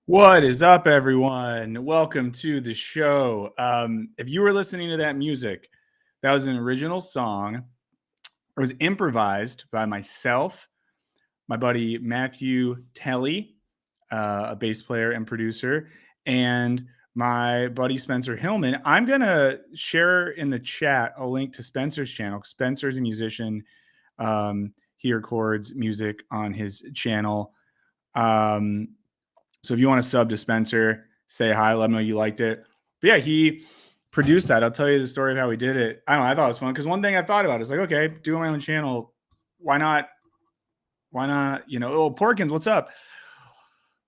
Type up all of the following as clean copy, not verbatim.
What is up, everyone? Welcome to the show. If you were listening to that music, that was an original song. It was improvised by myself, my buddy Matthew Telly, a bass player and producer, and my buddy Spencer Hillman. I'm going to share in the chat a link to Spencer's channel. Spencer's a musician. He records music on his channel. So if you want to sub to Spencer, say hi, let him know you liked it. But yeah, he produced that. I'll tell you the story of how we did it. I don't know. I thought it was fun because one thing I thought about is like, okay, doing my own channel. Why not? Why not? Oh, Porkins, what's up?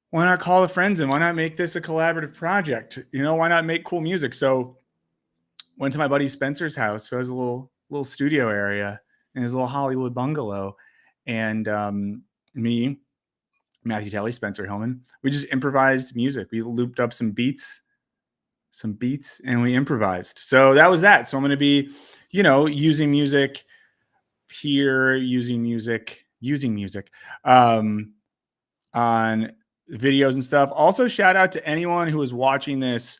Why not call the friends and why not make this a collaborative project? Why not make cool music? So went to my buddy Spencer's house. So it has a little studio area in his little Hollywood bungalow. And me, Matthew Telly, Spencer Hillman, we just improvised music. We looped up some beats, and we improvised. So that was that. So I'm going to be, using music here, using music on videos and stuff. Also, shout out to anyone who is watching this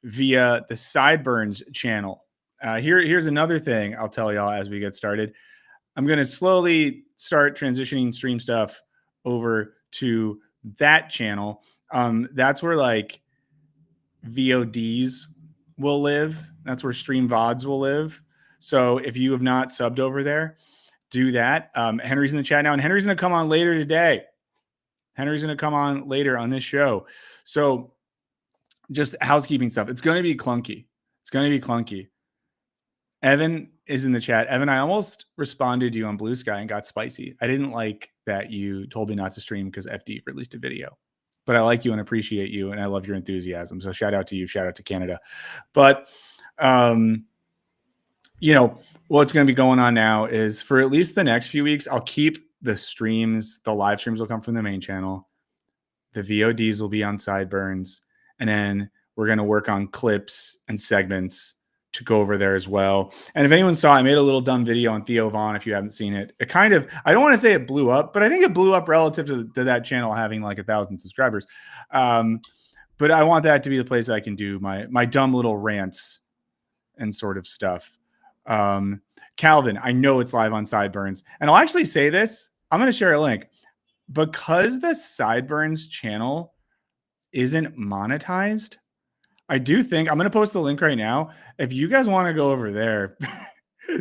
via the Sideburns channel. Here's another thing I'll tell y'all as we get started. I'm going to slowly start transitioning stream stuff over to that channel. That's where like VODs will live. That's where stream VODs will live. So if you have not subbed over there, do that. Henry's in the chat now, and Henry's going to come on later today. Henry's going to come on later on this show. So just housekeeping stuff. It's going to be clunky. Evan is in the chat. Evan, I almost responded to you on Blue Sky and got spicy. I didn't like that you told me not to stream because FD released a video. But I like you and appreciate you, and I love your enthusiasm. So shout out to you. Shout out to Canada. But, what's going to be going on now is for at least the next few weeks, I'll keep the streams. The live streams will come from the main channel. The VODs will be on Sideburns. And then we're going to work on clips and segments to go over there as well. And if anyone saw, I made a little dumb video on Theo Vaughn. If you haven't seen it, it kind of, I don't want to say it blew up, but I think it blew up relative to that channel having like 1,000 subscribers. But I want that to be the place I can do my dumb little rants and sort of stuff. Calvin, I know it's live on Sideburns, and I'll actually say this. I'm going to share a link because the Sideburns channel isn't monetized. I do think I'm going to post the link right now. If you guys want to go over there,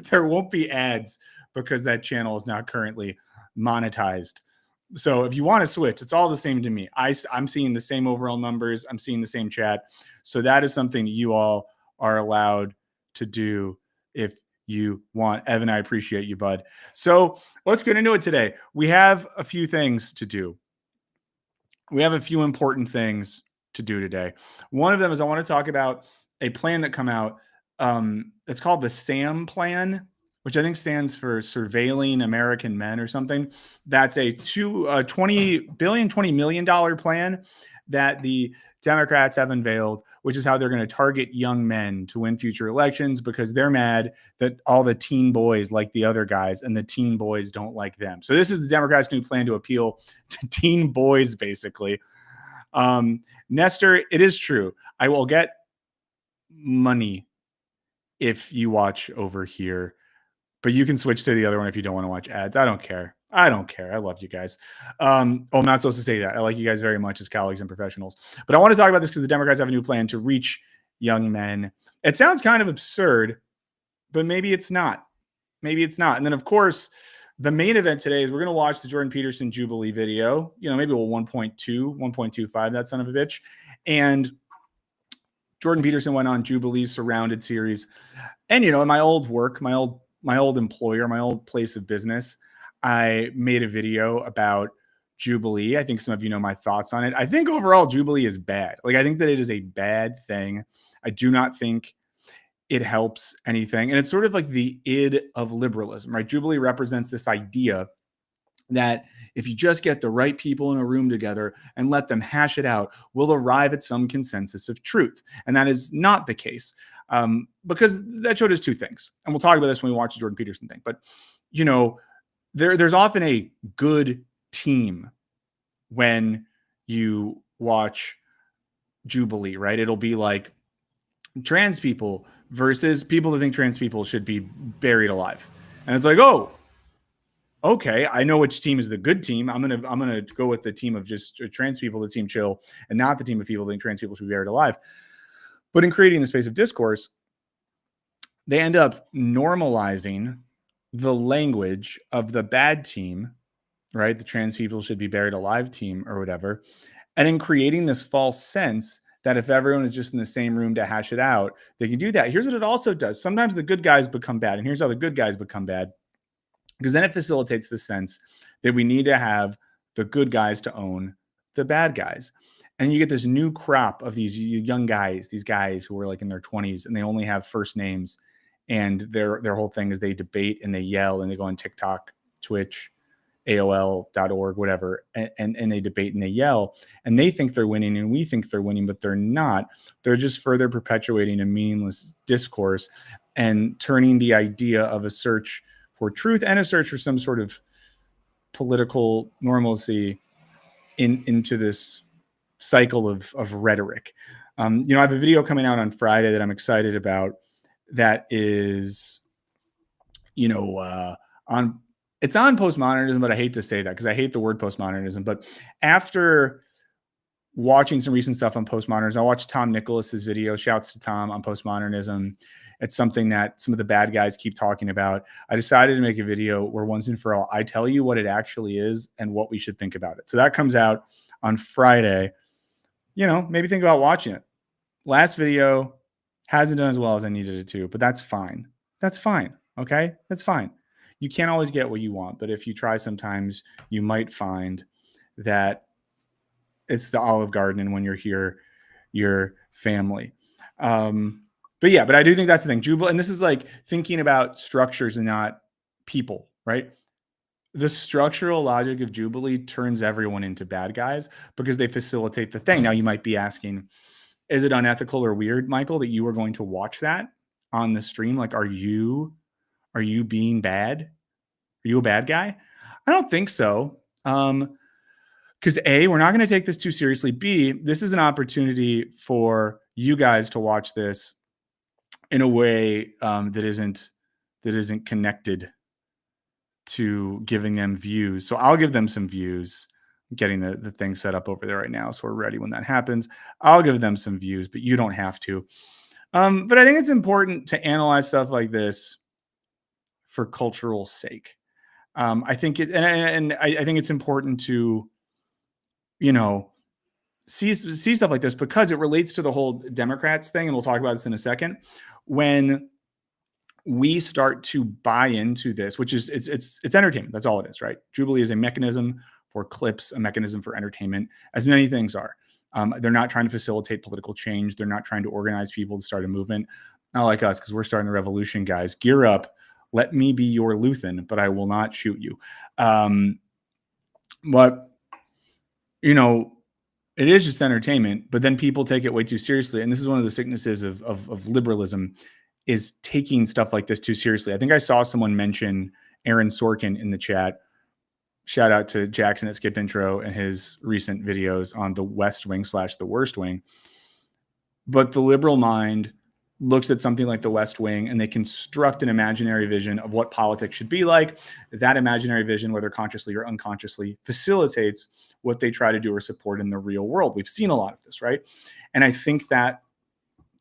there won't be ads because that channel is not currently monetized. So if you want to switch, it's all the same to me. I'm seeing the same overall numbers. I'm seeing the same chat. So that is something you all are allowed to do if you want. Evan, I appreciate you, bud. So let's get into it today. We have a few things to do. We have a few important things to do today. One of them is I want to talk about a plan that come out. It's called the SAM plan, which I think stands for Surveilling American Men or something. That's a $20 million plan that the Democrats have unveiled, which is how they're going to target young men to win future elections because they're mad that all the teen boys like the other guys and the teen boys don't like them. So this is the Democrats' new plan to appeal to teen boys, basically. Nestor, it is true. I will get money if you watch over here, but you can switch to the other one if you don't want to watch ads. I don't care. I love you guys. I'm not supposed to say that. I like you guys very much as colleagues and professionals. But I want to talk about this because the Democrats have a new plan to reach young men. It sounds kind of absurd, but maybe it's not. And then, of course, the main event today is we're going to watch the Jordan Peterson Jubilee video. Maybe we'll 1.25 that son of a bitch. And Jordan Peterson went on Jubilee's Surrounded series. And, in my old work, my old employer, my old place of business, I made a video about Jubilee. I think some of you know my thoughts on it. I think overall Jubilee is bad. I think that it is a bad thing. I do not think it helps anything. And it's sort of like the id of liberalism, right? Jubilee represents this idea that if you just get the right people in a room together and let them hash it out, we'll arrive at some consensus of truth. And that is not the case because that showed us two things. And we'll talk about this when we watch the Jordan Peterson thing. But, there's often a good team when you watch Jubilee, right? It'll be like trans people versus people that think trans people should be buried alive. And it's like, oh, okay, I know which team is the good team. I'm gonna go with the team of just trans people that seem chill, and not the team of people that think trans people should be buried alive. But in creating the space of discourse, they end up normalizing the language of the bad team, right? The trans people should be buried alive team or whatever. And in creating this false sense that if everyone is just in the same room to hash it out, they can do that. Here's what it also does. Sometimes the good guys become bad. And here's how the good guys become bad. Because then it facilitates the sense that we need to have the good guys to own the bad guys. And you get this new crop of these young guys, these guys who are like in their 20s and they only have first names. And their whole thing is they debate and they yell and they go on TikTok, Twitch, AOL.org, whatever, and they debate and they yell and they think they're winning and we think they're winning, but they're not. They're just further perpetuating a meaningless discourse and turning the idea of a search for truth and a search for some sort of political normalcy into this cycle of rhetoric. I have a video coming out on Friday that I'm excited about that is, it's on postmodernism, but I hate to say that because I hate the word postmodernism. But after watching some recent stuff on postmodernism, I watched Tom Nicholas's video. Shouts to Tom on postmodernism. It's something that some of the bad guys keep talking about. I decided to make a video where once and for all, I tell you what it actually is and what we should think about it. So that comes out on Friday. Maybe think about watching it. Last video hasn't done as well as I needed it to, but that's fine. That's fine. Okay. That's fine. You can't always get what you want, but if you try sometimes, you might find that it's the Olive Garden, and when you're here, your family. But I do think that's the thing. Jubilee, and this is like thinking about structures and not people, right? The structural logic of Jubilee turns everyone into bad guys because they facilitate the thing. Now you might be asking, is it unethical or weird, Michael, that you are going to watch that on the stream? Like, are you being bad? Are you a bad guy? I don't think so. Because A, we're not going to take this too seriously. B, this is an opportunity for you guys to watch this in a way that isn't connected to giving them views. So I'll give them some views. I'm getting the thing set up over there right now, so we're ready when that happens. I'll give them some views, but you don't have to. But I think it's important to analyze stuff like this for cultural sake. I think I think it's important to, see stuff like this because it relates to the whole Democrats thing, and we'll talk about this in a second. When we start to buy into this, which is it's entertainment. That's all it is, right? Jubilee is a mechanism for clips, a mechanism for entertainment, as many things are. They're not trying to facilitate political change. They're not trying to organize people to start a movement. Not like us, because we're starting the revolution, guys. Gear up. Let me be your Luthen, but I will not shoot you. But, it is just entertainment, but then people take it way too seriously. And this is one of the sicknesses of liberalism, is taking stuff like this too seriously. I think I saw someone mention Aaron Sorkin in the chat. Shout out to Jackson at Skip Intro and his recent videos on the West Wing / the Worst Wing. But the liberal mind looks at something like the West Wing and they construct an imaginary vision of what politics should be like. That imaginary vision, whether consciously or unconsciously, facilitates what they try to do or support in the real world. We've seen a lot of this, right? And I think that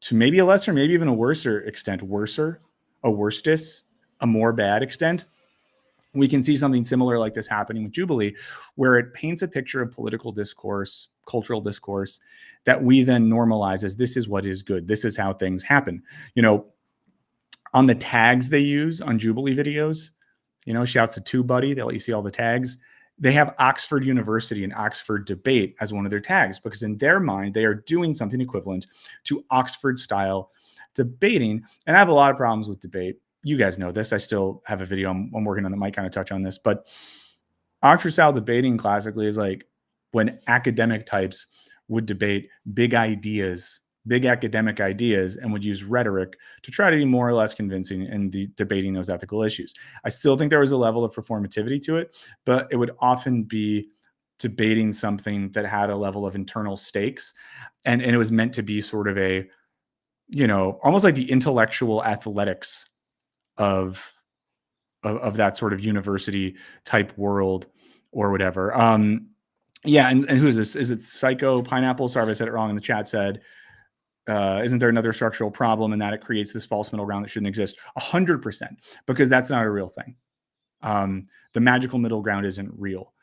to maybe a lesser, maybe even a worser extent, a more bad extent, we can see something similar like this happening with Jubilee, where it paints a picture of political discourse, cultural discourse, that we then normalize as this is what is good. This is how things happen. On the tags they use on Jubilee videos, shouts to TubeBuddy, they'll let you see all the tags. They have Oxford University and Oxford debate as one of their tags, because in their mind, they are doing something equivalent to Oxford style debating. And I have a lot of problems with debate. You guys know this. I still have a video I'm working on that might kind of touch on this, but Oxford style debating classically is like when academic types would debate big ideas, big academic ideas, and would use rhetoric to try to be more or less convincing in debating those ethical issues. I still think there was a level of performativity to it, but it would often be debating something that had a level of internal stakes, and it was meant to be sort of a, almost like the intellectual athletics of that sort of university type world or whatever. Yeah, and who is this? Is it Psycho Pineapple? Sorry if I said it wrong. In the chat said, isn't there another structural problem in that it creates this false middle ground that shouldn't exist? 100%, because that's not a real thing. The magical middle ground isn't real.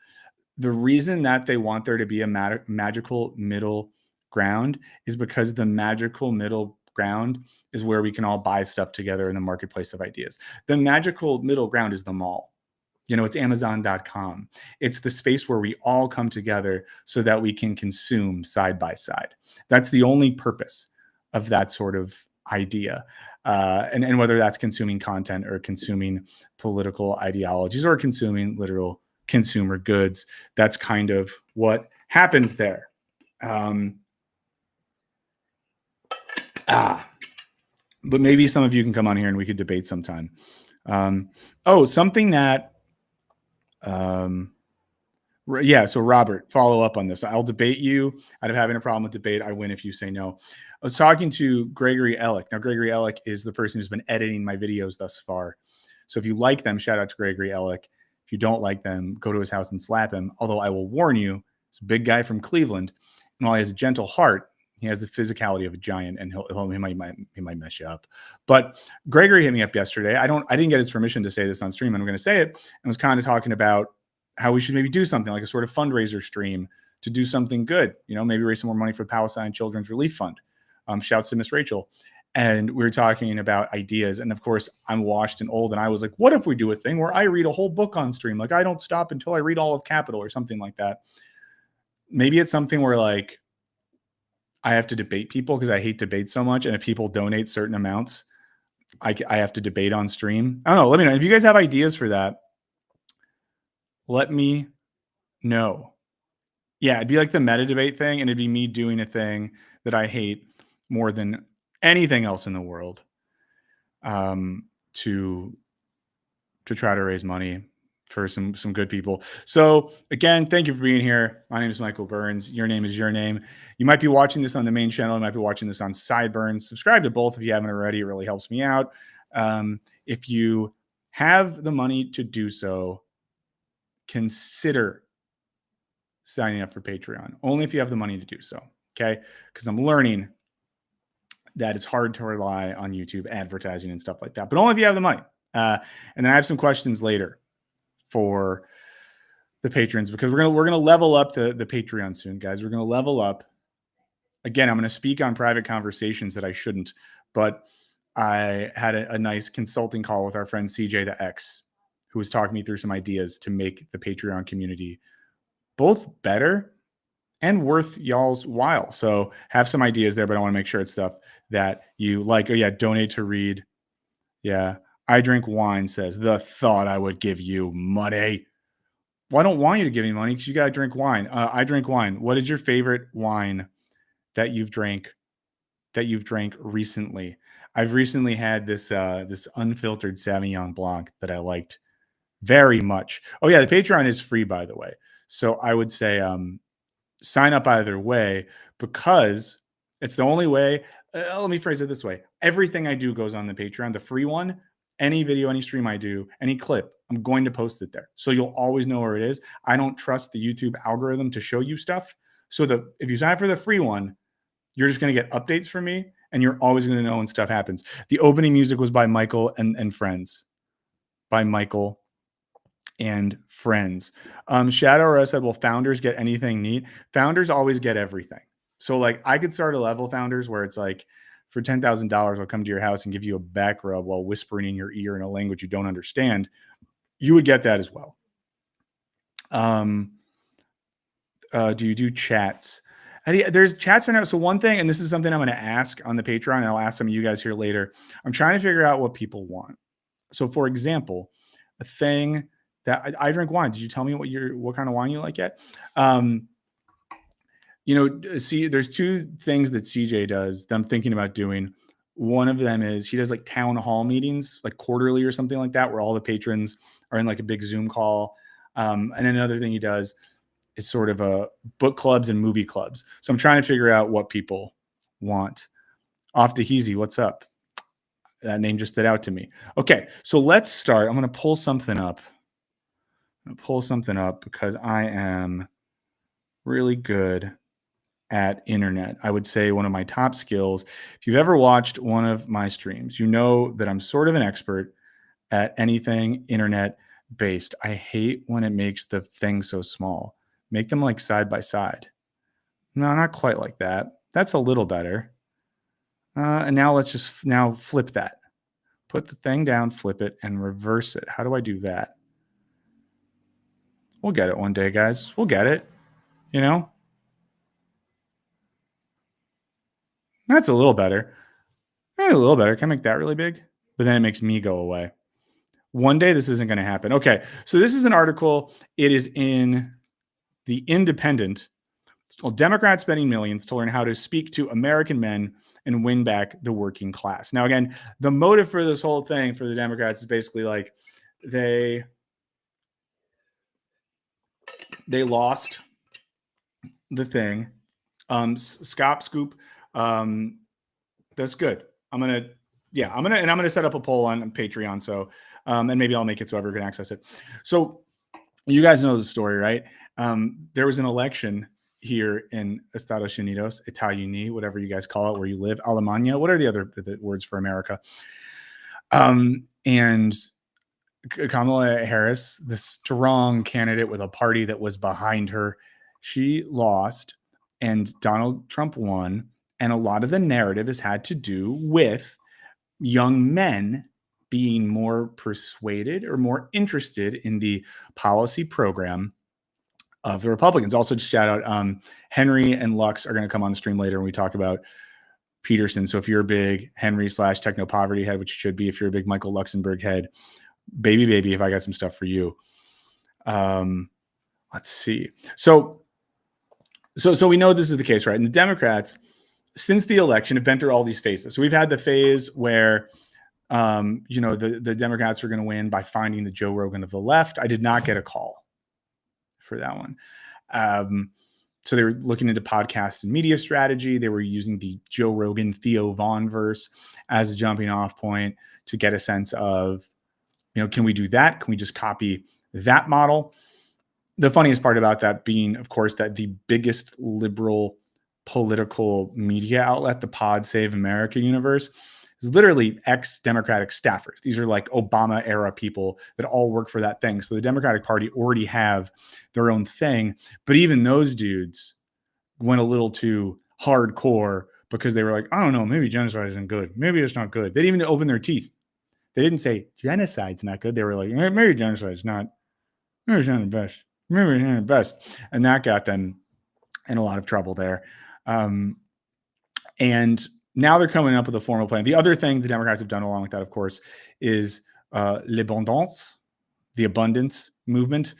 The reason that they want there to be a magical middle ground is because the magical middle ground is where we can all buy stuff together in the marketplace of ideas. The magical middle ground is the mall. It's Amazon.com. It's the space where we all come together so that we can consume side by side. That's the only purpose of that sort of idea. And whether that's consuming content or consuming political ideologies or consuming literal consumer goods, that's kind of what happens there. But maybe some of you can come on here and we could debate sometime. Something that so Robert, follow up on this. I'll debate you. Out of having a problem with debate, I win if you say no. I was talking to Gregory Ellick. Now, Gregory Ellick is the person who's been editing my videos thus far. So if you like them, shout out to Gregory Ellick. If you don't like them, go to his house and slap him. Although I will warn you, he's a big guy from Cleveland, and while he has a gentle heart, he has the physicality of a giant, and he might mess you up. But Gregory hit me up yesterday. I didn't get his permission to say this on stream. I'm going to say it, and was kind of talking about how we should maybe do something like a sort of fundraiser stream to do something good. Maybe raise some more money for the Palestine Children's Relief Fund. Shouts to Miss Rachel. And we were talking about ideas. And of course, I'm washed and old. And I was like, what if we do a thing where I read a whole book on stream? Like, I don't stop until I read all of Capital or something like that. Maybe it's something where like I have to debate people because I hate debate so much. And if people donate certain amounts, I have to debate on stream. I don't know. Let me know. If you guys have ideas for that, let me know. Yeah, it'd be like the meta debate thing, and it'd be me doing a thing that I hate more than anything else in the world, to try to raise money for some good people. So again, thank you for being here. My name is Michael Burns. Your name is your name. You might be watching this on the main channel. You might be watching this on Sideburns. Subscribe to both if you haven't already. It really helps me out. If you have the money to do so, consider signing up for Patreon. Only if you have the money to do so. Okay? Because I'm learning that it's hard to rely on YouTube advertising and stuff like that, but only if you have the money. And then I have some questions later for the patrons, because we're gonna level up the Patreon soon, guys. We're gonna level up. Again, I'm gonna speak on private conversations that I shouldn't, but I had a nice consulting call with our friend CJ the X, who was talking me through some ideas to make the Patreon community both better and worth y'all's while. So have some ideas there, but I want to make sure it's stuff that you like. Oh yeah, donate to read. Yeah. I drink wine says, the thought I would give you money. Well, I don't want you to give me money because you got to drink wine. I drink wine. What is your favorite wine that you've drank recently? I've recently had this unfiltered Sauvignon Blanc that I liked very much. Oh yeah, the Patreon is free, by the way. So I would say sign up either way, because it's the only way. Let me phrase it this way. Everything I do goes on the Patreon. The free one, any video, any stream I do, any clip, I'm going to post it there. So you'll always know where it is. I don't trust the YouTube algorithm to show you stuff. So if you sign up for the free one, you're just going to get updates from me, and you're always going to know when stuff happens. The opening music was by Michael and Friends. By Michael and Friends. Shadow R said, will founders get anything neat? Founders always get everything. So like I could start a level, founders, where it's like, for $10,000, I'll come to your house and give you a back rub while whispering in your ear in a language you don't understand. You would get that as well. Do you do chats? There's chats in it. So one thing, and this is something I'm going to ask on the Patreon, and I'll ask some of you guys here later. I'm trying to figure out what people want. So for example, a thing that I drink wine. Did you tell me what kind of wine you like yet? See, there's two things that CJ does that I'm thinking about doing. One of them is he does like town hall meetings, like quarterly or something like that, where all the patrons are in like a big Zoom call. And another thing he does is sort of a book clubs and movie clubs. So I'm trying to figure out what people want. Off to Heezy, what's up? That name just stood out to me. Okay, so let's start. I'm going to pull something up. Because I am really good at internet. I would say one of my top skills. If you've ever watched one of my streams, you know that I'm sort of an expert at anything internet based. I hate when it makes the thing so small. Make them like side by side. No, not quite like that. That's a little better. And now let's just flip that. Put the thing down, flip it, and reverse it. How do I do that? We'll get it one day, guys. We'll get it. You know? That's a little better. A little better. Can I make that really big? But then it makes me go away. One day this isn't going to happen. Okay, so this is an article. It is in The Independent. It's called Democrats Spending Millions to Learn How to Speak to American Men and Win Back the Working Class. Now, again, the motive for this whole thing for the Democrats is basically like they lost the thing. Scoop. That's good. I'm gonna set up a poll on Patreon. So, and maybe I'll make it so everyone can access it. So, you guys know the story, right? There was an election here in Estados Unidos, Italiani, whatever you guys call it, where you live, Alemania. What are the words for America? And Kamala Harris, the strong candidate with a party that was behind her, she lost, and Donald Trump won. And a lot of the narrative has had to do with young men being more persuaded or more interested in the policy program of the Republicans. Also, just shout out Henry and Lux are going to come on the stream later when we talk about Peterson. So if you're a big Henry / techno poverty head, which you should be, if you're a big Michael Luxembourg head, baby, if I got some stuff for you. Let's see. So we know this is the case, right? And the Democrats, since the election, have been through all these phases. So we've had the phase where, the Democrats are going to win by finding the Joe Rogan of the left. I did not get a call for that one. So they were looking into podcast and media strategy. They were using the Joe Rogan Theo Von verse as a jumping off point to get a sense of, can we do that? Can we just copy that model? The funniest part about that being, of course, that the biggest liberal political media outlet, the Pod Save America universe, is literally ex-Democratic staffers. These are like Obama era people that all work for that thing. So the Democratic Party already have their own thing. But even those dudes went a little too hardcore because they were like, I don't know, maybe genocide isn't good. Maybe it's not good. They didn't even open their teeth. They didn't say genocide's not good. They were like, maybe genocide's not the best. Maybe it's not the best. And that got them in a lot of trouble there. And now they're coming up with a formal plan. The other thing the Democrats have done along with that, of course, is l'abondance, the abundance movement.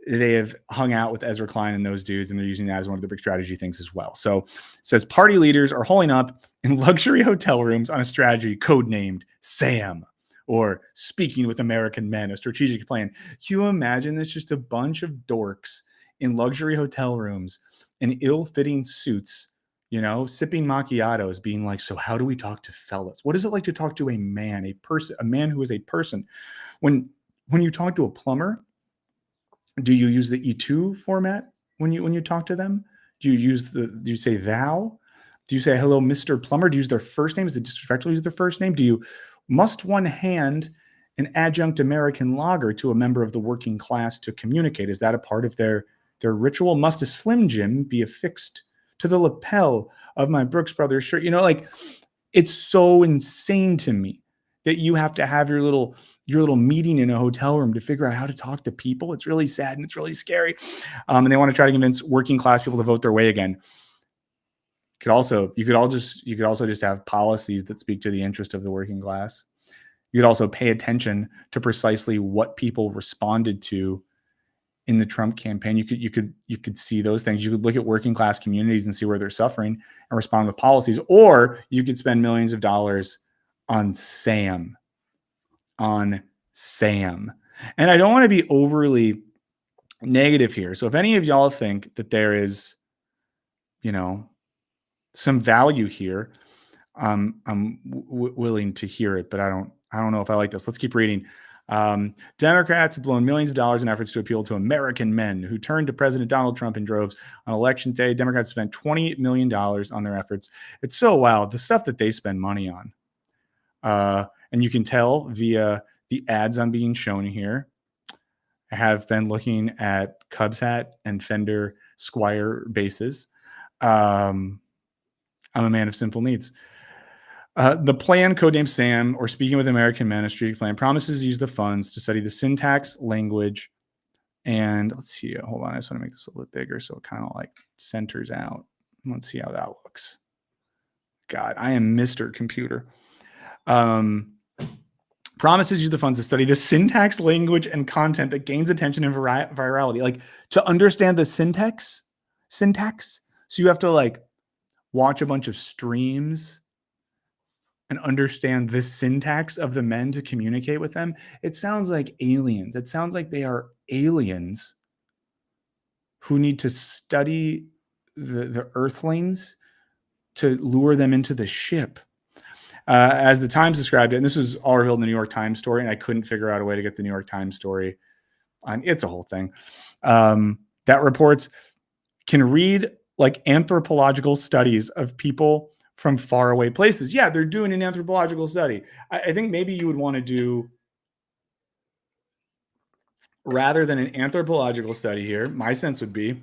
They have hung out with Ezra Klein and those dudes, and they're using that as one of the big strategy things as well. So it says party leaders are holing up in luxury hotel rooms on a strategy codenamed SAM, or Speaking with American Men, a strategic plan. Can you imagine this? Just a bunch of dorks in luxury hotel rooms in ill-fitting suits, sipping macchiatos, being like, so how do we talk to fellas? What is it like to talk to a man who is a person? When you talk to a plumber, do you use the E2 format when you talk to them? Do you say thou? Do you say, hello, Mr. Plumber? Do you use their first name? Is it disrespectful to use their first name? Must one hand an adjunct American lager to a member of the working class to communicate? Is that a part of their ritual? Must a Slim Jim be affixed to the lapel of my Brooks Brothers shirt? It's so insane to me that you have to have your little meeting in a hotel room to figure out how to talk to people. It's really sad and it's really scary. And they want to try to convince working class people to vote their way again. You could also just have policies that speak to the interest of the working class. You could also pay attention to precisely what people responded to in the Trump campaign. You could see those things. You could look at working class communities and see where they're suffering and respond with policies, or you could spend millions of dollars on SAM. And I don't want to be overly negative here. So if any of y'all think that there is, some value here, I'm willing to hear it, but I don't know if I like this. Let's keep reading. Democrats have blown millions of dollars in efforts to appeal to American men who turned to President Donald Trump in droves on election day. Democrats spent $28 million on their efforts. It's so wild, the stuff that they spend money on. And you can tell via the ads I'm being shown here. I have been looking at Cubs hat and Fender Squire bases. I'm a man of simple needs. The plan, codenamed SAM, or Speaking with American Men, a strategic plan, promises to use the funds to study the syntax, language, and let's see. Hold on, I just want to make this a little bit bigger so it kind of like centers out. Let's see how that looks. God, I am Mr. Computer. Promises use the funds to study the syntax, language, and content that gains attention and virality. Like, to understand the syntax. So you have to like watch a bunch of streams and understand the syntax of the men to communicate with them. It sounds like aliens. It sounds like they are aliens who need to study the earthlings to lure them into the ship. As the Times described it, and this was all revealed in the New York Times story, and I couldn't figure out a way to get the New York Times story on. It's a whole thing. That reports can read like anthropological studies of people from faraway places. Yeah, they're doing an anthropological study. I think maybe you would want to do, rather than an anthropological study here, my sense would be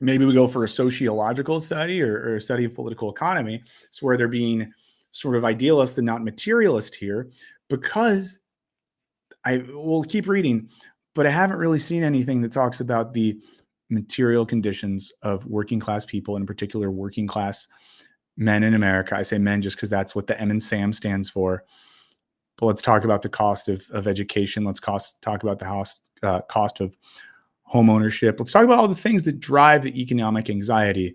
maybe we go for a sociological study or a study of political economy. It's where they're being sort of idealist and not materialist here, because I will keep reading, but I haven't really seen anything that talks about the material conditions of working class people, in particular working class men in America. I say men just because that's what the M and SAM stands for. But let's talk about the cost of education. Let's talk about the cost of home ownership. Let's talk about all the things that drive the economic anxiety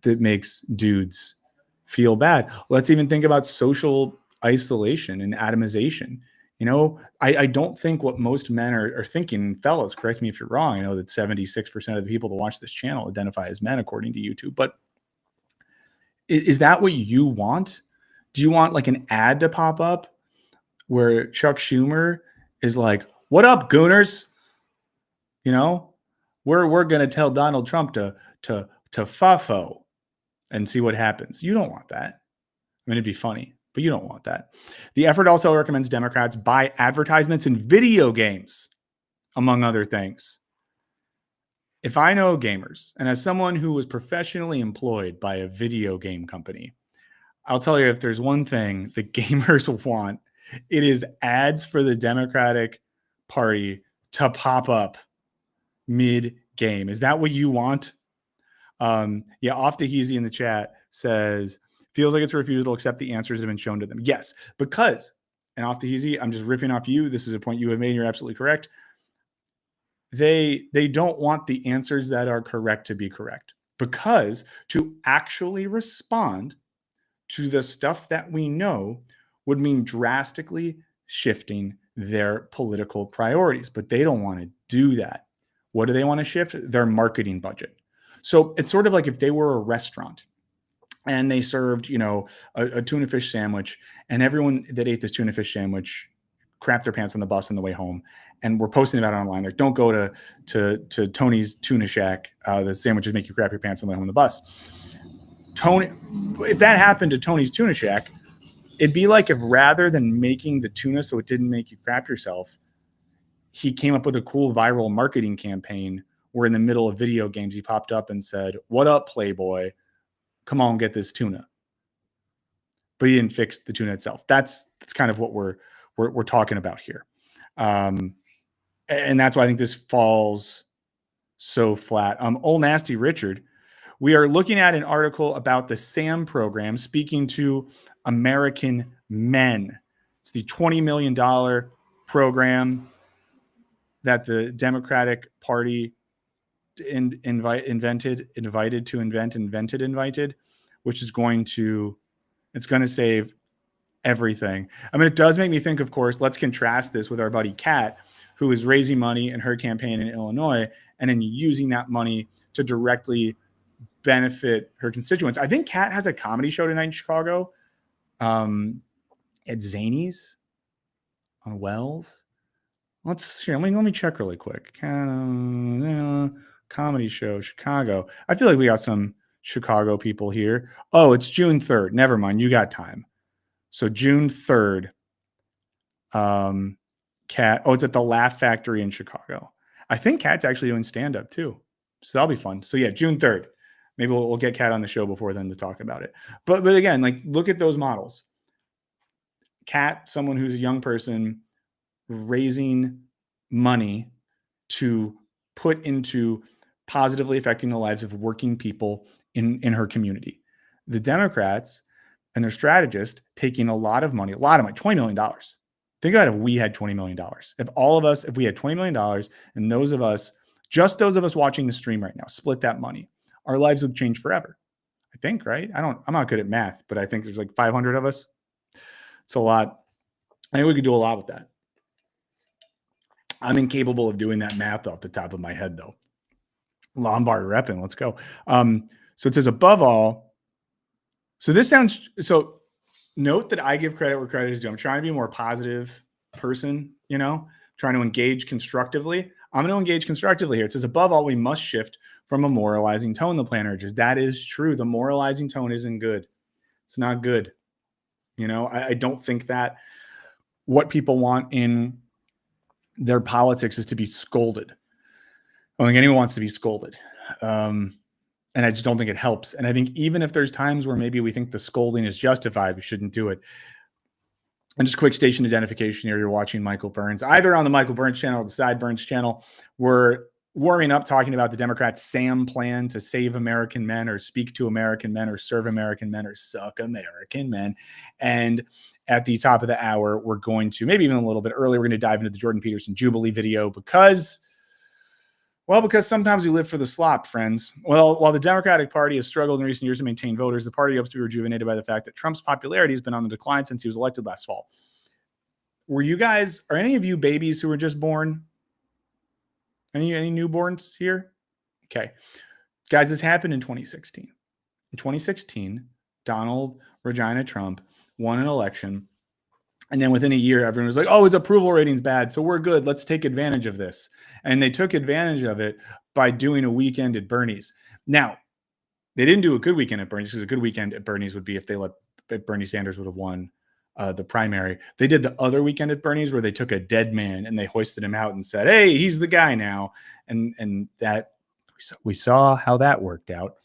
that makes dudes feel bad. Let's even think about social isolation and atomization. I don't think what most men are thinking, fellas, correct me if you're wrong. I know that 76% of the people that watch this channel identify as men, according to YouTube, but is that what you want? Do you want like an ad to pop up where Chuck Schumer is like, "What up, gooners? We're going to tell Donald Trump to fuffo and see what happens." You don't want that. I mean, it'd be funny, but you don't want that. The effort also recommends Democrats buy advertisements in video games, among other things. If I know gamers, and as someone who was professionally employed by a video game company, I'll tell you, if there's one thing the gamers want, it is ads for the Democratic Party to pop up mid-game. Is that what you want? Yeah, Off to Heezy in the chat says, feels like it's a refusal to accept the answers that have been shown to them. Yes, because, and Off to Heezy, I'm just riffing off you. This is a point you have made, and you're absolutely correct. They don't want the answers that are correct to be correct, because to actually respond to the stuff that we know would mean drastically shifting their political priorities, but they don't want to do that. What do they want to shift? Their marketing budget. So it's sort of like if they were a restaurant and they served, a tuna fish sandwich, and everyone that ate this tuna fish sandwich crapped their pants on the bus on the way home, and we're posting about it online. Like, don't go to Tony's Tuna Shack. The sandwiches make you crap your pants on the way home on the bus. Tony, if that happened to Tony's Tuna Shack, it'd be like if rather than making the tuna so it didn't make you crap yourself, he came up with a cool viral marketing campaign where in the middle of video games, he popped up and said, "What up, Playboy? Come on, get this tuna." But he didn't fix the tuna itself. That's kind of what we're talking about here. And that's why I think this falls so flat. Old Nasty Richard, we are looking at an article about the SAM program, speaking to American men. It's the $20 million program that the Democratic Party invented, which is going to save everything. I mean, it does make me think, of course, let's contrast this with our buddy Kat, who is raising money in her campaign in Illinois and then using that money to directly benefit her constituents. I think Kat has a comedy show tonight in Chicago at Zany's on Wells. Let me check really quick. Comedy show, Chicago. I feel like we got some Chicago people here. Oh, it's June 3rd. Never mind. You got time. So June 3rd. Kat. Oh, it's at the Laugh Factory in Chicago. I think Kat's actually doing stand-up too. So that'll be fun. So yeah, June 3rd. Maybe we'll get Kat on the show before then to talk about it. But again, like, look at those models. Kat, someone who's a young person raising money to put into positively affecting the lives of working people in her community. The Democrats and their strategists taking a lot of money, $20 million. Think about if we had $20 million. If we had $20 million and just those of us watching the stream right now, split that money, our lives would change forever. I think, right? I'm not good at math, but I think there's like 500 of us. It's a lot. I think we could do a lot with that. I'm incapable of doing that math off the top of my head, though. Lombard repping. Let's go. So it says above all. So note that I give credit where credit is due. I'm trying to be a more positive person, trying to engage constructively. I'm going to engage constructively here. It says above all, we must shift from a moralizing tone, the plan urges. That is true. The moralizing tone isn't good. It's not good. I don't think that what people want in their politics is to be scolded. I don't think anyone wants to be scolded. And I just don't think it helps. And I think even if there's times where maybe we think the scolding is justified, we shouldn't do it. And just quick station identification here. You're watching Michael Burns, either on the Michael Burns channel or the Side Burns channel. We're warming up talking about the Democrats' SAM plan to save American men or speak to American men or serve American men or suck American men. And at the top of the hour, we're going to, maybe even a little bit earlier, we're going to dive into the Jordan Peterson Jubilee video because sometimes we live for the slop, friends. Well, while the Democratic Party has struggled in recent years to maintain voters, the party hopes to be rejuvenated by the fact that Trump's popularity has been on the decline since he was elected last fall. Are any of you babies who were just born? Any newborns here? Okay. Guys, this happened in 2016. In 2016, Donald Regina Trump won an election. And then within a year, everyone was like, oh, his approval rating's bad, so we're good. Let's take advantage of this. And they took advantage of it by doing a weekend at Bernie's. Now, they didn't do a good weekend at Bernie's because a good weekend at Bernie's would be if Bernie Sanders would have won the primary. They did the other weekend at Bernie's where they took a dead man and they hoisted him out and said, hey, he's the guy now. And that we saw how that worked out.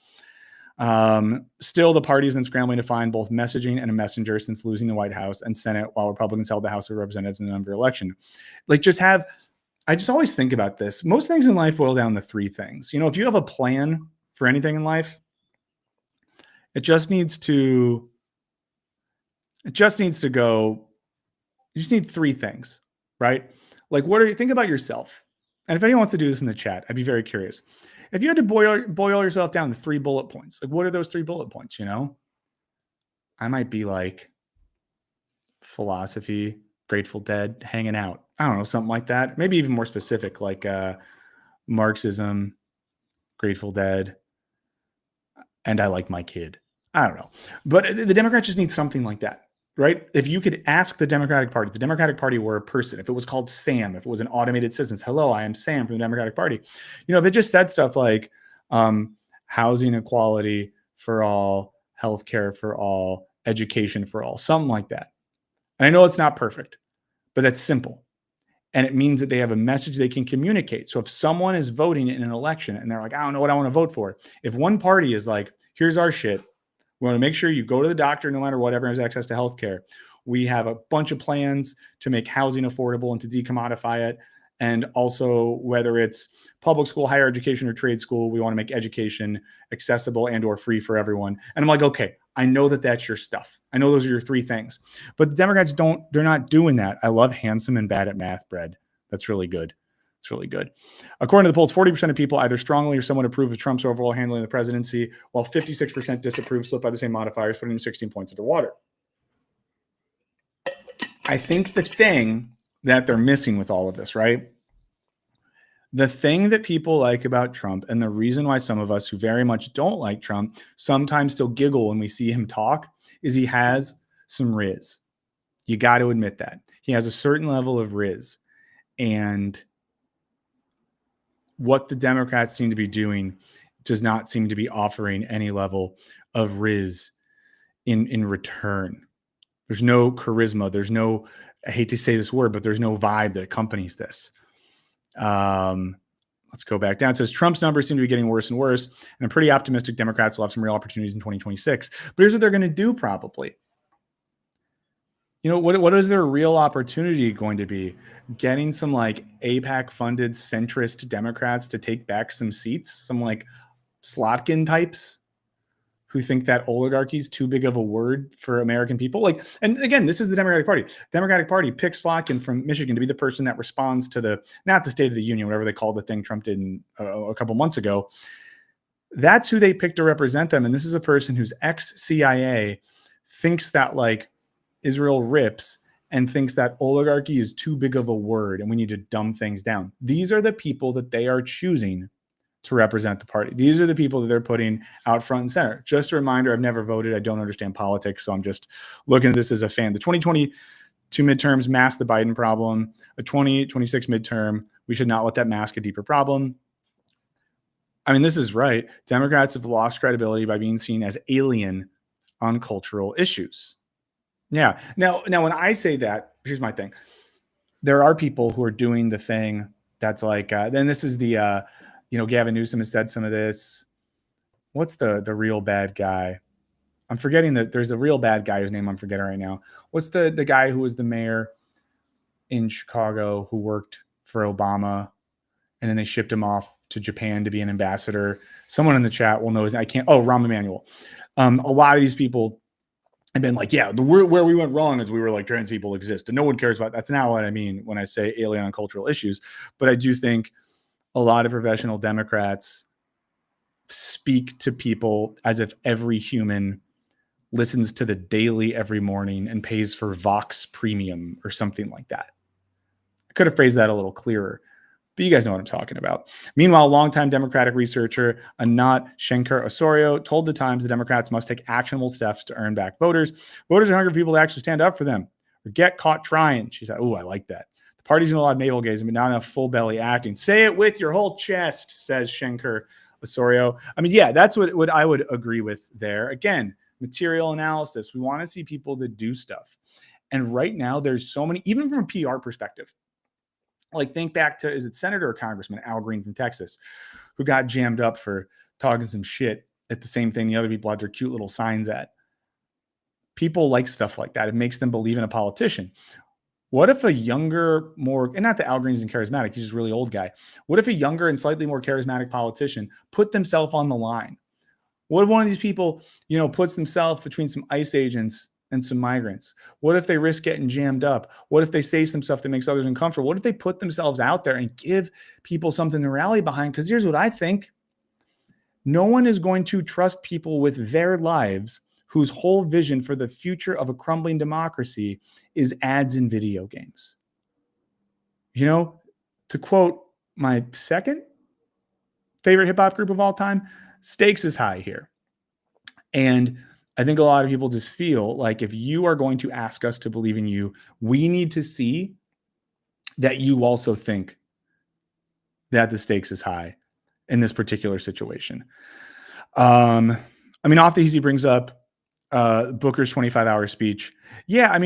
Still, the party's been scrambling to find both messaging and a messenger since losing the White House and Senate, while Republicans held the House of Representatives in the November election. I just always think about this. Most things in life boil down to three things. If you have a plan for anything in life, it just needs to go. You just need three things, right? Think about yourself. And if anyone wants to do this in the chat, I'd be very curious. If you had to boil yourself down to 3 bullet points, what are those 3 bullet points? I might be like philosophy, Grateful Dead, hanging out. I don't know, something like that. Maybe even more specific, like Marxism, Grateful Dead, and I like my kid. I don't know. But the Democrats just need something like that, right? If you could ask the Democratic Party were a person, if it was called Sam, if it was an automated system, hello, I am Sam from the Democratic Party. If it just said stuff like housing equality for all, healthcare for all, education for all, something like that. And I know it's not perfect, but that's simple. And it means that they have a message they can communicate. So if someone is voting in an election and they're like, I don't know what I want to vote for. If one party is like, here's our shit. We want to make sure you go to the doctor no matter what, everyone has access to healthcare. We have a bunch of plans to make housing affordable and to decommodify it. And also, whether it's public school, higher education, or trade school, we want to make education accessible and or free for everyone. And I'm like, okay, I know that that's your stuff. I know those are your 3 things. But the Democrats they're not doing that. I love handsome and bad at math bread. That's really good. It's really good. According to the polls, 40% of people either strongly or somewhat approve of Trump's overall handling of the presidency, while 56% disapprove, split by the same modifiers, putting 16 points underwater. I think the thing that they're missing with all of this, right, The thing that people like about Trump, and the reason why some of us who very much don't like Trump sometimes still giggle when we see him talk, is he has some riz. You got to admit that. He has a certain level of riz. And what the Democrats seem to be doing does not seem to be offering any level of riz in return. There's no charisma. There's no, I hate to say this word, but there's no vibe that accompanies this. Let's go back down. It says Trump's numbers seem to be getting worse and worse, and I'm pretty optimistic Democrats will have some real opportunities in 2026. But here's what they're going to do probably. You know, what is their real opportunity going to be? Getting some like AIPAC-funded centrist Democrats to take back some seats, some like Slotkin types who think that oligarchy is too big of a word for American people. Like, and again, this is the Democratic Party. Democratic Party picks Slotkin from Michigan to be the person that responds to the, not the State of the Union, whatever they call the thing Trump did a couple months ago. That's who they pick to represent them. And this is a person who's ex-CIA, thinks that like Israel rips, and thinks that oligarchy is too big of a word and we need to dumb things down. These are the people that they are choosing to represent the party. These are the people that they're putting out front and center. Just a reminder, I've never voted. I don't understand politics, so I'm just looking at this as a fan. The 2022 midterms mask the Biden problem. A 2026 midterm, we should not let that mask a deeper problem. I mean, this is right. Democrats have lost credibility by being seen as alien on cultural issues. Yeah. Now, when I say that, here's my thing. There are people who are doing the thing that's like, then this is the, Gavin Newsom has said some of this. What's the real bad guy? I'm forgetting that there's a real bad guy whose name I'm forgetting right now. What's the guy who was the mayor in Chicago who worked for Obama and then they shipped him off to Japan to be an ambassador? Someone in the chat will know his name. I can't. Oh, Rahm Emanuel. A lot of these people have been like, yeah, where we went wrong is we were like trans people exist and no one cares about. That's not what I mean when I say alien on cultural issues. But I do think a lot of professional Democrats speak to people as if every human listens to the Daily every morning and pays for Vox Premium or something like that. I could have phrased that a little clearer, but you guys know what I'm talking about. Meanwhile, longtime Democratic researcher Anat Shenker-Osorio told the Times the Democrats must take actionable steps to earn back voters. Voters are hungry for people to actually stand up for them or get caught trying. She said, oh, I like that. The party's in a lot of navel gazing, but not enough full belly acting. Say it with your whole chest, says Shenker-Osorio. I mean, yeah, that's what I would agree with there. Again, material analysis. We want to see people that do stuff. And right now, there's so many, even from a PR perspective. Like, think back to, is it Senator or Congressman Al Green from Texas, who got jammed up for talking some shit at the same thing the other people had their cute little signs at. People like stuff like that. It makes them believe in a politician. What if a younger, more, and not that Al Green isn't charismatic, he's just a really old guy. What if a younger and slightly more charismatic politician put themselves on the line? What if one of these people, puts themselves between some ICE agents and some migrants? What if they risk getting jammed up? What if they say some stuff that makes others uncomfortable? What if they put themselves out there and give people something to rally behind? Because here's what I think. No one is going to trust people with their lives whose whole vision for the future of a crumbling democracy is ads in video games. To quote my second favorite hip hop group of all time, stakes is high here. And I think a lot of people just feel like if you are going to ask us to believe in you, we need to see that you also think that the stakes is high in this particular situation. Off the easy brings up Booker's 25-hour speech. Yeah,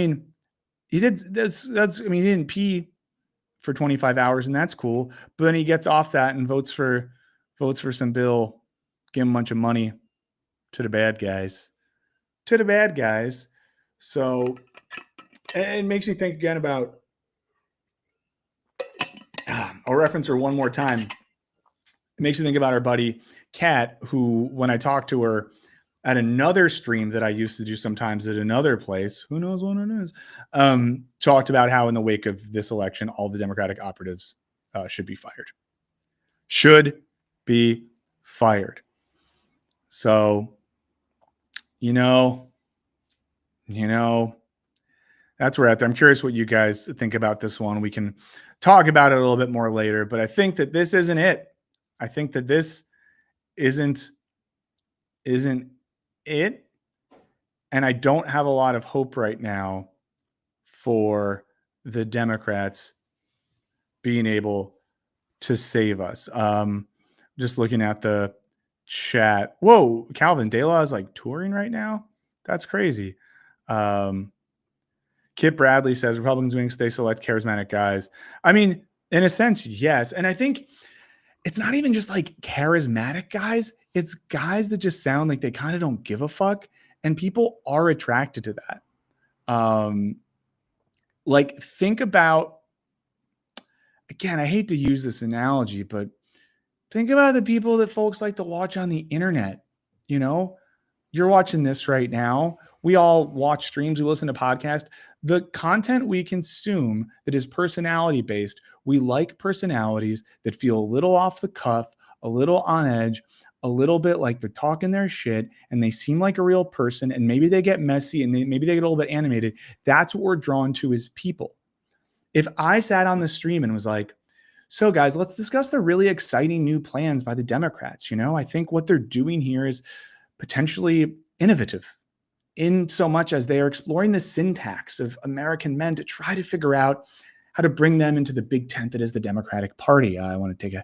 he did this. He didn't pee for 25 hours, and that's cool. But then he gets off that and votes for some bill, give him a bunch of money to the bad guys. So it makes me think again about, I'll reference her one more time. It makes me think about our buddy Kat, who, when I talked to her at another stream that I used to do sometimes at another place, who knows what it is, talked about how in the wake of this election, all the Democratic operatives should be fired. So, that's where I'm curious what you guys think about this one. We can talk about it a little bit more later, but I think that this isn't it. I think that this isn't it. And I don't have a lot of hope right now for the Democrats being able to save us. Just looking at the chat. Whoa, Calvin De La is like touring right now. That's crazy. Kip Bradley says Republicans win because they select charismatic guys. I mean, in a sense, yes. And I think it's not even just like charismatic guys. It's guys that just sound like they kind of don't give a fuck. And people are attracted to that. Like, think about, again, I hate to use this analogy, but think about the people that folks like to watch on the internet. You know, you're watching this right now. We all watch streams. We listen to podcasts. The content we consume that is personality based, we like personalities that feel a little off the cuff, a little on edge, a little bit like they're talking their shit and they seem like a real person, and maybe they get messy and maybe they get a little bit animated. That's what we're drawn to as people. If I sat on the stream and was like, so guys, let's discuss the really exciting new plans by the Democrats. You know, I think what they're doing here is potentially innovative in so much as they are exploring the syntax of American men to try to figure out how to bring them into the big tent that is the Democratic Party. I want to take a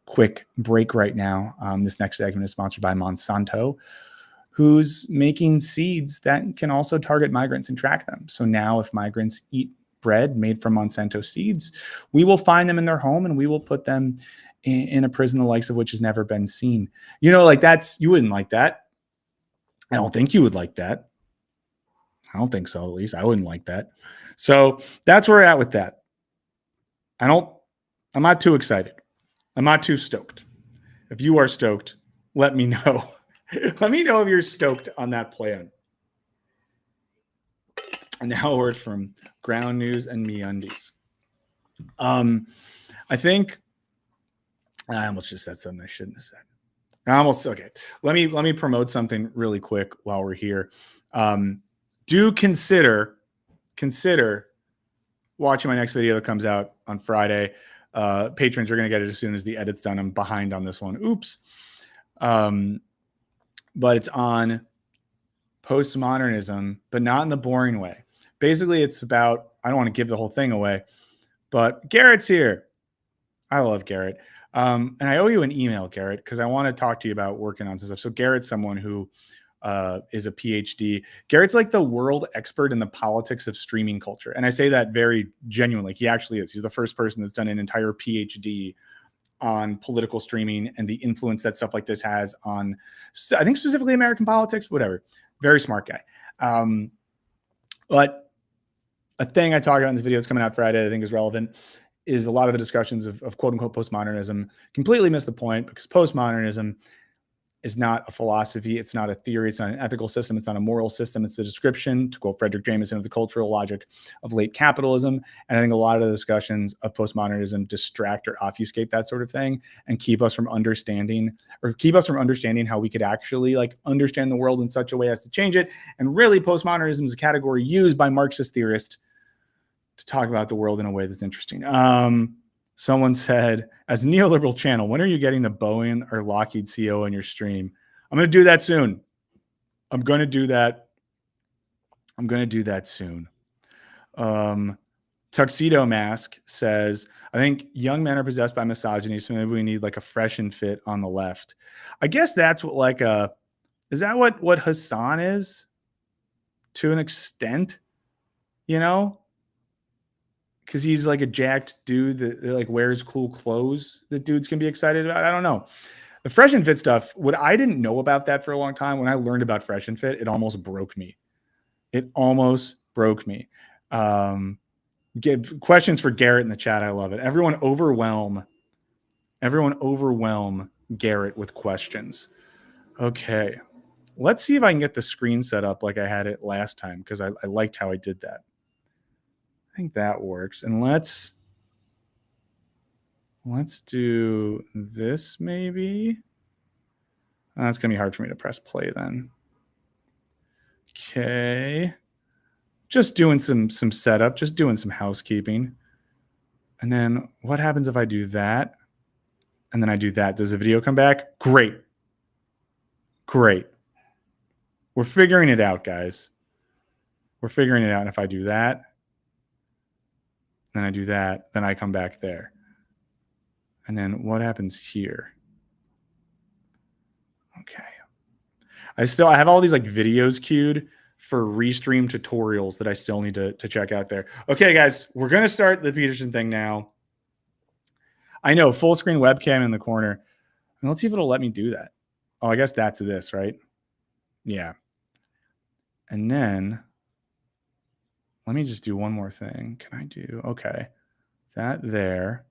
quick break right now. This next segment is sponsored by Monsanto, who's making seeds that can also target migrants and track them. So now if migrants eat bread made from Monsanto seeds, we will find them in their home and we will put them in a prison the likes of which has never been seen. You know, like you wouldn't like that. I don't think you would like that. I don't think so, at least. I wouldn't like that. So that's where we're at with that. I'm not too excited. I'm not too stoked. If you are stoked, let me know. Let me know if you're stoked on that plan. And now a word from Ground News and MeUndies. I think I almost just said something I shouldn't have said. Okay. Let me promote something really quick while we're here. Do consider watching my next video that comes out on Friday. Patrons are going to get it as soon as the edit's done. I'm behind on this one. Oops. But it's on postmodernism, but not in the boring way. Basically, it's about, I don't want to give the whole thing away, but Garrett's here. I love Garrett. And I owe you an email, Garrett, because I want to talk to you about working on some stuff. So Garrett's someone who is a PhD. Garrett's like the world expert in the politics of streaming culture. And I say that very genuinely. He actually is. He's the first person that's done an entire PhD on political streaming and the influence that stuff like this has on, I think specifically American politics, whatever. Very smart guy. But a thing I talk about in this video that's coming out Friday that I think is relevant is a lot of the discussions of quote unquote postmodernism completely miss the point, because postmodernism is not a philosophy. It's not a theory. It's not an ethical system. It's not a moral system. It's the description, to quote Frederick Jameson, of the cultural logic of late capitalism. And I think a lot of the discussions of postmodernism distract or obfuscate that sort of thing and keep us from understanding how we could actually like understand the world in such a way as to change it. And really, postmodernism is a category used by Marxist theorists to talk about the world in a way that's interesting. Someone said, as a neoliberal channel, when are you getting the Boeing or Lockheed CEO on your stream? I'm going to do that soon. I'm going to do that soon. Tuxedo Mask says, I think young men are possessed by misogyny, so maybe we need like a fresh and fit on the left. I guess that's what like is that what Hassan is to an extent, you know? Because he's like a jacked dude that like wears cool clothes that dudes can be excited about. I don't know. The fresh and fit stuff, what I didn't know about that for a long time, when I learned about fresh and fit, it almost broke me. Give questions for Garrett in the chat. I love it. Everyone overwhelm Garrett with questions. Okay. Let's see if I can get the screen set up like I had it last time, because I liked how I did that. I think that works. And let's do this maybe. That's going to be hard for me to press play then. Okay. just doing some setup, just doing some housekeeping. And then what happens if I do that? And then I do that. Does the video come back? Great. Great. We're figuring it out, guys. We're figuring it out. And if I do that, then I do that, then I come back there. And then what happens here? Okay. I have all these like videos queued for restream tutorials that I still need to check out there. Okay, guys, we're going to start the Peterson thing now. I know, full screen webcam in the corner. Let's see if it'll let me do that. Oh, I guess that's this, right? Yeah. And then let me just do one more thing. Can I do, okay, that there.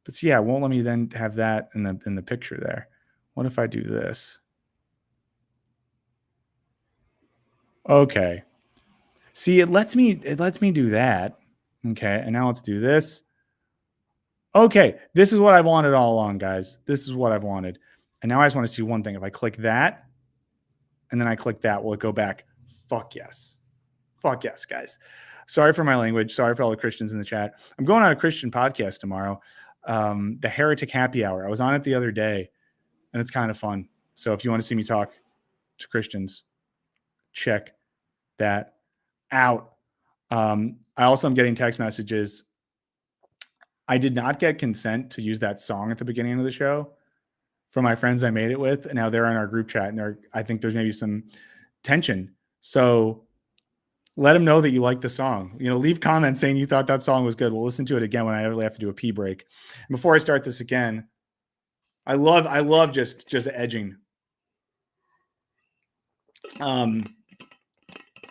But see, yeah, it won't let me then have that in the picture there. What if I do this? Okay. See, it lets me do that. Okay, and now let's do this. Okay, this is what I wanted all along, guys. This is what I've wanted. And now I just want to see one thing. If I click that, and then I click that, will it go back? Fuck yes. Fuck yes, guys. Sorry for my language. Sorry for all the Christians in the chat. I'm going on a Christian podcast tomorrow. The Heretic Happy Hour. I was on it the other day, and it's kind of fun. So if you want to see me talk to Christians, check that out. I also am getting text messages. I did not get consent to use that song at the beginning of the show from my friends I made it with, and now they're in our group chat, and I think there's maybe some tension. So let them know that you like the song. You know, leave comments saying you thought that song was good. We'll listen to it again when I really have to do a pee break. And before I start this again, I love just edging.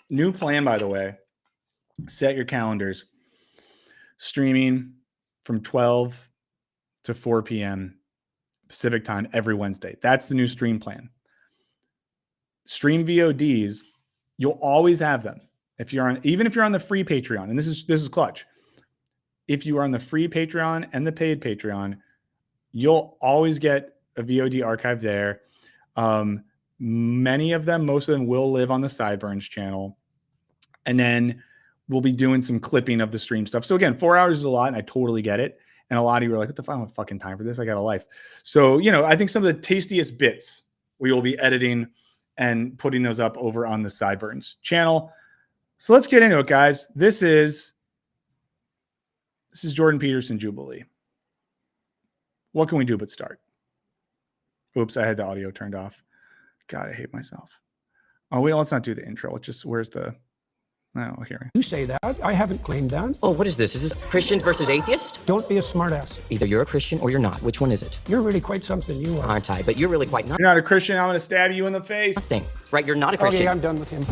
New plan, by the way. Set your calendars. Streaming from 12 to 4 p.m. Pacific time every Wednesday. That's the new stream plan. Stream VODs, you'll always have them. Even if you're on the free Patreon, and this is clutch. If you are on the free Patreon and the paid Patreon, you'll always get a VOD archive there. Most of them will live on the Sideburns channel. And then we'll be doing some clipping of the stream stuff. So again, 4 hours is a lot, and I totally get it. And a lot of you are like, what the fuck? I don't have fucking time for this. I got a life. So, I think some of the tastiest bits we will be editing and putting those up over on the Sideburns channel. So let's get into it, guys. This is Jordan Peterson Jubilee. What can we do but start? Oops, I had the audio turned off. God, I hate myself. Oh, wait, let's not do the intro. Where's the... Oh, here. You say that. I haven't claimed that. Oh, what is this? Is this Christian versus atheist? Don't be a smartass. Either you're a Christian or you're not. Which one is it? You're really quite something, you are. Aren't I? But you're really quite You're not a Christian, I'm going to stab you in the face. nothing. Right, you're not a Christian. Okay, I'm done with him.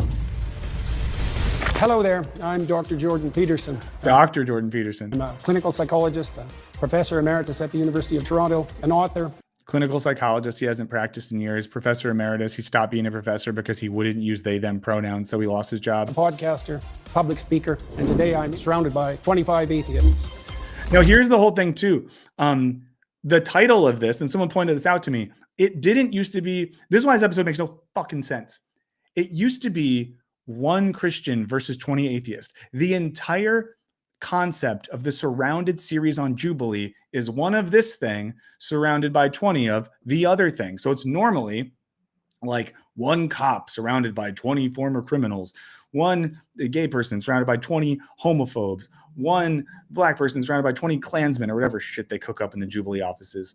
Hello there. I'm Dr. Jordan Peterson. Dr. Jordan Peterson. I'm a clinical psychologist, a professor emeritus at the University of Toronto, an author. Clinical psychologist. He hasn't practiced in years. Professor emeritus. He stopped being a professor because he wouldn't use they, them pronouns, so he lost his job. A podcaster, public speaker, and today I'm surrounded by 25 atheists. Now, here's the whole thing, too. The title of this, and someone pointed this out to me, it didn't used to be, this is why this episode makes no fucking sense. It used to be one Christian versus 20 atheists. The entire concept of the surrounded series on Jubilee is one of this thing surrounded by 20 of the other thing. So it's normally like one cop surrounded by 20 former criminals, one gay person surrounded by 20 homophobes, one black person surrounded by 20 Klansmen or whatever shit they cook up in the Jubilee offices.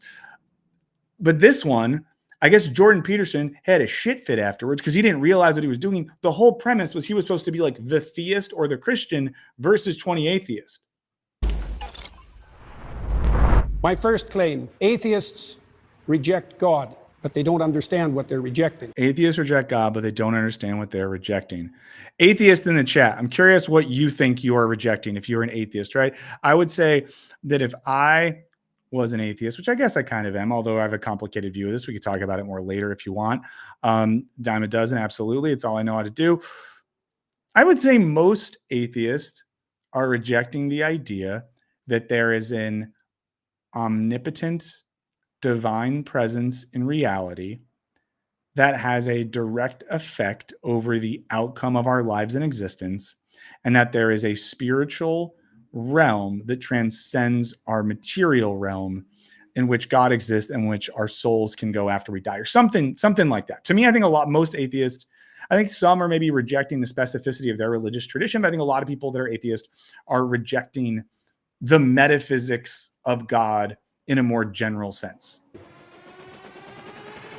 But this one, I guess Jordan Peterson had a shit fit afterwards because he didn't realize what he was doing. The whole premise was he was supposed to be like the theist or the Christian versus 20 atheists. My first claim, atheists reject God, but they don't understand what they're rejecting. Atheists reject God, but they don't understand what they're rejecting. Atheists in the chat, I'm curious what you think you are rejecting if you're an atheist, right? I would say that if I was an atheist, which I guess I kind of am, although I have a complicated view of this. We could talk about it more later if you want. Dime a dozen, absolutely. It's all I know how to do. I would say most atheists are rejecting the idea that there is an omnipotent divine presence in reality that has a direct effect over the outcome of our lives and existence, and that there is a spiritual realm that transcends our material realm in which God exists and which our souls can go after we die, or something like that. To me, I think most atheists, I think some are maybe rejecting the specificity of their religious tradition, but I think a lot of people that are atheist are rejecting the metaphysics of God in a more general sense.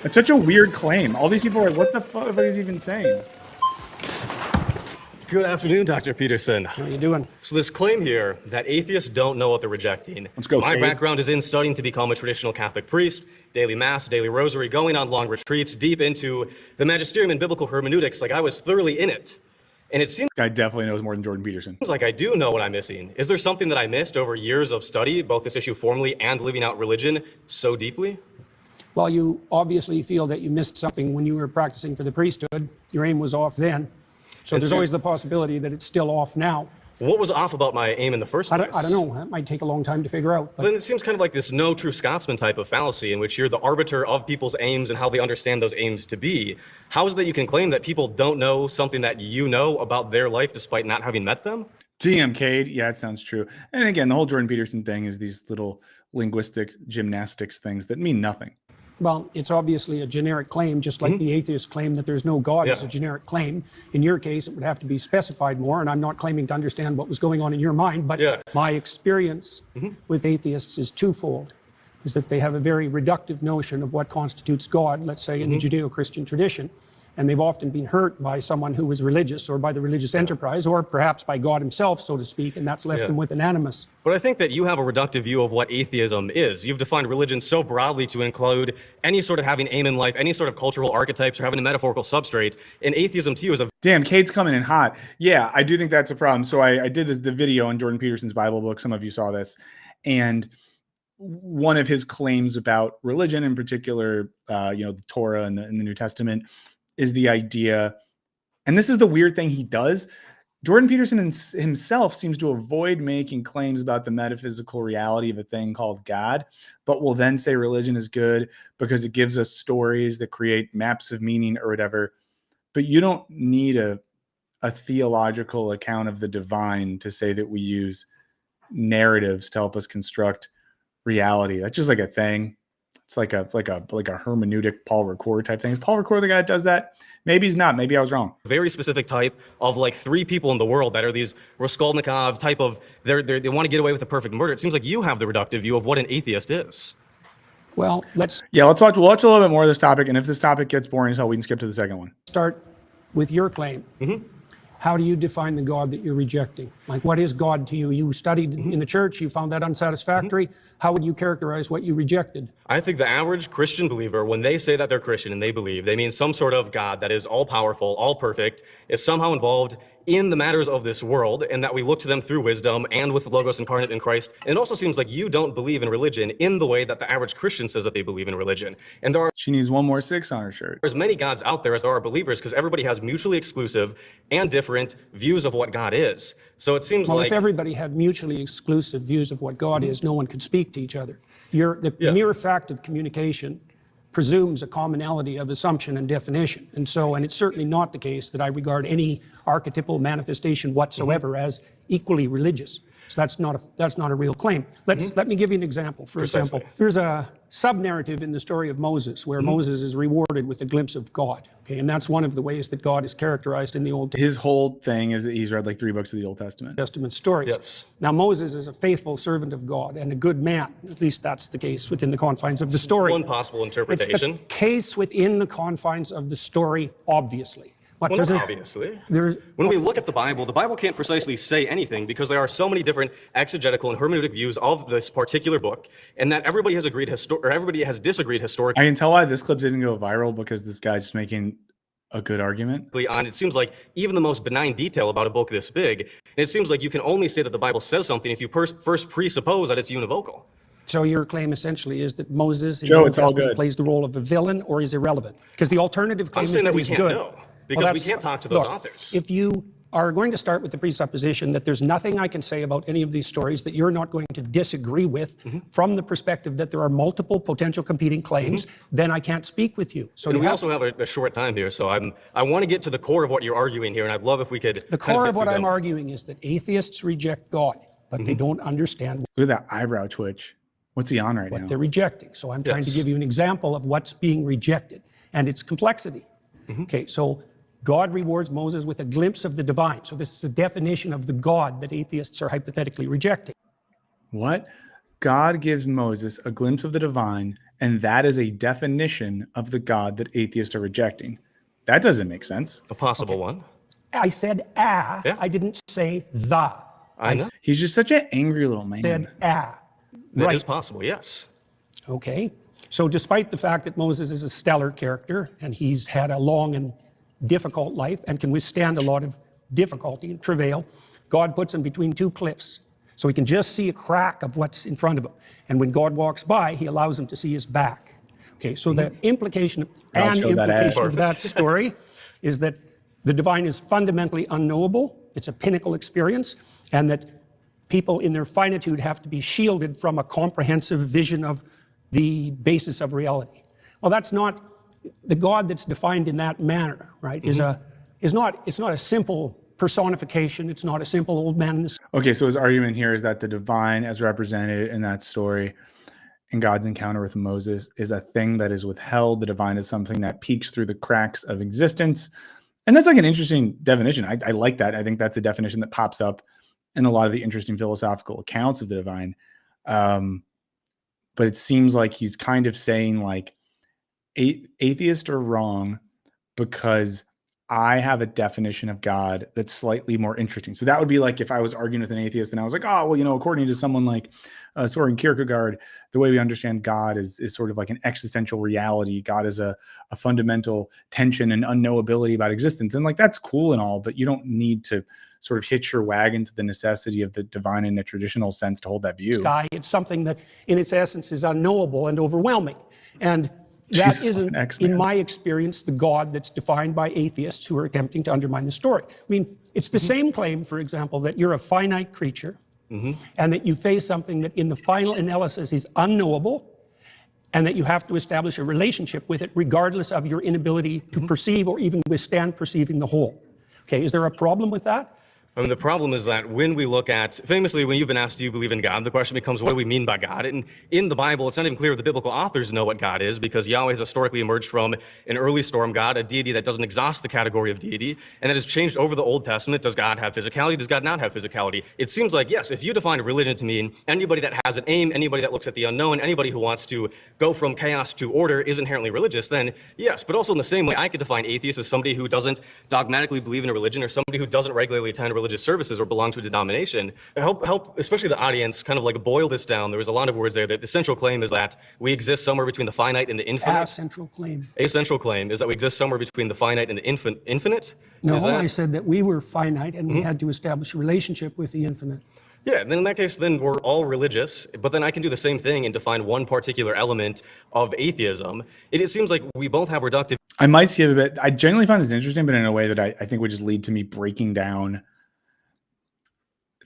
It's such a weird claim. All these people are like, what the fuck is he even saying? Good afternoon, Dr. Peterson. How are you doing? So this claim here that atheists don't know what they're rejecting. Let's go, My Cade. background is in studying to become a traditional Catholic priest, daily mass, daily rosary, going on long retreats, deep into the magisterium and biblical hermeneutics. Like, I was thoroughly in it. And it seems This guy definitely knows more than Jordan Peterson. like I do know what I'm missing. Is there something that I missed over years of study, both this issue formally and living out religion so deeply? Well, you obviously feel that you missed something when you were practicing for the priesthood. Your aim was off then. So there's always the possibility that it's still off now. What was off about my aim in the first place? I don't know. That might take a long time to figure out. Then it seems kind of like this no true Scotsman type of fallacy in which you're the arbiter of people's aims and how they understand those aims to be. How is it that you can claim that people don't know something that you know about their life despite not having met them? TM Cade, yeah, it sounds true. And again, the whole Jordan Peterson thing is these little linguistic gymnastics things that mean nothing. Well, it's obviously a generic claim, just like the atheist claim that there's no God is a generic claim. In your case, it would have to be specified more, and I'm not claiming to understand what was going on in your mind, but my experience with atheists is twofold, is that they have a very reductive notion of what constitutes God, let's say in the Judeo-Christian tradition, and they've often been hurt by someone who was religious or by the religious enterprise or perhaps by God himself, so to speak, and that's left them with an animus. But I think that you have a reductive view of what atheism is. You've defined religion so broadly to include any sort of having aim in life, any sort of cultural archetypes or having a metaphorical substrate. And atheism to you is a Damn, Cade's coming in hot. Yeah, I do think that's a problem. So I did the video on Jordan Peterson's Bible book. Some of you saw this. And one of his claims about religion, in particular, the Torah and the New Testament, is the idea, and this is the weird thing he does. Jordan Peterson himself seems to avoid making claims about the metaphysical reality of a thing called God, but will then say religion is good because it gives us stories that create maps of meaning or whatever. But you don't need a theological account of the divine to say that we use narratives to help us construct reality. That's just like a thing. It's like a hermeneutic Paul Ricoeur type thing. Is Paul Ricoeur the guy that does that? Maybe he's not. Maybe I was wrong. very specific type of like three people in the world that are these Raskolnikov type of, they want to get away with a perfect murder. It seems like you have the reductive view of what an atheist is. Well, let's We'll watch a little bit more of this topic. And if this topic gets boring as hell, we can skip to the second one. start with your claim. How do you define the God that you're rejecting? Like, what is God to you? You studied in the church, you found that unsatisfactory. How would you characterize what you rejected? I think the average Christian believer, when they say that they're Christian and they believe, they mean some sort of God that is all powerful, all perfect, is somehow involved in the matters of this world, and that we look to them through wisdom and with the Logos incarnate in Christ. And it also seems like you don't believe in religion in the way that the average Christian says that they believe in religion. And there are She needs one more 6 on her shirt. as many gods out there as there are believers, because everybody has mutually exclusive and different views of what God is. So it seems Well, like if everybody had mutually exclusive views of what God is, no one could speak to each other. The mere fact of communication presumes a commonality of assumption and definition. And it's certainly not the case that I regard any archetypal manifestation whatsoever as equally religious. So that's not a real claim. Let me give you an example. For example, there's a sub-narrative in the story of Moses where Moses is rewarded with a glimpse of God. Okay, and that's one of the ways that God is characterized in the Old His whole thing is that he's read like 3 books of the Old Testament. Testament stories. Yes. Now, Moses is a faithful servant of God and a good man. At least that's the case within the confines of the story. one possible It's interpretation. the case within the confines of the story, obviously. But Well, does not it- obviously. there's- When we look at the Bible can't precisely say anything because there are so many different exegetical and hermeneutic views of this particular book, and that everybody has agreed everybody has disagreed historically I can tell why this clip didn't go viral, because this guy's just making a good argument. on. It seems like even the most benign detail about a book this big, and it seems like you can only say that the Bible says something if you first presuppose that it's univocal. So your claim essentially is that Moses in Joe, the Old it's all Testament good. plays the role of a villain or is irrelevant? Because the alternative claim I'm is saying that we he's can't good. know because we that's- can't talk to those look, authors. If you are going to start with the presupposition that there's nothing I can say about any of these stories that you're not going to disagree with from the perspective that there are multiple potential competing claims, then I can't speak with you. So And we also have a short time here, so I want to get to the core of what you're arguing here, and I'd love if we could. The core of what I'm arguing is that atheists reject God, but they don't understand Look at that eyebrow twitch. What's he on right now? what they're rejecting. So I'm trying to give you an example of what's being rejected and its complexity. Okay, so God rewards Moses with a glimpse of the divine. So this is a definition of the God that atheists are hypothetically rejecting. What? God gives Moses a glimpse of the divine, and that is a definition of the God that atheists are rejecting. That doesn't make sense. A possible one. I said I didn't say the. I know. He's just such an angry little man. Said That right. is possible, yes. Okay. So despite the fact that Moses is a stellar character and he's had a long and difficult life and can withstand a lot of difficulty and travail, God puts him between two cliffs. So he can just see a crack of what's in front of him. And when God walks by, he allows him to see his back. Okay, so the implication of that story is that the divine is fundamentally unknowable. It's a pinnacle experience, and that people in their finitude have to be shielded from a comprehensive vision of the basis of reality. Well, that's not the God that's defined in that manner, right? It's not a simple personification. It's not a simple old man in the. Okay, so his argument here is that the divine, as represented in that story, in God's encounter with Moses, is a thing that is withheld. The divine is something that peeks through the cracks of existence. And that's like an interesting definition. I like that. I think that's a definition that pops up in a lot of the interesting philosophical accounts of the divine. But it seems like he's kind of saying like atheists are wrong because I have a definition of God that's slightly more interesting. So that would be like if I was arguing with an atheist and I was like, oh, well, according to someone like Soren Kierkegaard, the way we understand God is sort of like an existential reality. God is a fundamental tension and unknowability about existence. And like, that's cool and all, but you don't need to sort of hitch your wagon to the necessity of the divine in a traditional sense to hold that view. Sky, it's something that in its essence is unknowable and overwhelming. And that isn't, in my experience, the God that's defined by atheists who are attempting to undermine the story. I mean, it's the same claim, for example, that you're a finite creature and that you face something that in the final analysis is unknowable and that you have to establish a relationship with it regardless of your inability to perceive or even withstand perceiving the whole. Okay, is there a problem with that? I mean, the problem is that when we look at, famously, when you've been asked, do you believe in God? The question becomes, what do we mean by God? And in the Bible, it's not even clear if the biblical authors know what God is, because Yahweh has historically emerged from an early storm god, a deity that doesn't exhaust the category of deity, and that has changed over the Old Testament. Does God have physicality? Does God not have physicality? It seems like, yes, if you define religion to mean anybody that has an aim, anybody that looks at the unknown, anybody who wants to go from chaos to order is inherently religious, then yes. But also in the same way, I could define atheist as somebody who doesn't dogmatically believe in a religion, or somebody who doesn't regularly attend religious services or belong to a denomination. Help, especially the audience, kind of like boil this down. There was a lot of words there. That the central claim is that we exist somewhere between the finite and the infinite. A central claim. A central claim is that we exist somewhere between the finite and the infinite. No, I said that we were finite and we had to establish a relationship with the infinite. Yeah, then in that case, then we're all religious, but then I can do the same thing and define one particular element of atheism. It seems like we both have reductive. I might see it a bit. I genuinely find this interesting, but in a way that I think would just lead to me breaking down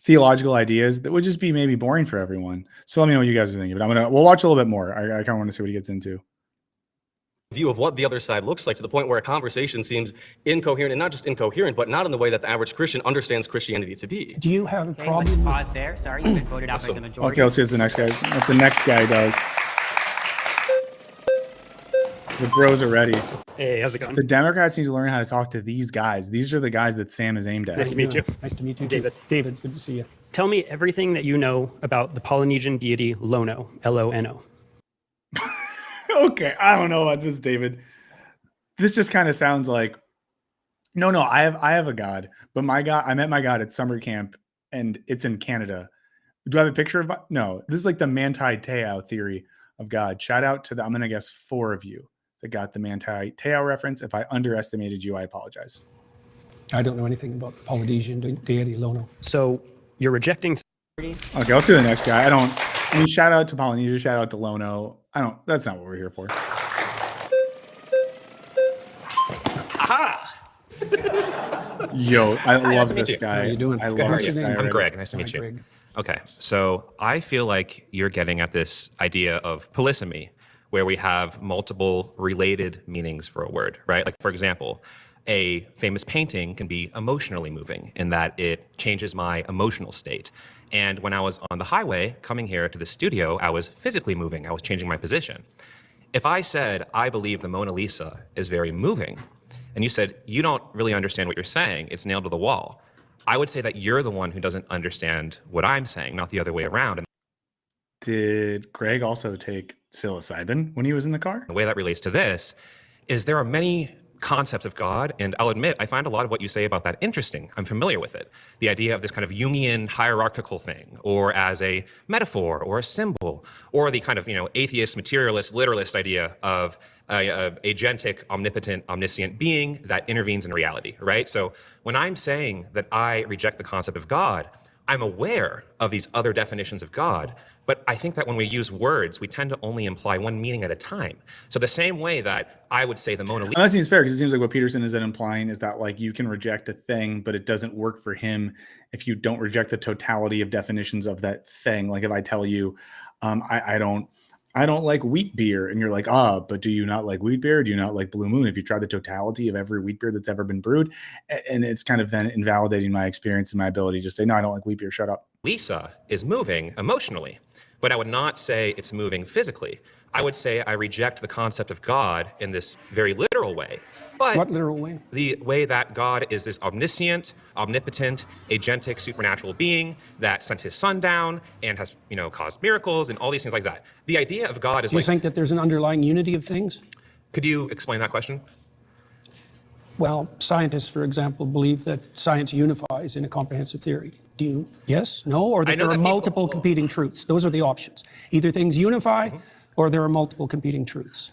theological ideas that would just be maybe boring for everyone. So let me know what you guys are thinking. But we'll watch a little bit more. I kind of want to see what he gets into. View of what the other side looks like, to the point where a conversation seems incoherent, and not just incoherent, but not in the way that the average Christian understands Christianity to be. Do you have a Okay, problem? let's pause there. Sorry, you've been voted out by the majority. Okay, let's see what the next guy, what the next guy does. The bros are ready. Hey, how's it going? The Democrats need to learn how to talk to these guys. These are the guys that Sam is aimed at. Nice to meet you. Nice to meet you, David. David, good to see you. Tell me everything that you know about the Polynesian deity Lono, L-O-N-O. Okay, I don't know about this, David. This just kind of sounds like, no, I have a god, but my god, I met my god at summer camp, and it's in Canada. Do I have a picture of? No, this is like the Manti Te'o theory of God. Shout out to I'm gonna guess 4 of you that got the Manti Te'o reference. If I underestimated you, I apologize. I don't know anything about the Polynesian deity Lono. So you're rejecting. Okay, let's do the next guy. I mean, shout out to Polynesia, shout out to Lono. That's not what we're here for. Aha! Yo, I nice love to meet this you. guy. How you doing? I Good. love What's this your guy. name? I'm already. Greg. Nice to Hi, meet you. Greg. Okay, so I feel like you're getting at this idea of polysemy, where we have multiple related meanings for a word, right? Like, for example, a famous painting can be emotionally moving in that it changes my emotional state. And when I was on the highway coming here to the studio, I was physically moving. I was changing my position. If I said, I believe the Mona Lisa is very moving, and you said, you don't really understand what you're saying, it's nailed to the wall, I would say that you're the one who doesn't understand what I'm saying, not the other way around. And Did Greg also take psilocybin when he was in the car? the way that relates to this is there are many concepts of God, and I'll admit, I find a lot of what you say about that interesting. I'm familiar with it. The idea of this kind of Jungian hierarchical thing, or as a metaphor or a symbol, or the kind of, atheist, materialist, literalist idea of a agentic, omnipotent, omniscient being that intervenes in reality, right? So when I'm saying that I reject the concept of God, I'm aware of these other definitions of God, but I think that when we use words, we tend to only imply one meaning at a time. So the same way that I would say the Mona Lisa. That seems fair, because it seems like what Peterson is then implying is that, like, you can reject a thing, but it doesn't work for him if you don't reject the totality of definitions of that thing. Like if I tell you, I don't like wheat beer, and you're like, but do you not like wheat beer? Do you not like Blue Moon? If you try the totality of every wheat beer that's ever been brewed, and it's kind of then invalidating my experience and my ability to say, no, I don't like wheat beer. Shut up. Lisa is moving emotionally, but I would not say it's moving physically. I would say I reject the concept of God in this very literal way. But What literal way? the way that God is this omniscient, omnipotent, agentic, supernatural being that sent his son down and has, caused miracles and all these things like that. The idea of God is Do you like, think that there's an underlying unity of things? could you explain that question? Well, scientists, for example, believe that science unifies in a comprehensive theory. Do you? Yes? No? Or that know there are that people- multiple competing truths? Those are the options. Either things unify or there are multiple competing truths.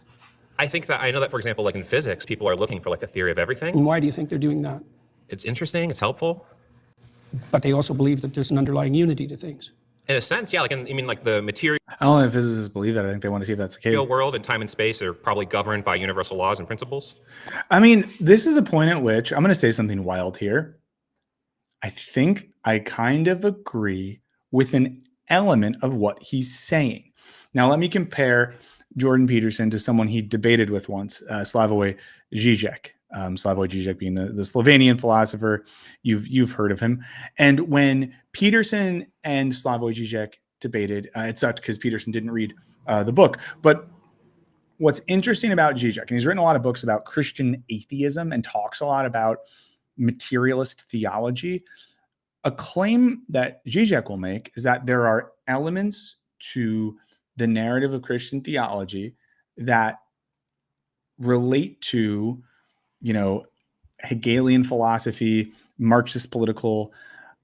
I know that, for example, like in physics, people are looking for like a theory of everything. And why do you think they're doing that? It's interesting, it's helpful. But they also believe that there's an underlying unity to things. In a sense, yeah, like the material I don't know if physicists believe that. I think they want to see if that's the case. world and time and space are probably governed by universal laws and principles. I mean, this is a point at which I'm going to say something wild here. I think I kind of agree with an element of what he's saying. Now, let me compare Jordan Peterson to someone he debated with once, Slavoj Žižek. Slavoj Žižek being the Slovenian philosopher. You've heard of him. And when Peterson and Slavoj Žižek debated, it sucked because Peterson didn't read the book. But what's interesting about Žižek, and he's written a lot of books about Christian atheism and talks a lot about materialist theology. A claim that Žižek will make is that there are elements to the narrative of Christian theology that relate to, Hegelian philosophy, Marxist political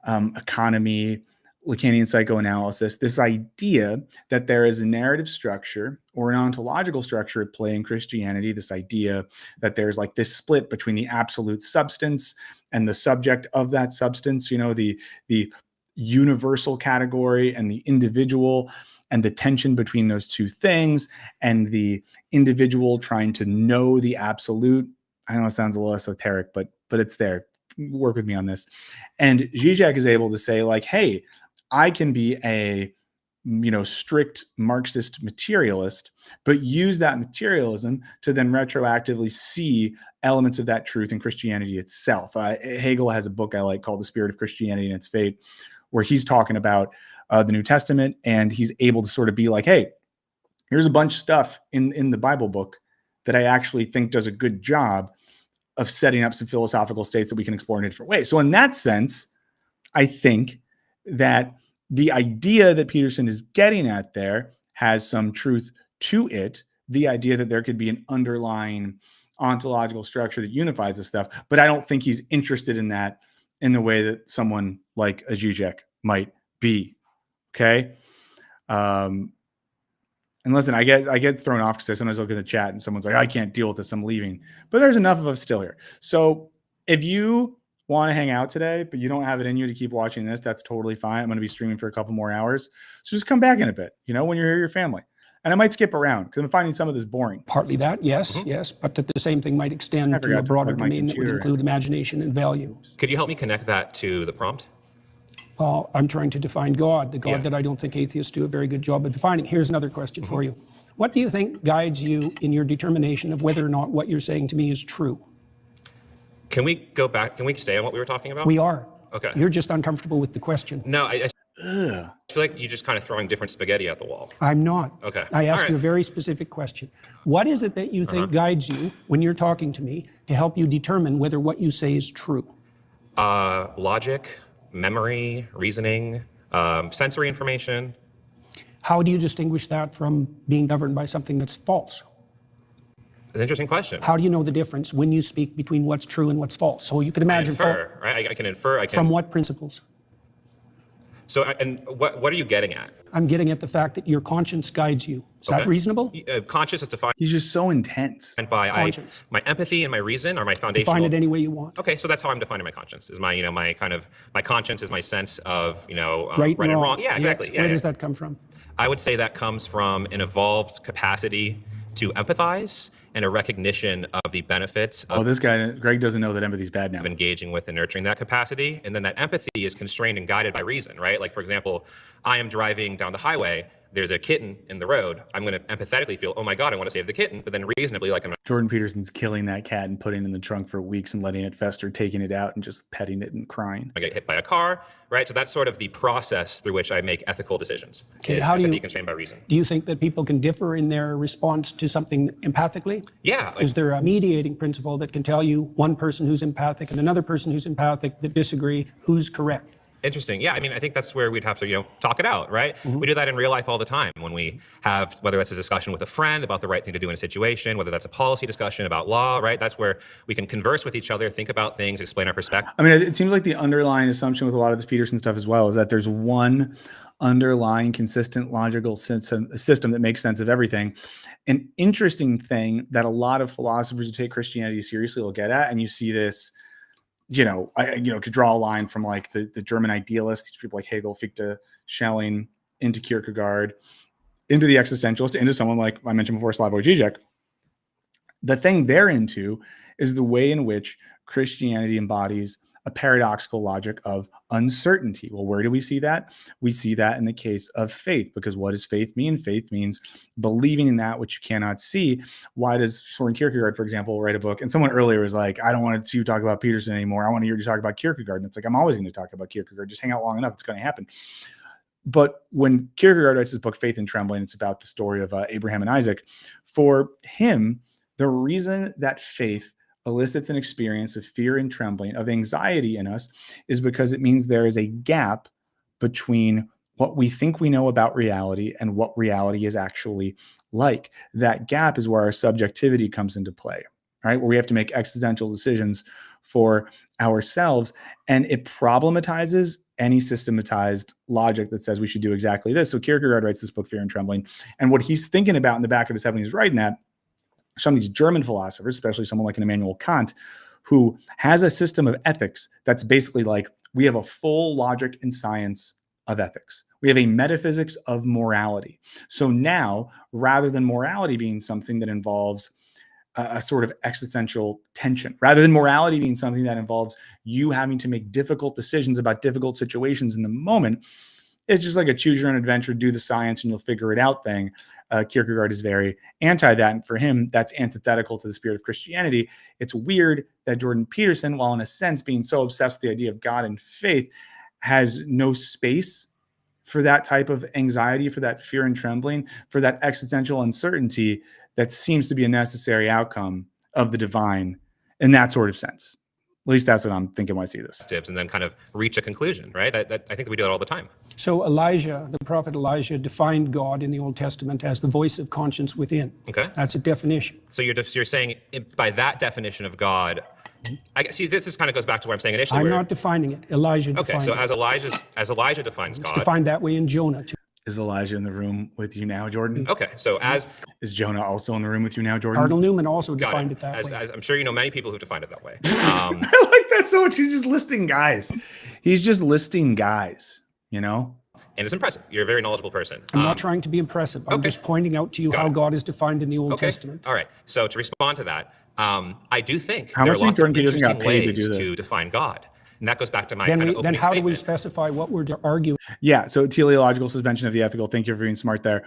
economy, Lacanian psychoanalysis, this idea that there is a narrative structure or an ontological structure at play in Christianity, this idea that there's like this split between the absolute substance and the subject of that substance, the universal category and the individual, and the tension between those two things, and the individual trying to know the absolute. I know it sounds a little esoteric, but it's there. Work with me on this. And Žižek is able to say, like, hey, I can be a strict Marxist materialist, but use that materialism to then retroactively see elements of that truth in Christianity itself. Hegel has a book I like called The Spirit of Christianity and Its Fate, where he's talking about the New Testament, and he's able to sort of be like, hey, here's a bunch of stuff in the Bible book that I actually think does a good job of setting up some philosophical states that we can explore in a different way. So in that sense, I think that the idea that Peterson is getting at there has some truth to it, the idea that there could be an underlying ontological structure that unifies this stuff. But I don't think he's interested in that in the way that someone like a Žižek might be. Okay. And listen, I get thrown off because I sometimes look at the chat and someone's like, I can't deal with this, I'm leaving. But there's enough of us still here. So if you want to hang out today, but you don't have it in you to keep watching this, that's totally fine. I'm going to be streaming for a couple more hours. So just come back in a bit, when you're here, your family. And I might skip around because I'm finding some of this boring. Partly that, yes, yes, but that the same thing might extend to a forgot to broader plug my domain that would computer include imagination and value. Could you help me connect that to the prompt? Well, I'm trying to define God, the God Yeah. that I don't think atheists do a very good job of defining. Here's another question for you. What do you think guides you in your determination of whether or not what you're saying to me is true? Can we go back? Can we stay on what we were talking about? We are. Okay. You're just uncomfortable with the question. No, I feel like you're just kind of throwing different spaghetti at the wall. I'm not. Okay. I asked All you a right. very specific question. What is it that you think guides you when you're talking to me to help you determine whether what you say is true? Logic, memory, reasoning, sensory information. How do you distinguish that from being governed by something that's false? An interesting question. How do you know the difference when you speak between what's true and what's false? So you can imagine Infer, right? I can infer. I can. from what principles? So, and what are you getting at? I'm getting at the fact that your conscience guides you. Is that Okay. reasonable? Conscious is defined He's just so intense. by Conscience. my empathy and my reason are my foundational. Define it any way you want. Okay, so that's how I'm defining my conscience. Is my my conscience is my sense of Right and and wrong. Yeah, exactly. Yes. Yeah, Where yeah. does that come from? I would say that comes from an evolved capacity to empathize and a recognition of the benefits Oh, of this guy, Greg, doesn't know that empathy's bad now. engaging with and nurturing that capacity. And then that empathy is constrained and guided by reason, right? Like, for example, I am driving down the highway. There's a kitten in the road. I'm going to empathetically feel, oh my God, I want to save the kitten. But then reasonably, like, I'm not Jordan Peterson's killing that cat and putting it in the trunk for weeks and letting it fester, taking it out and just petting it and crying. going to get hit by a car, right? So that's sort of the process through which I make ethical decisions. Okay, is how do empathy you- constrained by reason? Do you think that people can differ in their response to something empathically? Yeah. Like, Is there a mediating principle that can tell you one person who's empathic and another person who's empathic that disagree, who's correct? interesting. Yeah, I mean, I think that's where we'd have to, talk it out, right? We do that in real life all the time when we have, whether that's a discussion with a friend about the right thing to do in a situation, whether that's a policy discussion about law, right? That's where we can converse with each other, think about things, explain our perspective. I mean, it seems like the underlying assumption with a lot of this Peterson stuff as well is that there's one underlying consistent logical system that makes sense of everything. An interesting thing that a lot of philosophers who take Christianity seriously will get at, and you see this, I could draw a line from like the German idealists, people like Hegel, Fichte, Schelling, into Kierkegaard, into the existentialist, into someone like I mentioned before, Slavoj Žižek. The thing they're into is the way in which Christianity embodies a paradoxical logic of uncertainty. Well, where do we see that? We see that in the case of faith, because what does faith mean? Faith means believing in that which you cannot see. Why does Soren Kierkegaard, for example, write a book? And someone earlier was like, I don't want to see you talk about Peterson anymore. I want to hear you talk about Kierkegaard. And it's like, I'm always going to talk about Kierkegaard. Just hang out long enough. It's going to happen. But when Kierkegaard writes his book, Faith and Trembling, it's about the story of Abraham and Isaac. For him, the reason that faith elicits an experience of fear and trembling, of anxiety in us, is because it means there is a gap between what we think we know about reality and what reality is actually like. That gap is where our subjectivity comes into play, right? Where we have to make existential decisions for ourselves. And it problematizes any systematized logic that says we should do exactly this. So Kierkegaard writes this book, Fear and Trembling. And what he's thinking about in the back of his head when he's writing that, some of these German philosophers, especially someone like an Immanuel Kant, who has a system of ethics that's basically like, we have a full logic and science of ethics. We have a metaphysics of morality. So now, rather than morality being something that involves a sort of existential tension, rather than morality being something that involves you having to make difficult decisions about difficult situations in the moment, it's just like a choose your own adventure, do the science and you'll figure it out thing. Kierkegaard is very anti that. And for him, that's antithetical to the spirit of Christianity. It's weird that Jordan Peterson, while in a sense being so obsessed with the idea of God and faith, has no space for that type of anxiety, for that fear and trembling, for that existential uncertainty that seems to be a necessary outcome of the divine in that sort of sense. At least that's what I'm thinking when I see this. And then kind of reach a conclusion, right? That I think that we do that all the time. So Elijah, the prophet Elijah, defined God in the Old Testament as the voice of conscience within. Okay. That's a definition. So you're saying by that definition of God, I see this is kind of goes back to what I'm saying initially. I'm not defining it. Elijah Okay, defined so it. as Elijah defines It's God. defined that way in Jonah, too. Is Elijah in the room with you now, Jordan? Okay, so as Is Jonah also in the room with you now, Jordan? Cardinal Newman also got defined it, it that way. as I'm sure you know many people who defined it that way. I like that so much. He's just listing guys. He's just listing guys, And it's impressive. You're a very knowledgeable person. I'm not trying to be impressive. I'm okay. just pointing out to you Got how it. God is defined in the Old Okay. Testament. All right. So to respond to that, I do think How there are much do you think lots of Jordan Peterson got interesting paid to ways do this? to define God. And that goes back to my Then, kind of opening how do we statement. specify what we're arguing? Yeah. So teleological suspension of the ethical. Thank you for being smart there.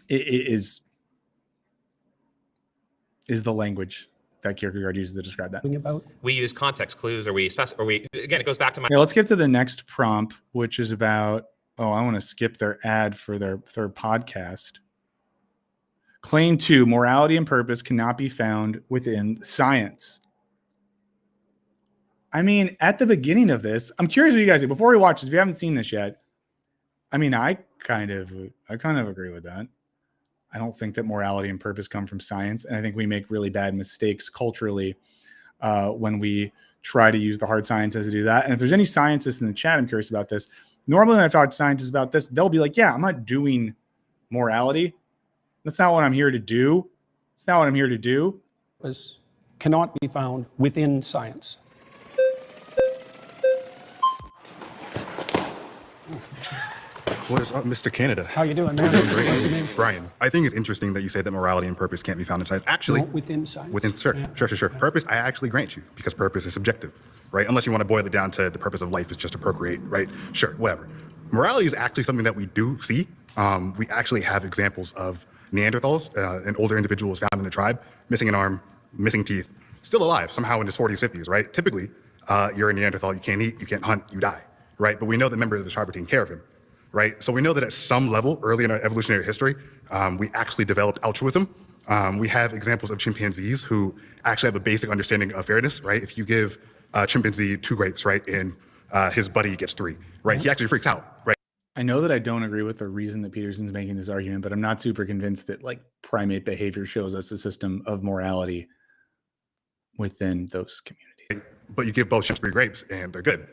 It is the language that Kierkegaard uses to describe that. About? We use context clues, or again, it goes back to my. Yeah, let's get to the next prompt, which is about, I want to skip their ad for their podcast. Claim 2, morality and purpose cannot be found within science. I mean, at the beginning of this, I'm curious what you guys do. Before we watch this, if you haven't seen this yet, I mean, I kind of agree with that. I don't think that morality and purpose come from science. And I think we make really bad mistakes culturally when we try to use the hard sciences to do that. And if there's any scientists in the chat, I'm curious about this. Normally when I talk to scientists about this, they'll be like, yeah, I'm not doing morality. That's not what I'm here to do. It's not what I'm here to do. Cannot be found within science. What is up, Mr. Canada? How you doing, man? What's your name? Brian. I think it's interesting that you say that morality and purpose can't be found in science. Actually, No, within science. sure. Yeah. Purpose, I actually grant you, because purpose is subjective, right? Unless you want to boil it down to the purpose of life is just to procreate, right? Sure, whatever. Morality is actually something that we do see. We actually have examples of Neanderthals, and older individuals found in a tribe, missing an arm, missing teeth, still alive, somehow in his 40s, 50s, right? Typically, you're a Neanderthal, you can't eat, you can't hunt, you die, right? But we know that members of the tribe are taking care of him, right? So we know that at some level, early in our evolutionary history, we actually developed altruism. We have examples of chimpanzees who actually have a basic understanding of fairness, right? If you give a chimpanzee 2 grapes, right, and his buddy gets 3, right? He actually freaks out, right? I know that I don't agree with the reason that Peterson's making this argument, but I'm not super convinced that like primate behavior shows us a system of morality within those communities. But you give both chimps 3 grapes and they're good.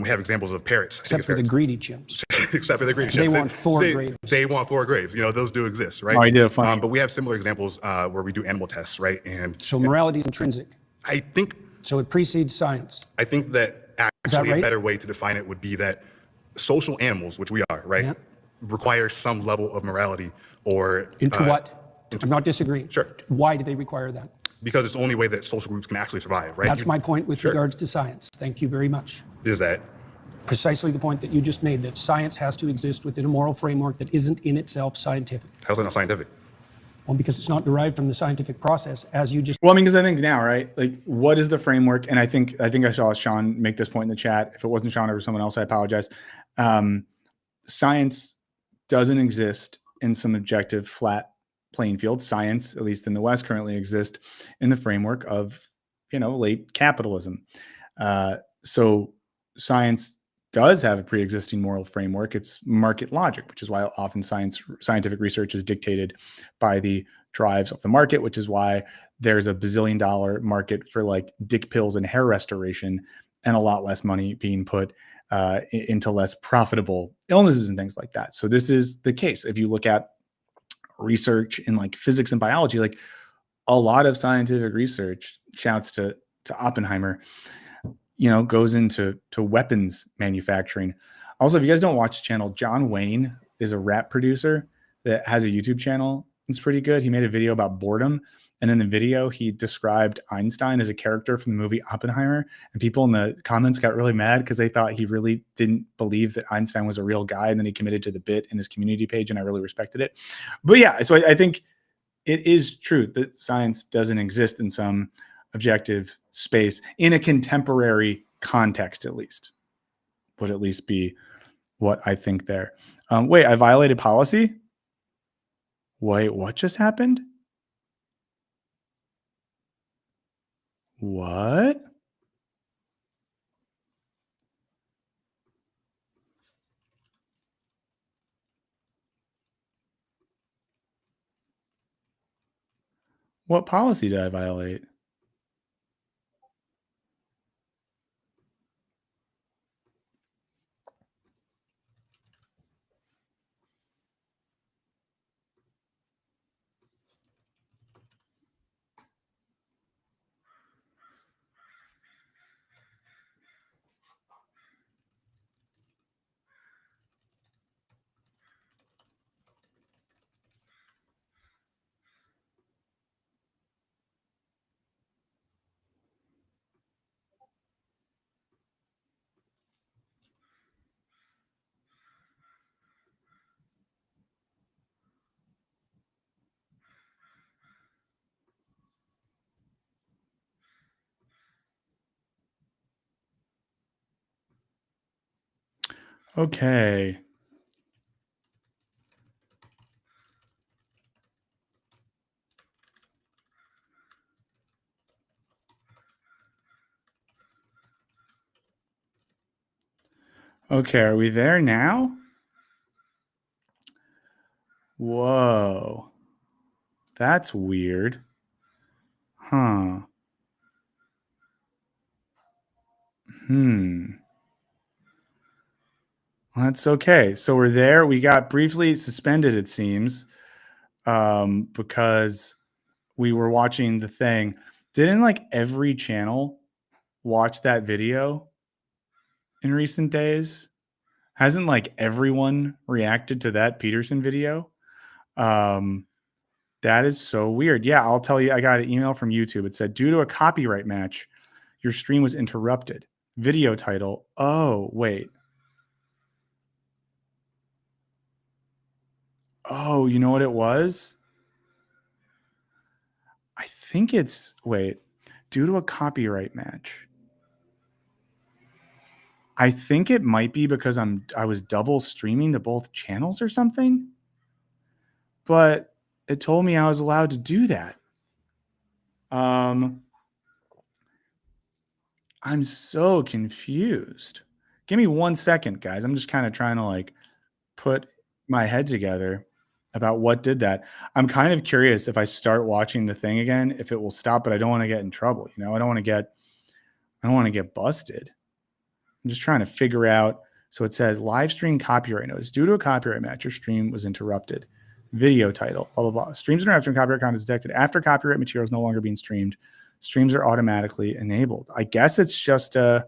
We have examples of parrots. Except for the greedy chimps. Except for the greedy chimps. They want 4 grapes. They want 4 grapes. You know, those do exist, right? Oh, I did fine. But we have similar examples where we do animal tests, right? And So morality is intrinsic. I think So it precedes science. that actually right? a better way to define it would be that social animals, which we are, right, Yeah. require some level of morality or Into what? I'm not disagreeing. Sure. Why do they require that? because it's the only way that social groups can actually survive, right? That's my point with Sure. regards to science. Thank you very much. Is that Precisely the point that you just made, that science has to exist within a moral framework that isn't in itself scientific. how's that not scientific? Well, because it's not derived from the scientific process, as you just. Well, I mean, because I think now, right? Like, what is the framework? And I think I saw Sean make this point in the chat. If it wasn't Sean or someone else, I apologize. Science doesn't exist in some objective flat playing field. Science, at least in the West, currently exists in the framework of, late capitalism. So science does have a pre-existing moral framework. It's market logic, which is why often scientific research is dictated by the drives of the market, which is why there's a bazillion-dollar market for like dick pills and hair restoration and a lot less money being put into less profitable illnesses and things like that. So this is the case. If you look at research in like physics and biology, like a lot of scientific research, shouts to Oppenheimer, goes into weapons manufacturing. Also, if you guys don't watch the channel, John Wayne is a rap producer that has a YouTube channel. It's pretty good. He made a video about boredom. And in the video, he described Einstein as a character from the movie Oppenheimer. And people in the comments got really mad because they thought he really didn't believe that Einstein was a real guy. And then he committed to the bit in his community page, and I really respected it. But yeah, so I think it is true that science doesn't exist in some objective space in a contemporary context, at least. Would at least be what I think there. Wait, I violated policy? Wait, what just happened? What? What policy did I violate? Okay. Okay, are we there now? Whoa. That's weird. Huh. That's okay. So we're there. We got briefly suspended, it seems, because we were watching the thing. Didn't like every channel watch that video in recent days? Hasn't like everyone reacted to that Peterson video? That is so weird. Yeah, I'll tell you. I got an email from YouTube. It said, due to a copyright match, your stream was interrupted. Video title. Oh, wait. Oh, you know what it was? I think it's, wait, due to a copyright match. I think it might be because I was double streaming to both channels or something. But it told me I was allowed to do that. I'm so confused. Give me 1 second, guys. I'm just kind of trying to like put my head together about what did that. I'm kind of curious if I start watching the thing again, if it will stop, but I don't want to get in trouble. You know, I don't want to get busted. I'm just trying to figure out. So it says live stream copyright notice. Due to a copyright match, your stream was interrupted. Video title, blah, blah, blah. Streams interrupted when copyright content is detected after copyright material is no longer being streamed. Streams are automatically enabled. I guess it's just do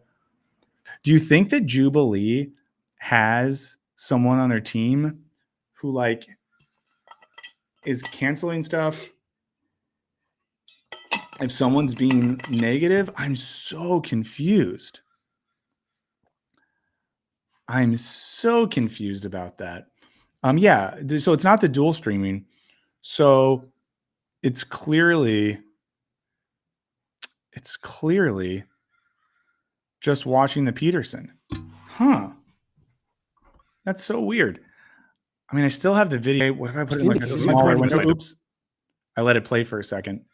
you think that Jubilee has someone on their team who like is canceling stuff if someone's being negative? I'm so confused. I'm so confused about that. Yeah, so it's not the dual streaming. So it's clearly just watching the Peterson. Huh. That's so weird. I mean, I still have the video. What if I put it in like a smaller window? Oops. I let it play for a second.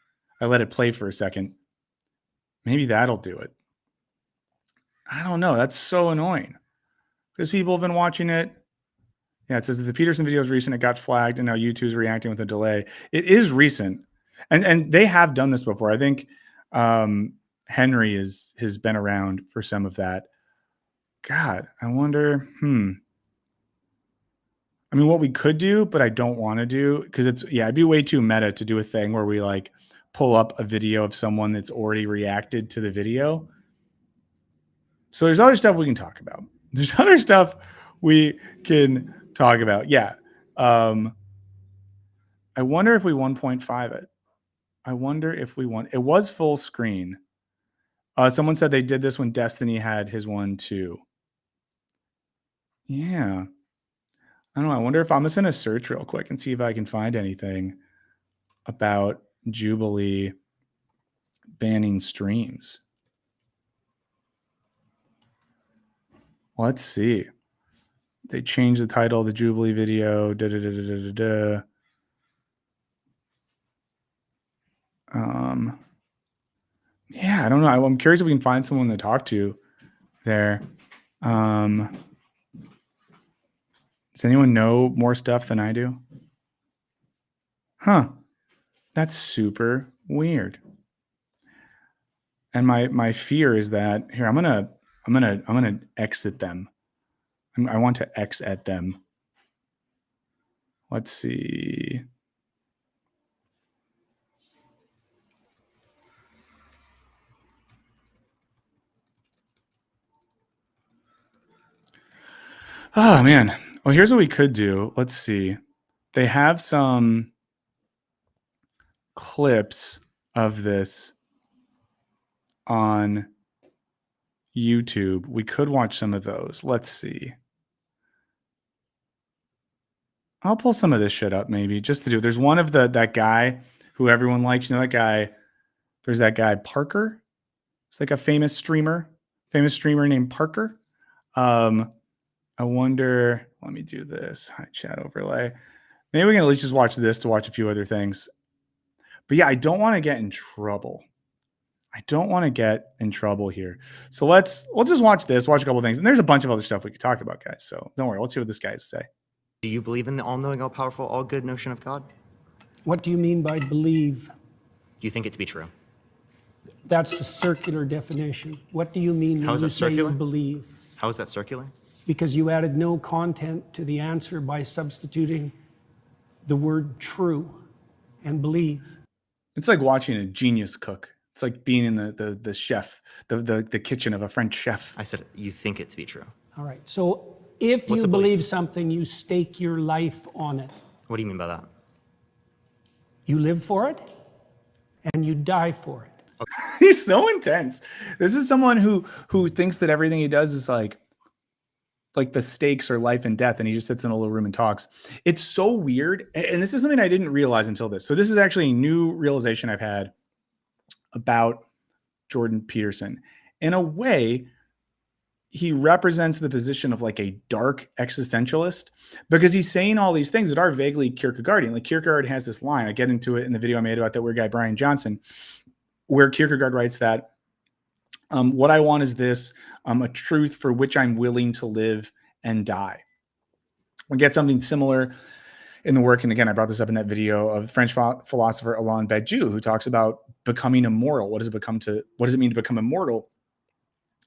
Maybe that'll do it. I don't know. That's so annoying. Because people have been watching it. Yeah, it says that the Peterson video is recent. It got flagged, and now YouTube's reacting with a delay. It is recent, and they have done this before. I think Henry has been around for some of that. God, I wonder. I mean, what we could do, but I don't want to do, because it'd be way too meta to do a thing where we like pull up a video of someone that's already reacted to the video. So there's other stuff we can talk about. Yeah. I wonder if we 1.5 it. It was full screen. Someone said they did this when Destiny had his one too. Yeah. I don't know. I wonder if I'm just going to search real quick and see if I can find anything about Jubilee banning streams. Let's see. They changed the title of the Jubilee video. Yeah, I don't know. I'm curious if we can find someone to talk to there. Does anyone know more stuff than I do? Huh. That's super weird. And my fear is that here I'm gonna exit them. I want to X at them. Let's see. Oh man. Well, here's what we could do. Let's see. They have some clips of this on YouTube. We could watch some of those. Let's see. I'll pull some of this shit up maybe just to do. There's one of that guy who everyone likes. You know that guy. There's that guy Parker. It's like a famous streamer named Parker. I wonder, let me do this. Hi, chat overlay. Maybe we can at least just watch this to watch a few other things. But yeah, I don't want to get in trouble. I don't want to get in trouble here. So we'll just watch this, watch a couple of things. And there's a bunch of other stuff we could talk about, guys. So don't worry. Let's see what this guy has to say. Do you believe in the all-knowing, all-powerful, all-good notion of God? What do you mean by believe? Do you think it to be true? That's the circular definition. What do you mean How when is you that say you circular? believe? How is that circular? Because you added no content to the answer by substituting the word true and believe. It's like watching a genius cook. It's like being in the chef, the kitchen of a French chef. I said you think it to be true. All right. So if What's you a belief? believe something, you stake your life on it. What do you mean by that? You live for it and you die for it. He's so intense. This is someone who thinks that everything he does is like the stakes are life and death, and he just sits in a little room and talks. It's so weird. And this is something I didn't realize until this. So this is actually a new realization I've had about Jordan Peterson. In a way, he represents the position of like a dark existentialist, because he's saying all these things that are vaguely Kierkegaardian. Like Kierkegaard has this line, I get into it in the video I made about that weird guy, Brian Johnson, where Kierkegaard writes that what I want is this, a truth for which I'm willing to live and die. We get something similar in the work, and again, I brought this up in that video, of French philosopher Alain Badiou, who talks about becoming immortal. What does it mean to become immortal?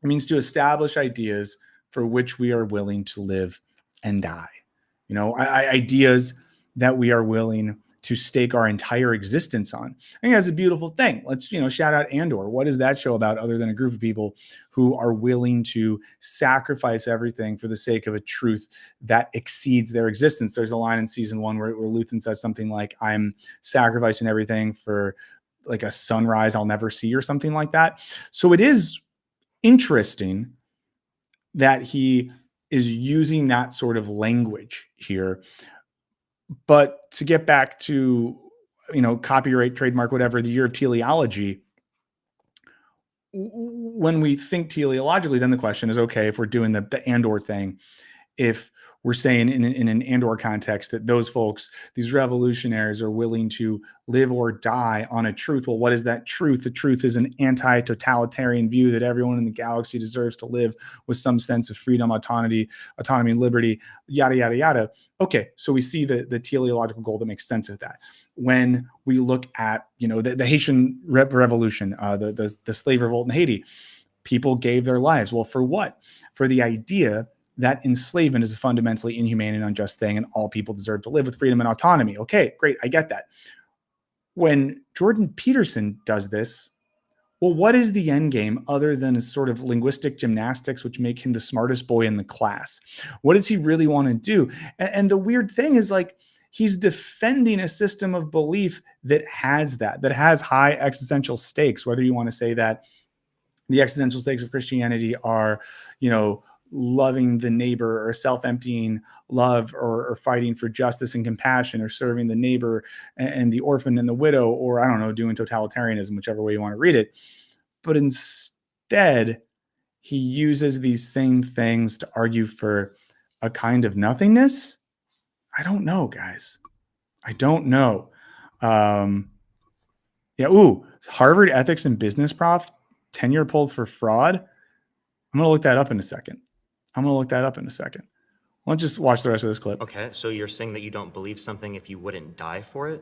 It means to establish ideas for which we are willing to live and die. You know, ideas that we are willing to stake our entire existence on. I think that's a beautiful thing. Let's, shout out Andor. What is that show about other than a group of people who are willing to sacrifice everything for the sake of a truth that exceeds their existence? There's a line in season 1 where Luthen says something like, I'm sacrificing everything for like a sunrise I'll never see, or something like that. So it is interesting that he is using that sort of language here. But to get back to, copyright, trademark, whatever, the year of teleology, when we think teleologically, then the question is, okay, if we're doing the Andor thing, if we're saying in an Andor context that those folks, these revolutionaries, are willing to live or die on a truth. Well, what is that truth? The truth is an anti-totalitarian view that everyone in the galaxy deserves to live with some sense of freedom, autonomy, and liberty, yada, yada, yada. Okay, so we see the teleological goal that makes sense of that. When we look at, the Haitian Revolution, the slave revolt in Haiti, people gave their lives. Well, for what? For the idea that enslavement is a fundamentally inhumane and unjust thing, and all people deserve to live with freedom and autonomy. Okay, great. I get that. When Jordan Peterson does this, well, what is the end game other than a sort of linguistic gymnastics, which make him the smartest boy in the class? What does he really want to do? And the weird thing is, like, he's defending a system of belief that has high existential stakes, whether you want to say that the existential stakes of Christianity are, loving the neighbor, or self-emptying love, or fighting for justice and compassion, or serving the neighbor and the orphan and the widow, or I don't know, doing totalitarianism, whichever way you want to read it. But instead, he uses these same things to argue for a kind of nothingness. I don't know, guys. I don't know. Harvard ethics and business prof, tenure pulled for fraud. I'm going to look that up in a second. Let's just watch the rest of this clip. Okay, so you're saying that you don't believe something if you wouldn't die for it?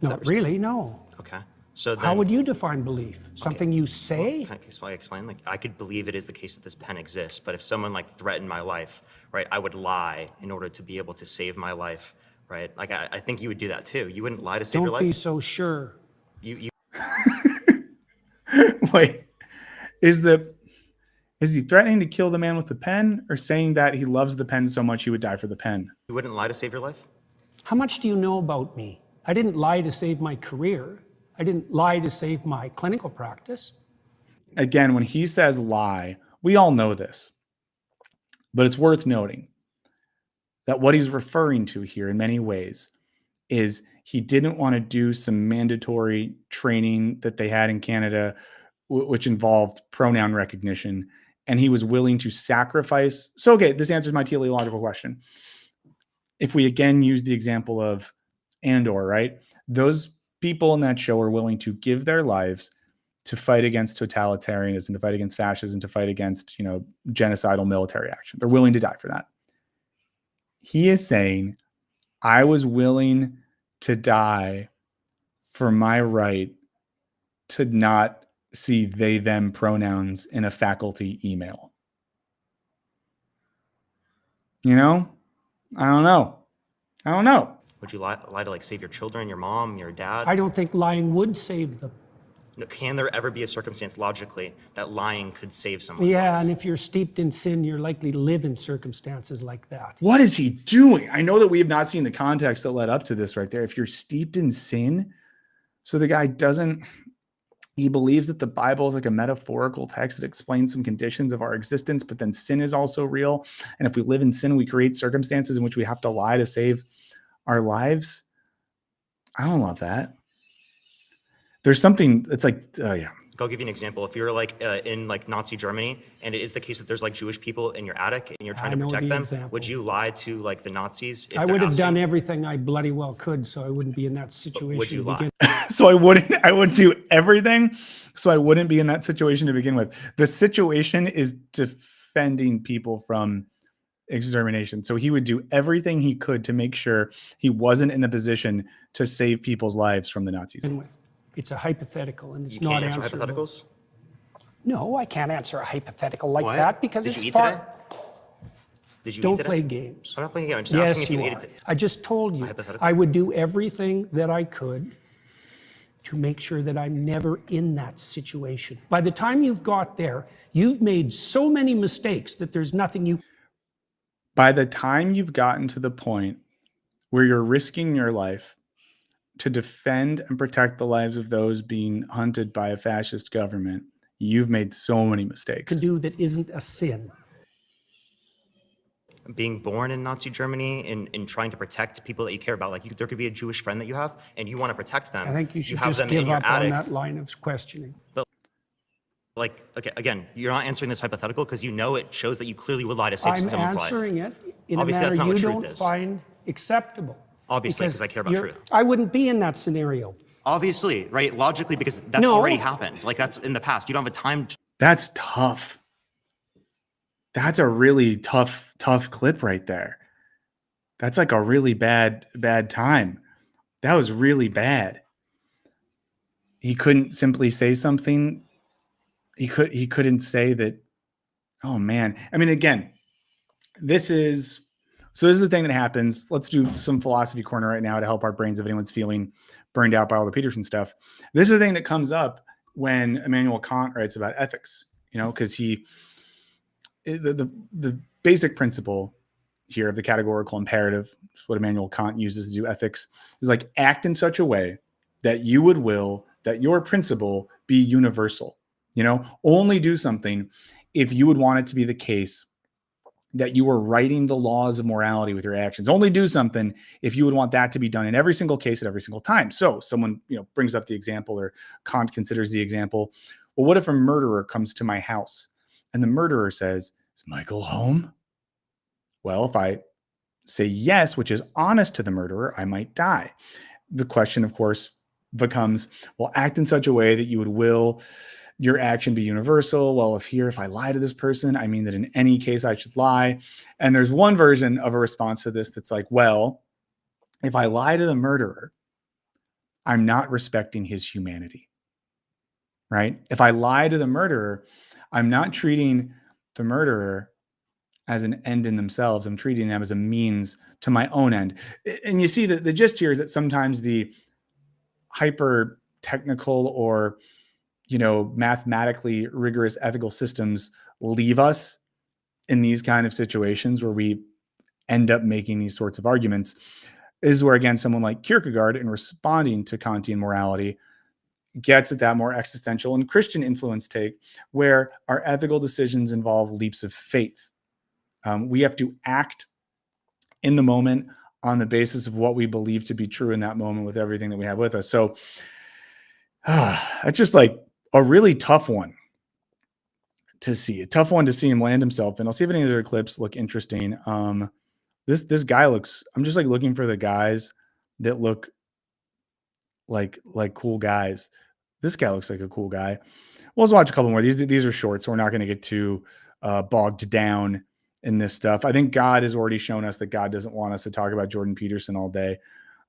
Not really, no. Okay. So then, How would you define belief? Something you say? Can I explain? Like, I could believe it is the case that this pen exists, but if someone threatened my life, right, I would lie in order to be able to save my life, right? Like, I think you would do that too. You wouldn't lie to save your life. Don't be so sure. You Wait, is he threatening to kill the man with the pen, or saying that he loves the pen so much he would die for the pen? You wouldn't lie to save your life? How much do you know about me? I didn't lie to save my career. I didn't lie to save my clinical practice. Again, when he says lie, we all know this, but it's worth noting that what he's referring to here in many ways is he didn't want to do some mandatory training that they had in Canada, which involved pronoun recognition, and he was willing to sacrifice. So, okay, this answers my teleological question. If we again use the example of Andor, right? Those people in that show are willing to give their lives to fight against totalitarianism, to fight against fascism, to fight against, genocidal military action. They're willing to die for that. He is saying, I was willing to die for my right to not see they, them pronouns in a faculty email. I don't know. Would you lie to like save your children, your mom, your dad? I don't think lying would save them. Can there ever be a circumstance logically that lying could save someone? Yeah, and if you're steeped in sin, you're likely to live in circumstances like that. What is he doing? I know that we have not seen the context that led up to this right there. If you're steeped in sin, so the guy he believes that the Bible is like a metaphorical text that explains some conditions of our existence, but then sin is also real. And if we live in sin, we create circumstances in which we have to lie to save our lives. I don't love that. There's something that's like, yeah. I'll give you an example. If you're like in like Nazi Germany, and it is the case that there's like Jewish people in your attic and you're trying to protect them, would you lie to like the Nazis? I would have done everything I bloody well could, so I wouldn't be in that situation. Would you lie? So I would do everything, so I wouldn't be in that situation to begin with. The situation is defending people from extermination. So he would do everything he could to make sure he wasn't in the position to save people's lives from the Nazis. It's a hypothetical, and it's You not can't answer answerable. hypotheticals? No, I can't answer a hypothetical like What? that because Did it's you eat far. today? Did you eat Don't today? play games. I'm not playing a game. I'm just asking Yes, if you you ate are. it today. I just told you Hypothetical? I would do everything that I could to make sure that I'm never in that situation. By the time you've got there, you've made so many mistakes that there's nothing you. By the time you've gotten to the point where you're risking your life to defend and protect the lives of those being hunted by a fascist government, you've made so many mistakes. Can do that isn't a sin. Being born in Nazi Germany and trying to protect people that you care about, like there could be a Jewish friend that you have and you want to protect them. I think you should have just them in give your up on attic. that line of questioning. Like, okay, again, you're not answering this hypothetical because you know it shows that you clearly would lie to save I'm someone's life. answering it in Obviously, a that's manner not what you truth don't is. find acceptable. Obviously, because I care about you're- truth. I wouldn't be in that scenario. Obviously, right? Logically, because that's No. already happened. Like that's in the past. You don't have a time. That's tough. That's a really tough clip right there. That's like a really bad time. That was really bad. He couldn't simply say something. He couldn't say that. Oh man. I mean, again, this is the thing that happens. Let's do some philosophy corner right now to help our brains if anyone's feeling burned out by all the Peterson stuff. This is the thing that comes up when Immanuel Kant writes about ethics, because the basic principle here of the categorical imperative, which is what Immanuel Kant uses to do ethics, is like act in such a way that you would will that your principle be universal. Only do something if you would want it to be the case that you are writing the laws of morality with your actions. Only do something if you would want that to be done in every single case at every single time. So someone, brings up the example, or Kant considers the example. Well, what if a murderer comes to my house and the murderer says, "Is Michael home?" Well, if I say yes, which is honest to the murderer, I might die. The question, of course, becomes, well, act in such a way that you would will your action be universal. Well, if I lie to this person, I mean that in any case I should lie. And there's one version of a response to this that's like, well, if I lie to the murderer, I'm not respecting his humanity, right? If I lie to the murderer, I'm not treating the murderer as an end in themselves. I'm treating them as a means to my own end. And you see that the gist here is that sometimes the hyper technical or mathematically rigorous ethical systems leave us in these kind of situations where we end up making these sorts of arguments. This is where, again, someone like Kierkegaard, in responding to Kantian morality, gets at that more existential and Christian influence take, where our ethical decisions involve leaps of faith. We have to act in the moment on the basis of what we believe to be true in that moment with everything that we have with us. So it's just like a really tough one to see. A tough one to see him land himself in. I'll see if any of their clips look interesting. This guy looks, I'm just like looking for the guys that look like cool guys. This guy looks like a cool guy. We'll just watch a couple more. These are short, so we're not going to get too bogged down in this stuff. I think God has already shown us that God doesn't want us to talk about Jordan Peterson all day.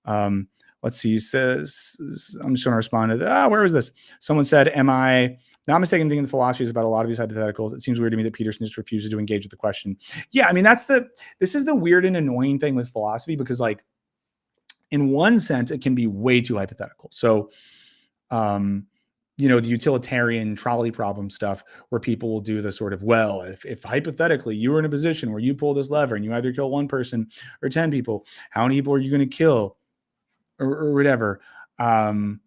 Let's see. He says, I'm just going to respond to that. Where was this? Someone said, am I not mistaken thinking the philosophy is about a lot of these hypotheticals? It seems weird to me that Peterson just refuses to engage with the question. Yeah, I mean, this is the weird and annoying thing with philosophy, because like in one sense, it can be way too hypothetical. So, you know, the utilitarian trolley problem stuff where people will do the sort of, well, if hypothetically you were in a position where you pull this lever and you either kill one person or 10 people, how many people are you going to kill or whatever? And,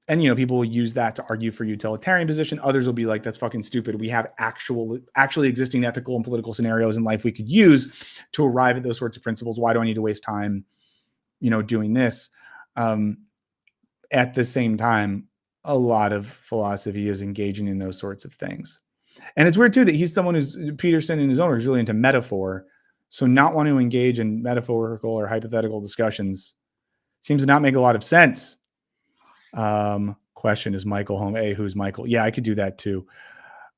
you know, people will use that to argue for utilitarian position. Others will be like, that's fucking stupid. We have actually existing ethical and political scenarios in life we could use to arrive at those sorts of principles. Why do I need to waste time, you know, doing this? At the same time, a lot of philosophy is engaging in those sorts of things. And it's weird too that he's someone who's, Peterson in his own work is really into metaphor. So not wanting to engage in metaphorical or hypothetical discussions seems to not make a lot of sense. Question, is Michael home? Hey, who's Michael? Yeah, I could do that too.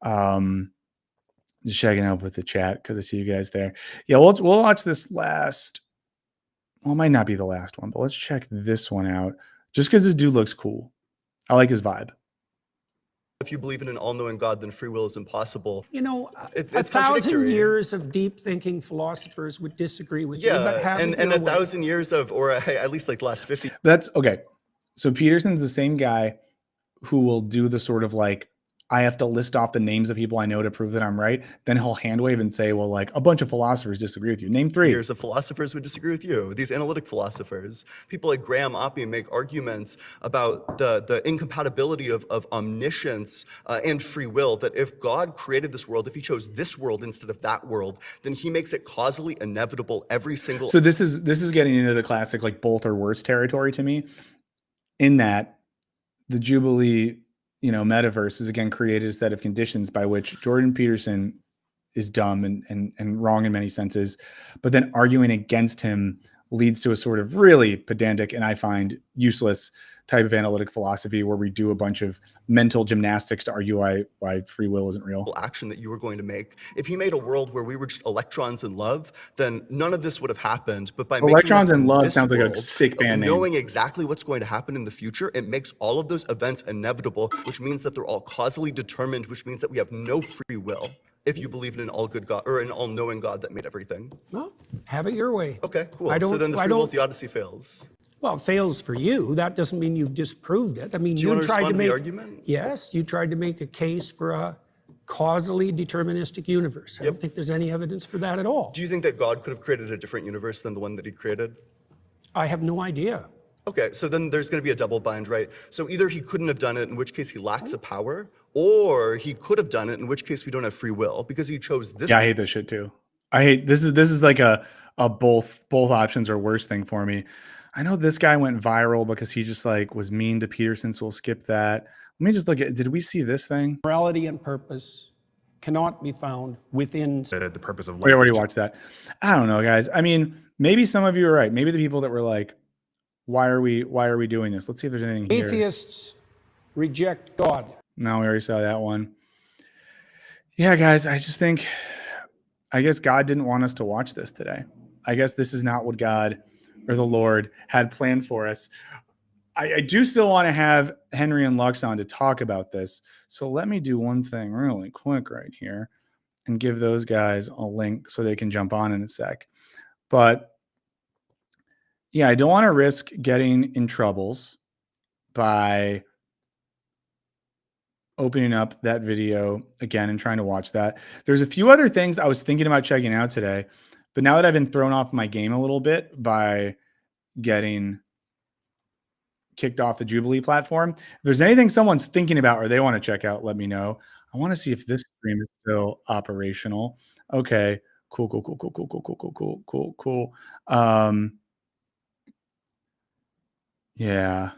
Just checking up with the chat because I see you guys there. Yeah, we'll watch this last. Well, it might not be the last one, but let's check this one out just because this dude looks cool. I like his vibe. If you believe in an all-knowing God, then free will is impossible. You know, it's 1,000 years of deep thinking philosophers would disagree with you. But and 1,000 years of, or at least like the last 50. That's okay. So Peterson's the same guy who will do the sort of like, I have to list off the names of people I know to prove that I'm right. Then he'll hand wave and say, well, like a bunch of philosophers disagree with you. Name 3. Years of philosophers would disagree with you. These analytic philosophers, people like Graham Oppie make arguments about the incompatibility of omniscience and free will, that if God created this world, if he chose this world instead of that world, then he makes it causally inevitable every single. So this is getting into the classic, like both or worse territory to me, in that the Jubilee, you know, metaverse is again created a set of conditions by which Jordan Peterson is dumb and wrong in many senses, but then arguing against him leads to a sort of really pedantic and I find useless type of analytic philosophy where we do a bunch of mental gymnastics to argue why free will isn't real. Action that you were going to make. If he made a world where we were just electrons in love, then none of this would have happened. But by Electrons in Love sounds like a sick band name. Knowing exactly what's going to happen in the future, it makes all of those events inevitable, which means that they're all causally determined, which means that we have no free will. If you believe in an all good God or an all-knowing God that made everything. Well, have it your way. Okay, cool. So then the free will of the Odyssey fails. Well, it fails for you. That doesn't mean you've disproved it. I mean, you tried to make the argument. Yes, you tried to make a case for a causally deterministic universe. I don't think there's any evidence for that at all. Do you think that God could have created a different universe than the one that he created? I have no idea. Okay, so then there's going to be a double bind, right? So either he couldn't have done it, in which case he lacks a power, or he could have done it, in which case we don't have free will because he chose this. Yeah, I hate this shit too. I hate this is like a both options are worse thing for me. I know this guy went viral because he just like was mean to Peterson, so we'll skip that. Let me just look at, did we see this thing? Morality and purpose cannot be found within The purpose of life. We already watched that. I don't know, guys. I mean, maybe some of you are right. Maybe the people that were like, why are we doing this? Let's see if there's anything here. Atheists reject God. No, we already saw that one. Yeah, guys, I guess God didn't want us to watch this today. I guess this is not what God or the Lord had planned for us. I do still want to have Henry and Lux on to talk about this. So let me do one thing really quick right here and give those guys a link so they can jump on in a sec. But yeah, I don't want to risk getting in troubles by opening up that video again and trying to watch that. There's a few other things I was thinking about checking out today, but now that I've been thrown off my game a little bit by getting kicked off the Jubilee platform, if there's anything someone's thinking about or they want to check out, let me know. I want to see if this stream is still operational. Okay, cool. Yeah.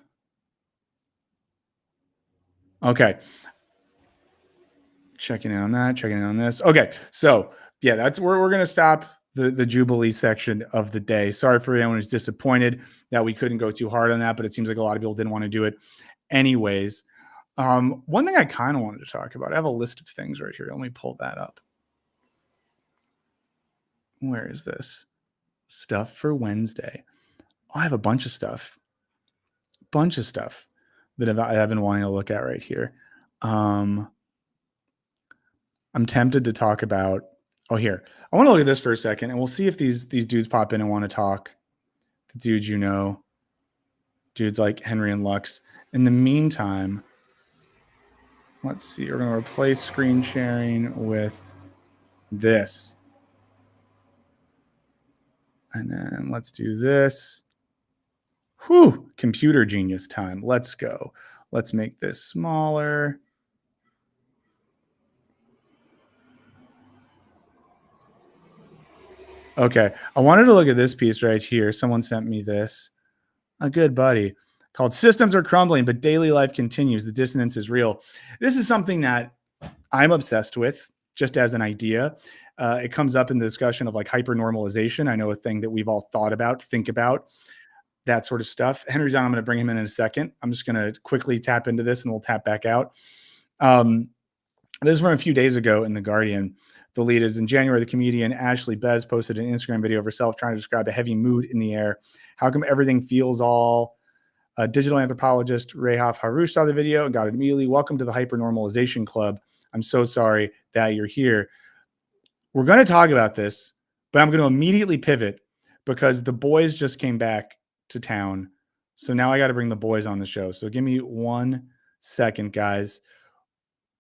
Okay. Checking in on that, checking in on this. Okay, so yeah, that's where we're gonna stop the Jubilee section of the day. Sorry for anyone who's disappointed that we couldn't go too hard on that, but it seems like a lot of people didn't want to do it anyways. One thing I kind of wanted to talk about, I have a list of things right here. Let me pull that up. Where is this? Stuff for Wednesday. Oh, I have a bunch of stuff. That I've been wanting to look at right here. I'm tempted to talk about, here. I want to look at this for a second, and we'll see if these dudes pop in and want to talk. The dudes you know, dudes like Henry and Lux. In the meantime, let's see. We're going to replace screen sharing with this. And then let's do this. Whew, computer genius time. Let's go. Let's make this smaller. Okay, I wanted to look at this piece right here. Someone sent me this. A good buddy, called Systems Are Crumbling, but Daily Life Continues. The Dissonance is Real. This is something that I'm obsessed with, just as an idea. It comes up in the discussion of like hypernormalization. I know a thing that we've all thought about, think about, that sort of stuff. Henry's on. I'm going to bring him in a second. I'm just going to quickly tap into this and we'll tap back out. This is from a few days ago in The Guardian. The lead is, in January, the comedian Ashley Bez posted an Instagram video of herself trying to describe a heavy mood in the air. How come everything feels all... digital anthropologist Rehav Harush saw the video and got it immediately. Welcome to the Hypernormalization Club. I'm so sorry that you're here. We're going to talk about this, but I'm going to immediately pivot because the boys just came back to town. So now I got to bring the boys on the show. So give me 1 second, guys.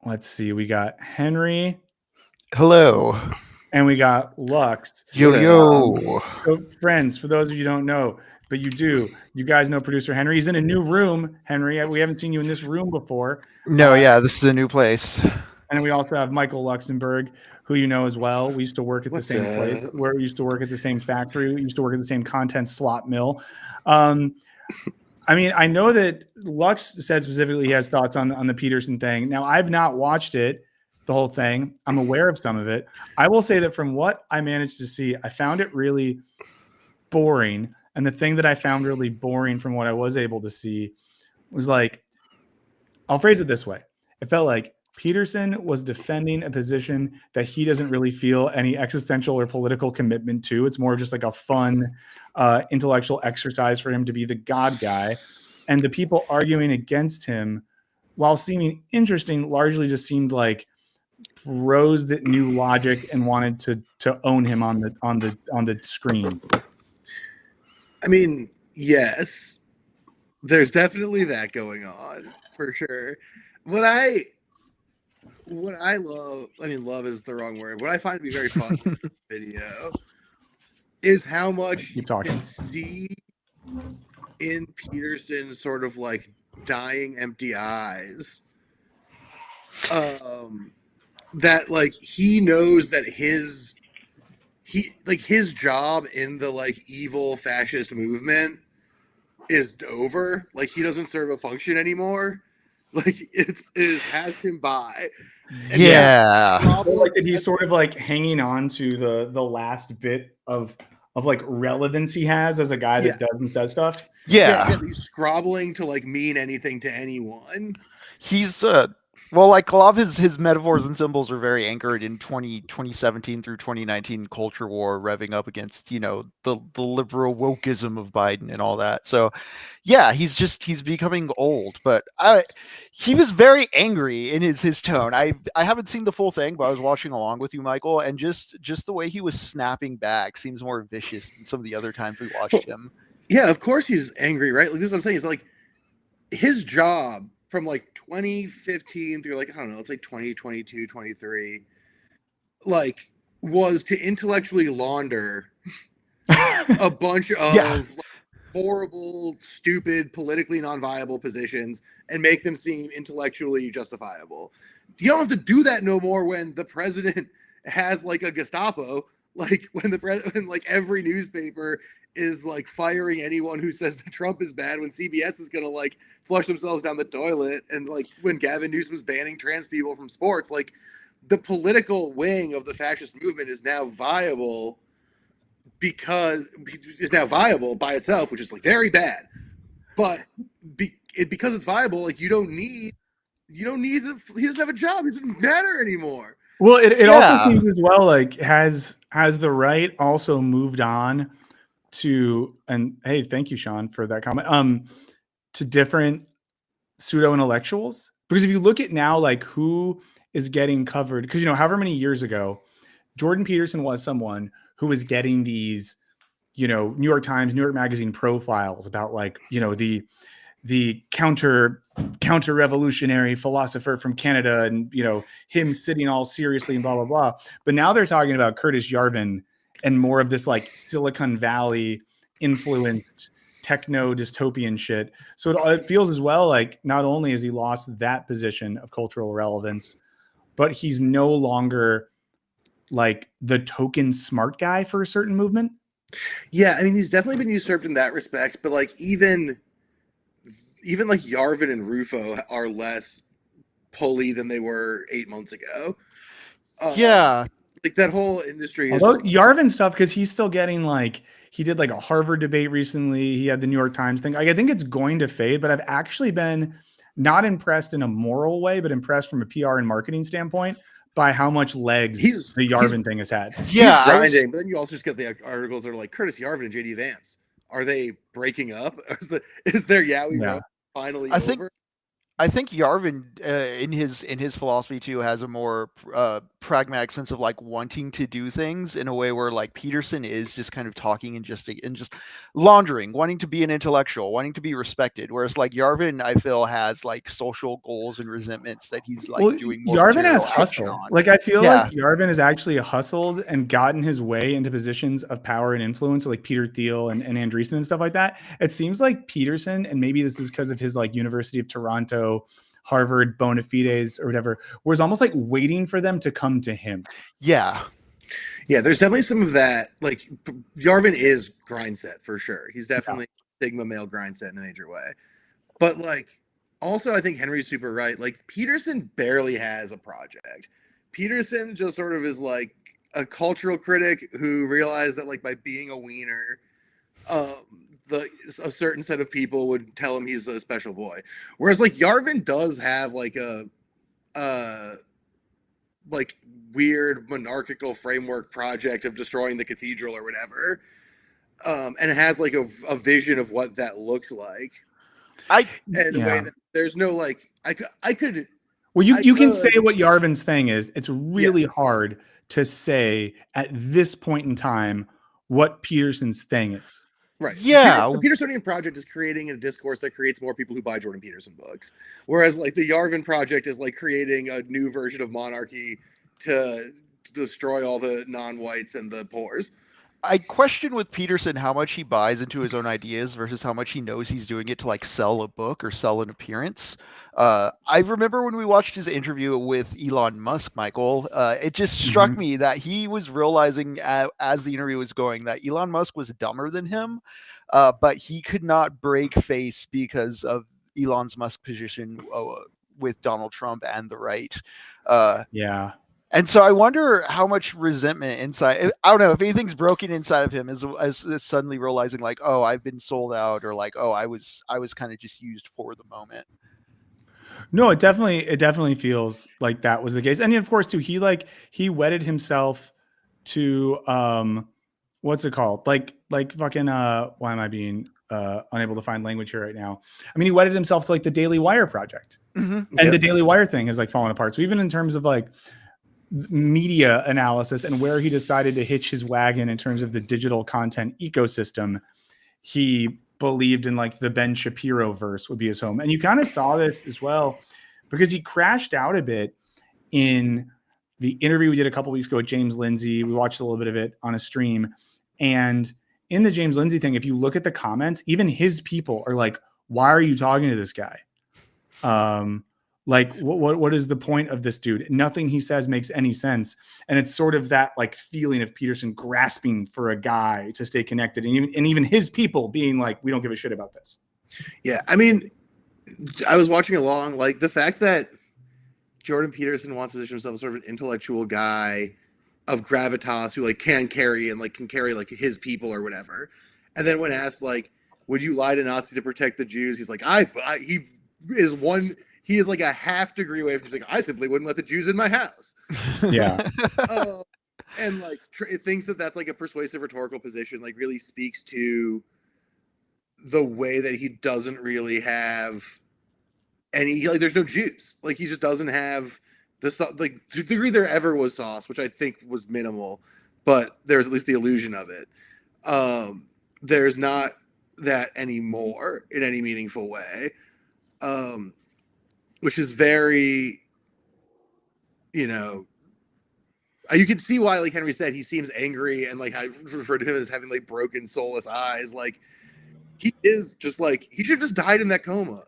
Let's see. We got Henry. Hello. And we got Lux. Yo. So friends, for those of you who don't know, but you do, you guys know producer Henry. He's in a new room, Henry. We haven't seen you in this room before. No, yeah, this is a new place. And we also have Michael Luxembourg, who you know as well. We used to work at the same place. We used to work at the same factory. We used to work at the same content slot mill. I mean, I know that Lux said specifically he has thoughts on the Peterson thing. Now, I've not watched it, the whole thing. I'm aware of some of it. I will say that from what I managed to see, I found it really boring. And the thing that I found really boring from what I was able to see was like, I'll phrase it this way. It felt like Peterson was defending a position that he doesn't really feel any existential or political commitment to. It's more just like a fun intellectual exercise for him to be the God guy. And the people arguing against him, while seeming interesting, largely just seemed like bros that knew logic and wanted to own him on the screen. I mean, yes, there's definitely that going on for sure. What I love, I mean, love is the wrong word. What I find to be very fun in this video is how much you can see in Peterson's sort of like dying empty eyes. That like he knows that his job in the like evil fascist movement is over. Like he doesn't serve a function anymore. Like it passed him by. And yeah. Like that he's sort of like hanging on to the last bit of like relevance he has as a guy that does and says stuff. Yeah. He's scrobbling to like mean anything to anyone. He's well, like a lot of his metaphors and symbols are very anchored in 2017 through 2019 culture war, revving up against, you know, the liberal wokeism of Biden and all that. So yeah, he's becoming old, but he was very angry in his tone. I haven't seen the full thing, but I was watching along with you, Michael, and just the way he was snapping back seems more vicious than some of the other times we watched him. Yeah, of course he's angry, right? Like this is what I'm saying. Is like his job from like 2015 through like, I don't know, it's like 2022, 23, like was to intellectually launder a bunch of like, horrible, stupid, politically non-viable positions and make them seem intellectually justifiable. You don't have to do that no more when the president has like a Gestapo, like when like every newspaper is like firing anyone who says that Trump is bad, when CBS is going to like flush themselves down the toilet, and like when Gavin Newsom was banning trans people from sports. Like the political wing of the fascist movement is now viable by itself, which is like very bad. But because it's viable, like he doesn't have a job. It doesn't matter anymore. Well, it also seems as well like has the right also moved on to, and hey, thank you, Sean, for that comment. To different pseudo intellectuals, because if you look at now, like who is getting covered, because however many years ago, Jordan Peterson was someone who was getting these, New York Times, New York Magazine profiles about like the counter revolutionary philosopher from Canada, and him sitting all seriously and blah blah blah. But now they're talking about Curtis Yarvin and more of this like Silicon Valley influenced techno dystopian shit. So it feels as well like not only has he lost that position of cultural relevance, but he's no longer like the token smart guy for a certain movement. Yeah, I mean he's definitely been usurped in that respect, but like even like Yarvin and Rufo are less pulley than they were 8 months ago. Like that whole industry is Yarvin stuff, because he's still getting like, he did like a Harvard debate recently. He had the New York Times thing. Like, I think it's going to fade, but I've actually been not impressed in a moral way, but impressed from a PR and marketing standpoint by how much legs the Yarvin thing has had. Yeah, he's grinding, but then you also just get the articles that are like Curtis Yarvin and JD Vance. Are they breaking up? Is their Yowie Road finally over? I think Yarvin, in his philosophy too, has a more pragmatic sense of like wanting to do things in a way where like Peterson is just kind of talking and just laundering, wanting to be an intellectual, wanting to be respected. Whereas like Yarvin, I feel has like social goals and resentments that he's like doing more. Yarvin has hustled. Like I feel like Yarvin has actually hustled and gotten his way into positions of power and influence, like Peter Thiel and Andreessen and stuff like that. It seems like Peterson, and maybe this is because of his like University of Toronto, Harvard bona fides or whatever, was almost like waiting for them to come to him. Yeah, there's definitely some of that. Like Yarvin is grind set for sure. He's definitely Sigma male grind set in a major way. But like also I think Henry's super right. Like Peterson barely has a project. Peterson just sort of is like a cultural critic who realized that like by being a wiener, a certain set of people would tell him he's a special boy. Whereas like Yarvin does have like a like weird monarchical framework project of destroying the cathedral or whatever. And it has like a vision of what that looks like. A way that there's no like I could. Well, you can say what Yarvin's thing is. It's really hard to say at this point in time what Peterson's thing is. Right. Yeah. The Petersonian project is creating a discourse that creates more people who buy Jordan Peterson books. Whereas like the Yarvin project is like creating a new version of monarchy to destroy all the non-whites and the poors. I question with Peterson how much he buys into his own ideas versus how much he knows he's doing it to like sell a book or sell an appearance. I remember when we watched his interview with Elon Musk, Michael, it just struck me that he was realizing as the interview was going that Elon Musk was dumber than him, but he could not break face because of Elon Musk's position with Donald Trump and the right. And so I wonder how much resentment inside. I don't know if anything's broken inside of him as suddenly realizing like, oh, I've been sold out, or like, oh, I was kind of just used for the moment. No, it definitely feels like that was the case. And of course too, he wedded himself to what's it called? Like fucking why am I being unable to find language here right now? I mean, he wedded himself to like the Daily Wire project. And the Daily Wire thing has like fallen apart. So even in terms of like media analysis and where he decided to hitch his wagon in terms of the digital content ecosystem, he believed in like the Ben Shapiro verse would be his home. And you kind of saw this as well because he crashed out a bit in the interview we did a couple weeks ago with James Lindsay. We watched a little bit of it on a stream, and in the James Lindsay thing, if you look at the comments, even his people are like, why are you talking to this guy? Like what is the point of this dude? Nothing he says makes any sense. And it's sort of that like feeling of Peterson grasping for a guy to stay connected, and even his people being like, we don't give a shit about this. Yeah. I mean, I was watching along, like the fact that Jordan Peterson wants to position himself as sort of an intellectual guy of gravitas who like can carry like his people or whatever. And then when asked like, would you lie to Nazis to protect the Jews? He's like, he is like a half degree away from just like, I simply wouldn't let the Jews in my house. Yeah. And like it thinks that that's like a persuasive rhetorical position, like really speaks to the way that he doesn't really have any, like there's no Jews. Like he just doesn't have the, like to the degree there ever was sauce, which I think was minimal, but there's at least the illusion of it. There's not that anymore in any meaningful way, which is very, you know, you can see why, like Henry said, he seems angry, and like I referred to him as having like broken, soulless eyes. Like he is just like he should have just died in that coma.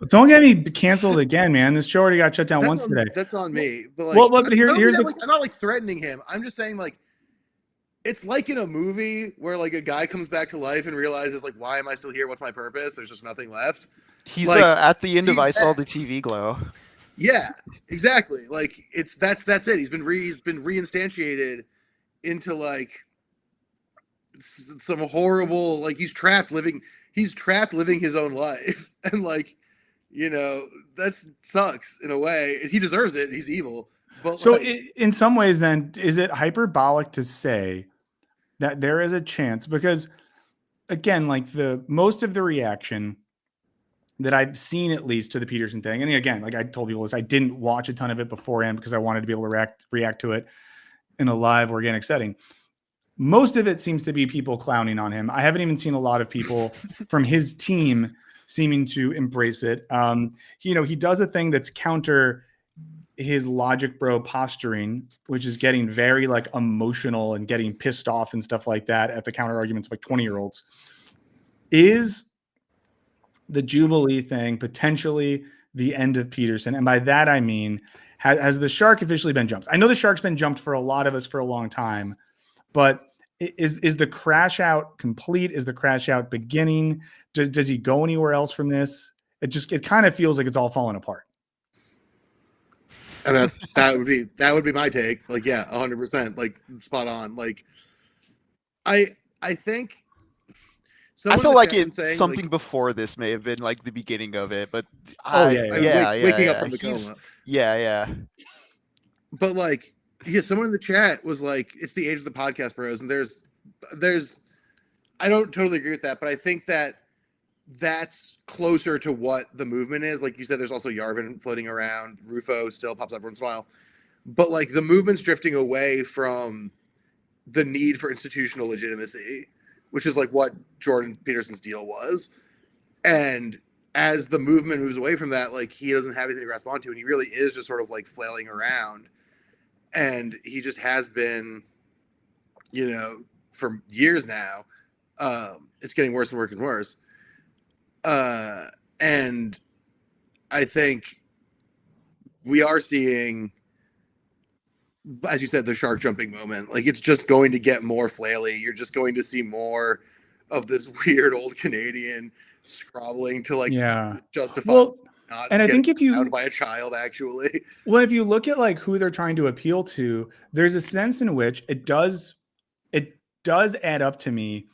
Don't get me canceled again, man. This show already got shut down once today. That's on me. But like, but here's the. I'm not like threatening him. I'm just saying like it's like in a movie where like a guy comes back to life and realizes like, why am I still here? What's my purpose? There's just nothing left. He's like, at the end of I Saw the TV Glow. Yeah, exactly. Like that's it. He's been reinstantiated into like some horrible, like he's trapped living his own life, and like, you know, that sucks in a way. He deserves it. He's evil. But so like, in some ways, then, is it hyperbolic to say that there is a chance? Because again, like most of the reaction that I've seen, at least, to the Peterson thing, and again, like I told people this, I didn't watch a ton of it beforehand because I wanted to be able to react to it in a live organic setting. Most of it seems to be people clowning on him. I haven't even seen a lot of people from his team seeming to embrace it. He does a thing that's counter his logic bro posturing, which is getting very like emotional and getting pissed off and stuff like that at the counter arguments of like 20-year-olds. Is the Jubilee thing potentially the end of Peterson? And by that, I mean, has the shark officially been jumped? I know the shark's been jumped for a lot of us for a long time, but is the crash out complete? Is the crash out beginning? Does he go anywhere else from this? It kind of feels like it's all falling apart. And that would be my take. Like, yeah, 100%, like spot on. Like, I think. I feel like something like, before this may have been like the beginning of it, but waking up from the coma. Yeah. But like, someone in the chat was like, "It's the age of the podcast bros," and there's, I don't totally agree with that, but I think that's closer to what the movement is. Like you said, there's also Yarvin floating around. Rufo still pops up once in a while, but like the movement's drifting away from the need for institutional legitimacy, which is like what Jordan Peterson's deal was. And as the movement moves away from that, like he doesn't have anything to grasp onto, and he really is just sort of like flailing around. And he just has been, for years now. It's getting worse and worse and worse. And I think we are seeing, as you said, the shark jumping moment. Like it's just going to get more flaily. You're just going to see more of this weird old Canadian scrabbling to like justify not and I think if you found by a child, actually. Well, if you look at like who they're trying to appeal to, there's a sense in which it does add up to me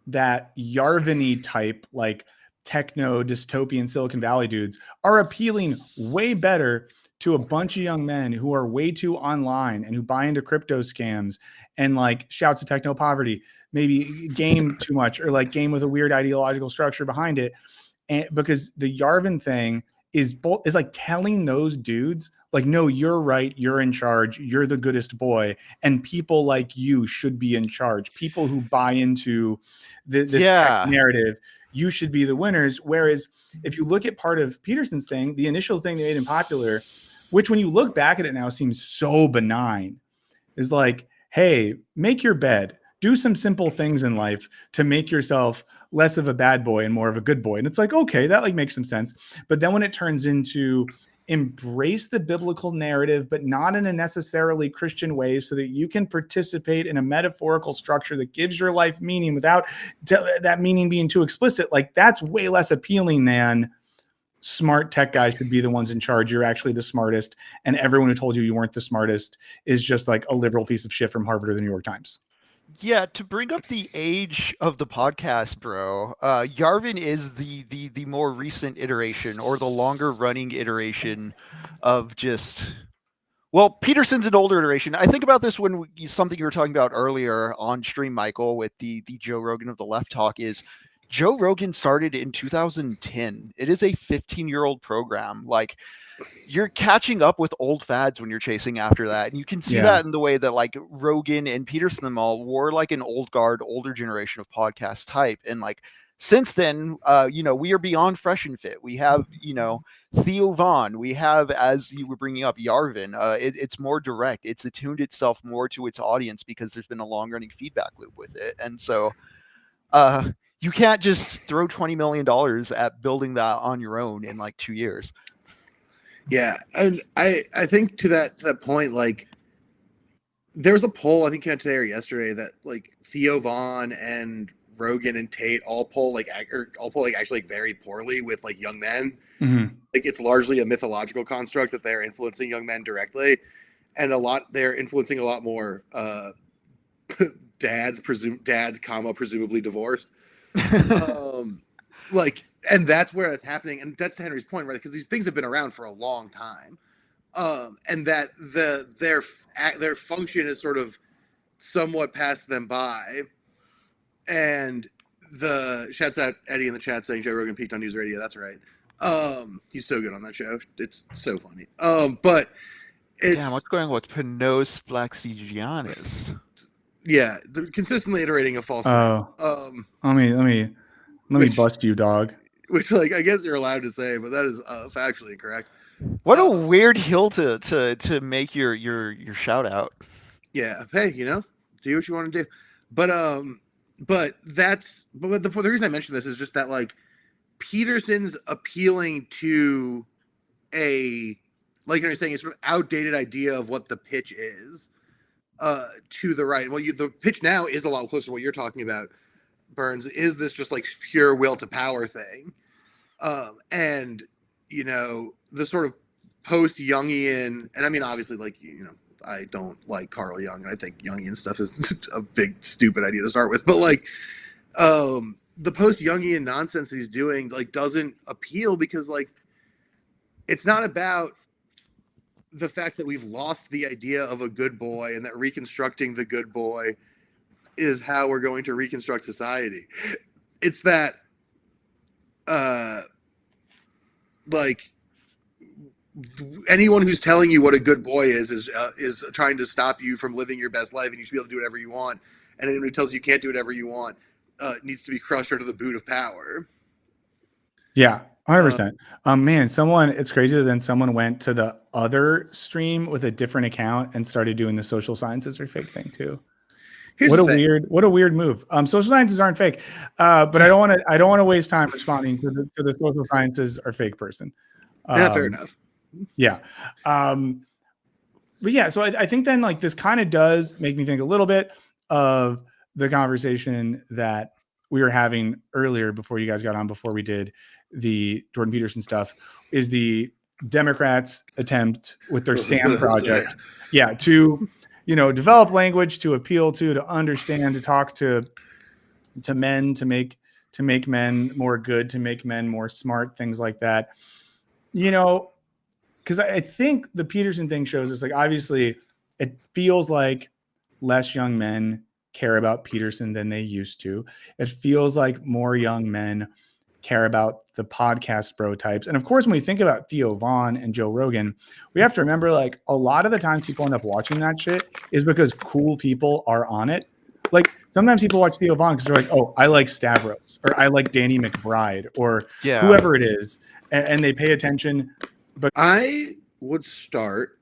that Yarvin-y type, like techno dystopian Silicon Valley dudes are appealing way better to a bunch of young men who are way too online and who buy into crypto scams and like shouts of techno poverty, maybe game too much, or like game with a weird ideological structure behind it. And because the Yarvin thing is like telling those dudes like, no, you're right, you're in charge, you're the goodest boy, and people like you should be in charge. People who buy into this tech narrative, you should be the winners. Whereas if you look at part of Peterson's thing, the initial thing that made him popular, which when you look back at it now seems so benign, is like, hey, make your bed, do some simple things in life to make yourself less of a bad boy and more of a good boy. And it's like, okay, that like makes some sense. But then when it turns into embrace the biblical narrative, but not in a necessarily Christian way, so that you can participate in a metaphorical structure that gives your life meaning without that meaning being too explicit, like that's way less appealing than smart tech guys should be the ones in charge. You're actually the smartest. And everyone who told you weren't the smartest is just like a liberal piece of shit from Harvard or the New York Times. Yeah, to bring up the age of the podcast, bro, Yarvin is the more recent iteration or the longer running iteration of just. Well, Peterson's an older iteration. I think about this when something you were talking about earlier on stream, Michael, with the Joe Rogan of the Left Talk is Joe Rogan started in 2010. It is a 15-year-old program. Like, you're catching up with old fads when you're chasing after that. And you can see that in the way that like Rogan and Peterson them all were like an old guard, older generation of podcast type. And like since then, we are beyond fresh and fit. We have, Theo Vaughn. We have, as you were bringing up, Yarvin. It's more direct. It's attuned itself more to its audience because there's been a long running feedback loop with it. And so you can't just throw $20 million at building that on your own in like 2 years. Yeah, and I think to that point, like there was a poll I think came out today or yesterday that like Theo Vaughn and Rogan and Tate all poll actually very poorly with like young men. Mm-hmm. Like it's largely a mythological construct that they're influencing young men directly, and they're influencing a lot more dads, presumably divorced. And that's where it's happening, and that's to Henry's point, right? Because these things have been around for a long time, and that their function is sort of somewhat passed them by. And the shouts out Eddie in the chat saying Joe Rogan peaked on News Radio. That's right. He's so good on that show. It's so funny. But it's what's going on with Panos Blaxigiannis? Yeah, they're consistently iterating a false claim. Let me bust you, dog. Which, like, I guess you're allowed to say, but that is factually incorrect. What a weird hill to make your shout out. Yeah, hey, do what you want to do. But the reason I mention this is just that like Peterson's appealing to like you're saying, a sort of outdated idea of what the pitch is to the right. Well, the pitch now is a lot closer to what you're talking about, Burns. Is this just like pure will to power thing? And the sort of post-Jungian, and I mean obviously like I don't like Carl Jung, and I think Jungian stuff is a big stupid idea to start with, but like the post-Jungian nonsense that he's doing like doesn't appeal because like it's not about the fact that we've lost the idea of a good boy and that reconstructing the good boy is how we're going to reconstruct society. It's that like anyone who's telling you what a good boy is trying to stop you from living your best life, and you should be able to do whatever you want. And anyone who tells you can't do whatever you want needs to be crushed under the boot of power. Yeah, 100%. Man, it's crazy that then someone went to the other stream with a different account and started doing the social sciences are fake thing too. What a weird move. Social sciences aren't fake, but I don't want to waste time responding to the social sciences are fake person. Yeah, fair enough. Yeah. But yeah, so I think then like this kind of does make me think a little bit of the conversation that we were having earlier before you guys got on, before we did the Jordan Peterson stuff, is the Democrats' attempt with their SAM project. Yeah. To, develop language, to appeal to understand, to talk to men, to make men more good, to make men more smart, things like that. Because I think the Peterson thing shows us, like, obviously it feels like less young men care about Peterson than they used to. It feels like more young men care about the podcast bro types. And of course, when we think about Theo Vaughn and Joe Rogan, we have to remember, like, a lot of the times people end up watching that shit is because cool people are on it. Like, sometimes people watch Theo Vaughn because they're like, oh, I like Stavros, or I like Danny McBride, or whoever it is. And they pay attention. But I would start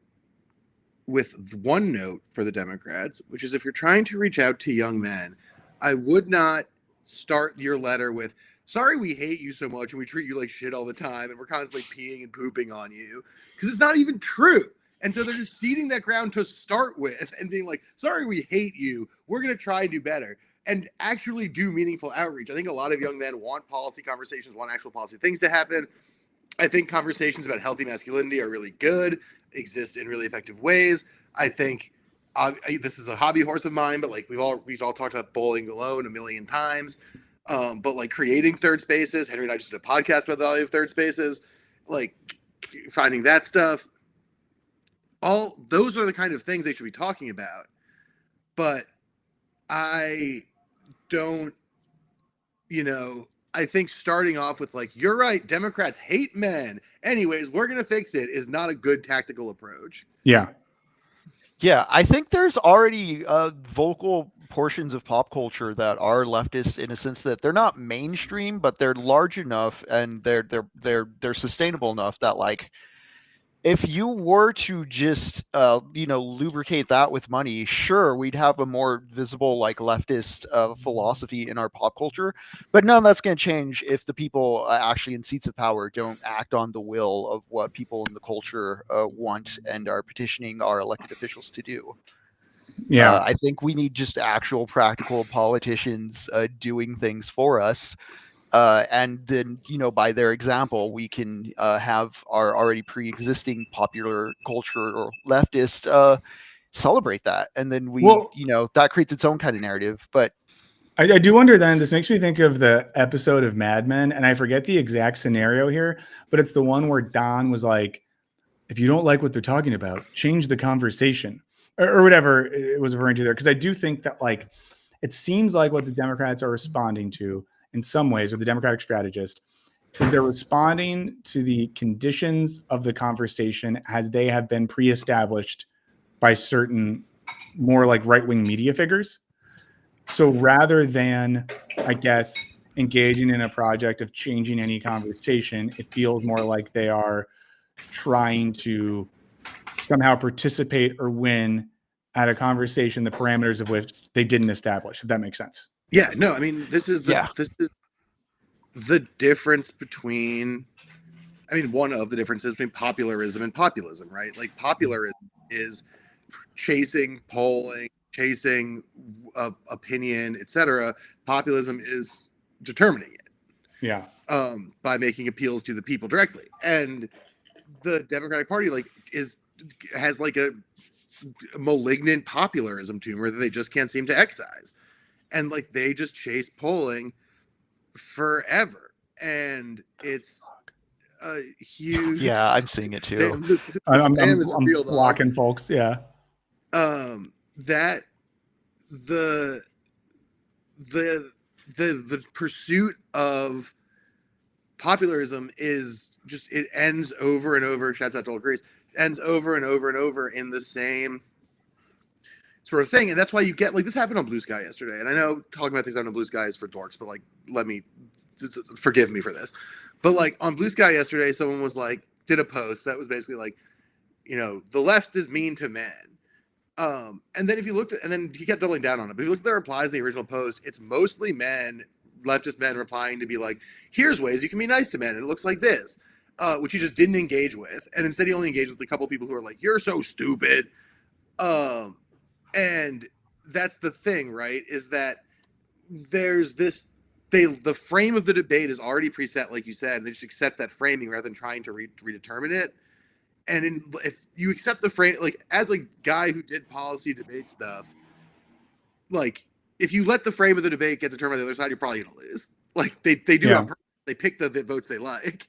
with one note for the Democrats, which is if you're trying to reach out to young men, I would not start your letter with, sorry we hate you so much and we treat you like shit all the time and we're constantly peeing and pooping on you, because it's not even true. And so they're just ceding that ground to start with and being like, sorry we hate you, we're going to try and do better, and actually do meaningful outreach. I think a lot of young men want policy conversations, want actual policy things to happen. I think conversations about healthy masculinity are really good, exist in really effective ways. I think this is a hobby horse of mine, but like we've all talked about bowling alone a million times. But like creating third spaces, Henry and I just did a podcast about the value of third spaces, like finding that stuff. All those are the kind of things they should be talking about. But I don't, I think starting off with like, you're right, Democrats hate men. Anyways, we're going to fix it is not a good tactical approach. Yeah. Yeah, I think there's already vocal portions of pop culture that are leftist in a sense that they're not mainstream, but they're large enough and they're sustainable enough that like if you were to just lubricate that with money, sure, we'd have a more visible like leftist philosophy in our pop culture, but none of that's going to change if the people actually in seats of power don't act on the will of what people in the culture want and are petitioning our elected officials to do. Yeah. I think we need just actual practical politicians doing things for us. And then, by their example, we can have our already pre-existing popular culture or leftist celebrate that. And then that creates its own kind of narrative. But I do wonder then, this makes me think of the episode of Mad Men, and I forget the exact scenario here, but it's the one where Don was like, if you don't like what they're talking about, change the conversation or whatever it was referring to there. Because I do think that like, it seems like what the Democrats are responding to in some ways, or the Democratic strategist, is they're responding to the conditions of the conversation as they have been pre-established by certain more like right-wing media figures. So rather than, I guess, engaging in a project of changing any conversation, it feels more like they are trying to somehow participate or win at a conversation, the parameters of which they didn't establish, if that makes sense. Yeah, no, I mean, this is the difference between, one of the differences between popularism and populism, right? Like popularism is chasing polling, chasing opinion, etc. Populism is determining it. Yeah. By making appeals to the people directly. And the Democratic Party has like a malignant popularism to them where they just can't seem to excise. And like they just chase polling forever. And it's a huge. Yeah, I'm seeing it too. I'm blocking folks. Yeah. That the pursuit of popularism is just, it ends over and over. Shouts out to all Greece. Ends over and over and over in the same sort of thing. And that's why you get like this happened on Blue Sky yesterday. And I know talking about things on Blue Sky is for dorks, but like, forgive me for this. But like on Blue Sky yesterday, someone was like, did a post that was basically like, the left is mean to men. And then if you looked at, and then he kept doubling down on it, but if you look at the replies to the original post, it's mostly men, leftist men replying to be like, here's ways you can be nice to men. And it looks like this. Which he just didn't engage with. And instead he only engaged with a couple of people who are like, you're so stupid. And that's the thing, right? Is that there's this, the frame of the debate is already preset, like you said, and they just accept that framing rather than trying to redetermine it. And if you accept the frame, like as a guy who did policy debate stuff, like if you let the frame of the debate get determined by the other side, you're probably going to lose. Like they do it on purpose. They pick the votes they like.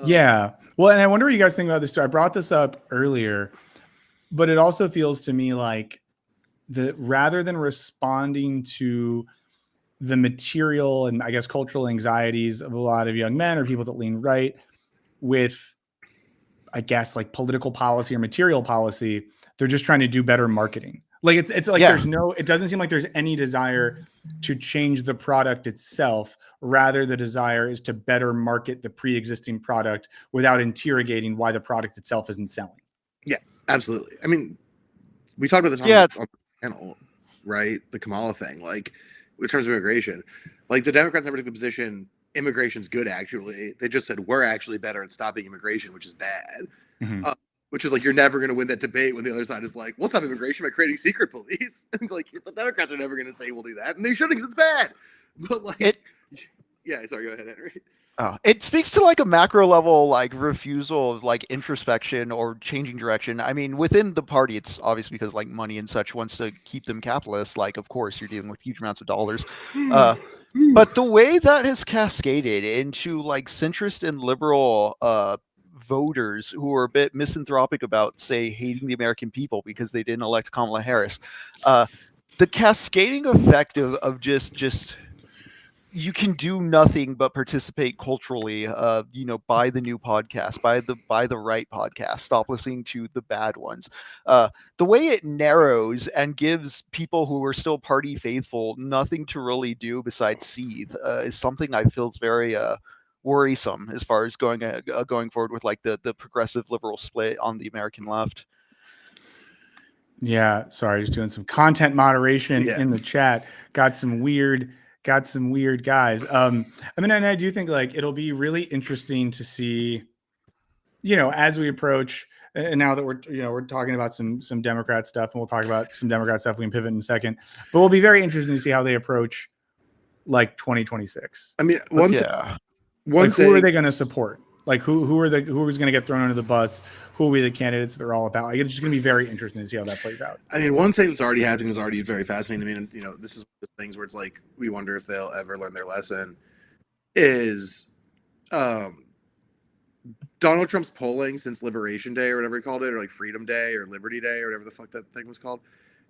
Yeah. Well, and I wonder what you guys think about this too. I brought this up earlier, but it also feels to me like rather than responding to the material and I guess cultural anxieties of a lot of young men or people that lean right with, I guess, like political policy or material policy, they're just trying to do better marketing. Like it's like it doesn't seem like there's any desire to change the product itself. Rather, the desire is to better market the pre-existing product without interrogating why the product itself isn't selling. Yeah, absolutely. I mean, we talked about this on the panel, right? The Kamala thing, like in terms of immigration, like the Democrats never took the position immigration's good. Actually, they just said we're actually better at stopping immigration, which is bad. Mm-hmm. Which is like, you're never going to win that debate when the other side is like, we'll stop immigration by creating secret police. And like, the Democrats are never going to say we'll do that. And they shouldn't, because it's bad. But like, yeah, sorry, go ahead, Henry. It speaks to like a macro level, like refusal of like introspection or changing direction. I mean, within the party, it's obviously because like money and such wants to keep them capitalist. Like, of course, you're dealing with huge amounts of dollars. But the way that has cascaded into like centrist and liberal voters who are a bit misanthropic about, say, hating the American people because they didn't elect Kamala Harris, the cascading effect of just you can do nothing but participate culturally, buy the new podcast, buy the right podcast, stop listening to the bad ones. The way it narrows and gives people who are still party faithful nothing to really do besides seethe is something I feel is very worrisome as far as going forward with like the progressive liberal split on the American left. Yeah, sorry, just doing some content moderation in the chat. Got some weird guys. I mean, and I do think like it'll be really interesting to see, as we approach, and now that we're talking about some Democrat stuff, and we'll talk about some Democrat stuff. We can pivot in a second, but it'll be very interesting to see how they approach like 2026. I mean, who are they going to support? Like who's going to get thrown under the bus? Who will be the candidates they're all about? Like, it's just going to be very interesting to see how that plays out. I mean, one thing that's already happening is already very fascinating. I mean, this is the things where it's like we wonder if they'll ever learn their lesson. Is Donald Trump's polling since Liberation Day or whatever he called it, or like Freedom Day or Liberty Day or whatever the fuck that thing was called,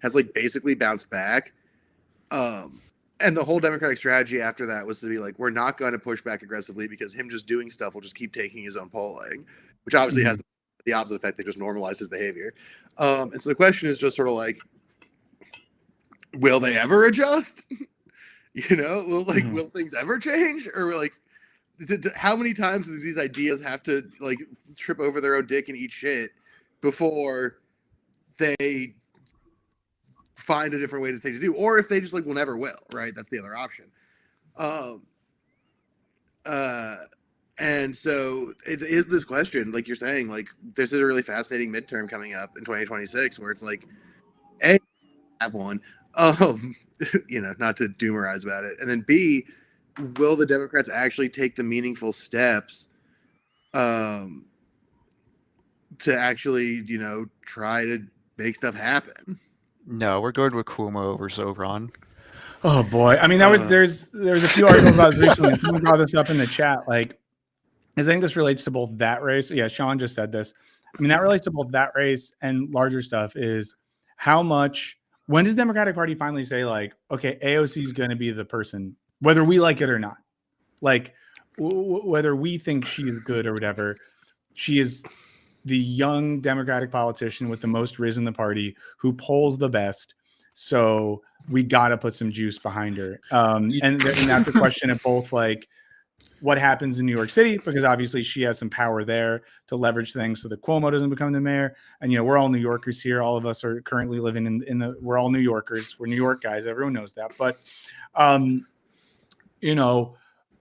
has like basically bounced back. And the whole Democratic strategy after that was to be like, we're not going to push back aggressively because him just doing stuff will just keep taking his own polling, which obviously has the opposite effect. They just normalize his behavior. And so the question is just sort of like, will they ever adjust? Will things ever change? Or like, how many times do these ideas have to like trip over their own dick and eat shit before they find a different way to do, or if they just like will never will, right? That's the other option. And so it is this question, like you're saying, like this is a really fascinating midterm coming up in 2026 where it's like, A, have one, not to doomerize about it, and then B, will the Democrats actually take the meaningful steps to actually, try to make stuff happen? No, we're going with Cuomo over Zobran. Oh boy. I mean, there's a few articles about this recently. Someone brought this up in the chat. Like, I think this relates to both that race. Yeah, Sean just said this. I mean, that relates to both that race and larger stuff is when does the Democratic Party finally say like, okay, AOC is going to be the person, whether we like it or not, like whether we think she is good or whatever, she is the young Democratic politician with the most rizz in the party who polls the best. So we got to put some juice behind her. And that's the question of both like what happens in New York City, because obviously she has some power there to leverage things so that Cuomo doesn't become the mayor. And, we're all New Yorkers here. All of us are currently living we're all New Yorkers. We're New York guys. Everyone knows that. But,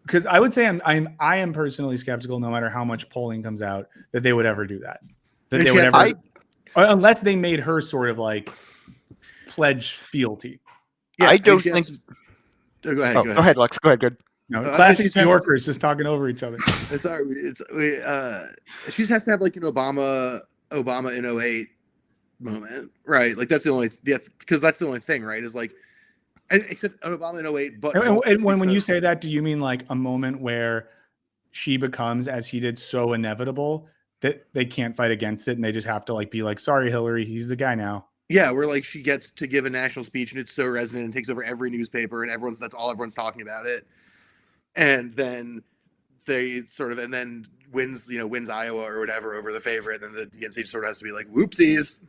because I would say I am personally skeptical, no matter how much polling comes out, that they would ever do that. That they would ever, unless they made her sort of like pledge fealty. Yeah, I don't think. Go ahead. Go ahead, Lux. Go ahead. Good. No, classic New Yorkers just talking over each other. She just has to have like an Obama in 08 moment, right? Like that's the only, because that's the only thing, right? Is like, except Obama in 08. But and when you say that, do you mean like a moment where she becomes, as he did, so inevitable that they can't fight against it and they just have to like be like, sorry, Hillary, he's the guy now? Yeah, where like she gets to give a national speech and it's so resonant and takes over every newspaper and that's all everyone's talking about it. And then they sort of, and then wins Iowa or whatever over the favorite. And then the DNC sort of has to be like, whoopsies.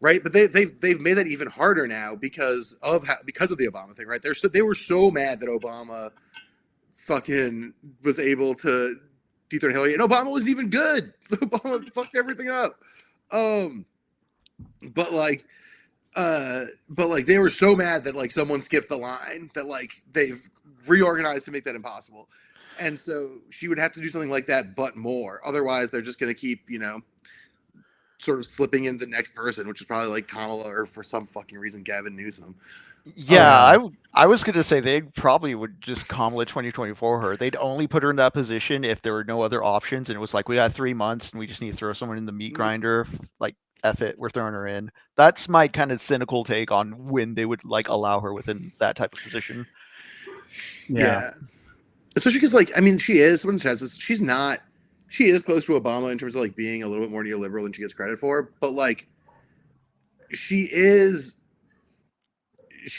Right. But they've made that even harder now because of the Obama thing. Right. They were so mad that Obama fucking was able to dethrone Hillary, and Obama wasn't even good. Obama fucked everything up. But they were so mad that like someone skipped the line that like they've reorganized to make that impossible. And so she would have to do something like that, but more. Otherwise, they're just going to keep, sort of slipping in the next person, which is probably like Kamala or for some fucking reason Gavin Newsom. Yeah, I was going to say they probably would just Kamala 2024 her. They'd only put her in that position if there were no other options, and it was like, we got 3 months and we just need to throw someone in the meat grinder. Like, F it, we're throwing her in. That's my kind of cynical take on when they would like allow her within that type of position. Yeah. Especially because, like, I mean, she is, someone says this, she is close to Obama in terms of like being a little bit more neoliberal than she gets credit for, but like she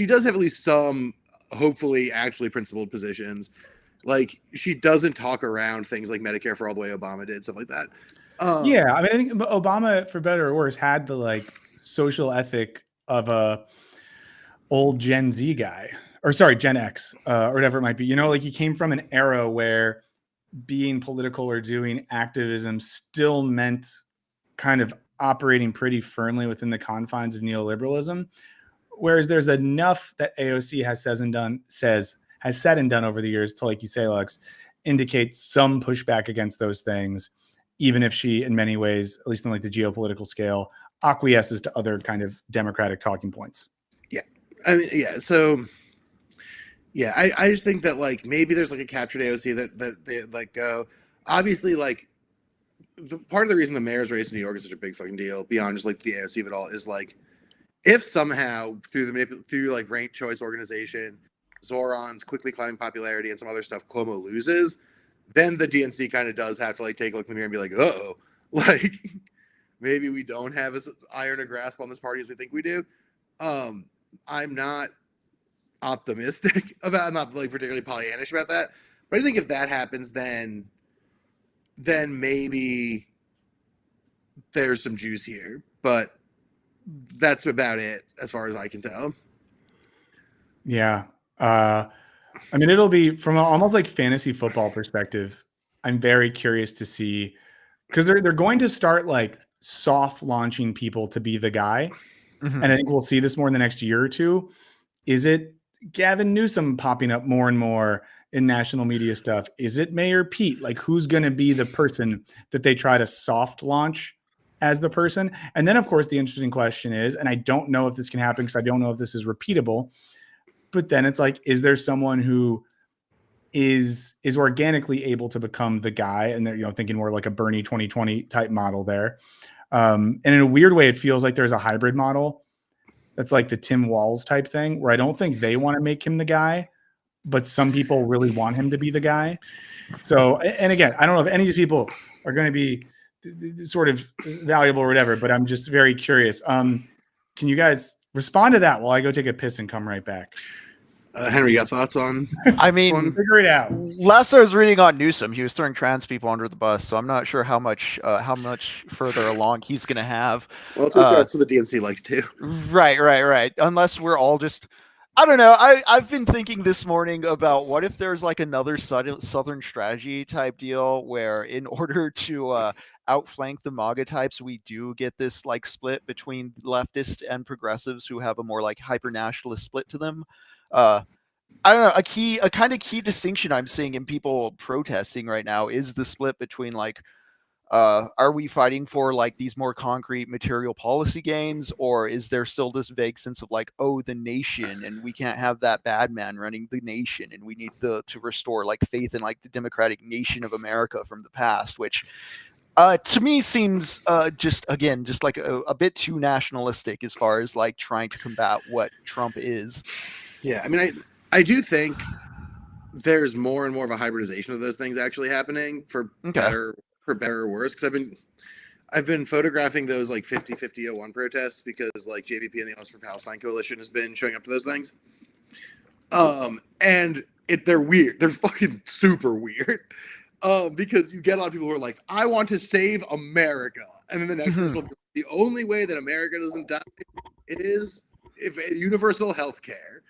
does have at least some hopefully actually principled positions. Like, she doesn't talk around things like Medicare for all the way Obama did, stuff like that. Yeah, I mean, I think Obama, for better or worse, had the like social ethic of a old Gen Z guy, or sorry, Gen X, or whatever it might be. You know, like he came from an era where being political or doing activism still meant kind of operating pretty firmly within the confines of neoliberalism. Whereas there's enough that AOC has said and done over the years to, like you say, Lux, indicate some pushback against those things, even if she, in many ways, at least on like the geopolitical scale, acquiesces to other kind of democratic talking points. Yeah. I mean, yeah. So, yeah, I just think that like maybe there's like a captured AOC that they like go. Obviously, like part of the reason the mayor's race in New York is such a big fucking deal, beyond just like the AOC of it all, is like if somehow through like ranked choice organization, Zoran's quickly climbing popularity and some other stuff, Cuomo loses, then the DNC kind of does have to like take a look in the mirror and be like, oh, like maybe we don't have as iron a grasp on this party as we think we do. I'm not optimistic about, I'm not like particularly Pollyannish about that, but I think if that happens, then maybe there's some juice here, but that's about it as far as I can tell. Yeah. I mean, it'll be from almost like fantasy football perspective. I'm very curious to see, because they're going to start like soft launching people to be the guy. Mm-hmm. And I think we'll see this more in the next year or two. Is it Gavin Newsom popping up more and more in national media stuff? Is it Mayor Pete? Like, who's going to be the person that they try to soft launch as the person? And then, of course, the interesting question is, and I don't know if this can happen because I don't know if this is repeatable, but then it's like, is there someone who is organically able to become the guy? And they're, thinking more like a Bernie 2020 type model there. And in a weird way, it feels like there's a hybrid model that's like the Tim Walz type thing, where I don't think they want to make him the guy, but some people really want him to be the guy. So, and again, I don't know if any of these people are going to be sort of valuable or whatever, but I'm just very curious. Can you guys respond to that while I go take a piss and come right back? Henry, you got thoughts on? I mean, figure it out. Last I was reading on Newsom, he was throwing trans people under the bus, so I'm not sure how much further along he's going to have. Well, that's what the DNC likes too. Right. Unless we're all just, I don't know. I've been thinking this morning about what if there's like another Southern strategy type deal where in order to outflank the MAGA types, we do get this like split between leftists and progressives who have a more like hyper nationalist split to them. I don't know, a kind of key distinction I'm seeing in people protesting right now is the split between like, are we fighting for like these more concrete material policy gains, or is there still this vague sense of like, oh, the nation, and we can't have that bad man running the nation, and we need to restore like faith in like the democratic nation of America from the past, which to me seems just like a bit too nationalistic as far as like trying to combat what Trump is. Yeah, I mean, I do think there's more and more of a hybridization of those things actually happening for better or worse. Because I've been photographing those like 50-50-01 protests because like JVP and the Us for Palestine Coalition has been showing up to those things. And they're weird. They're fucking super weird. Because you get a lot of people who are like, I want to save America, and then the next person will be, the only way that America doesn't die is if universal health care.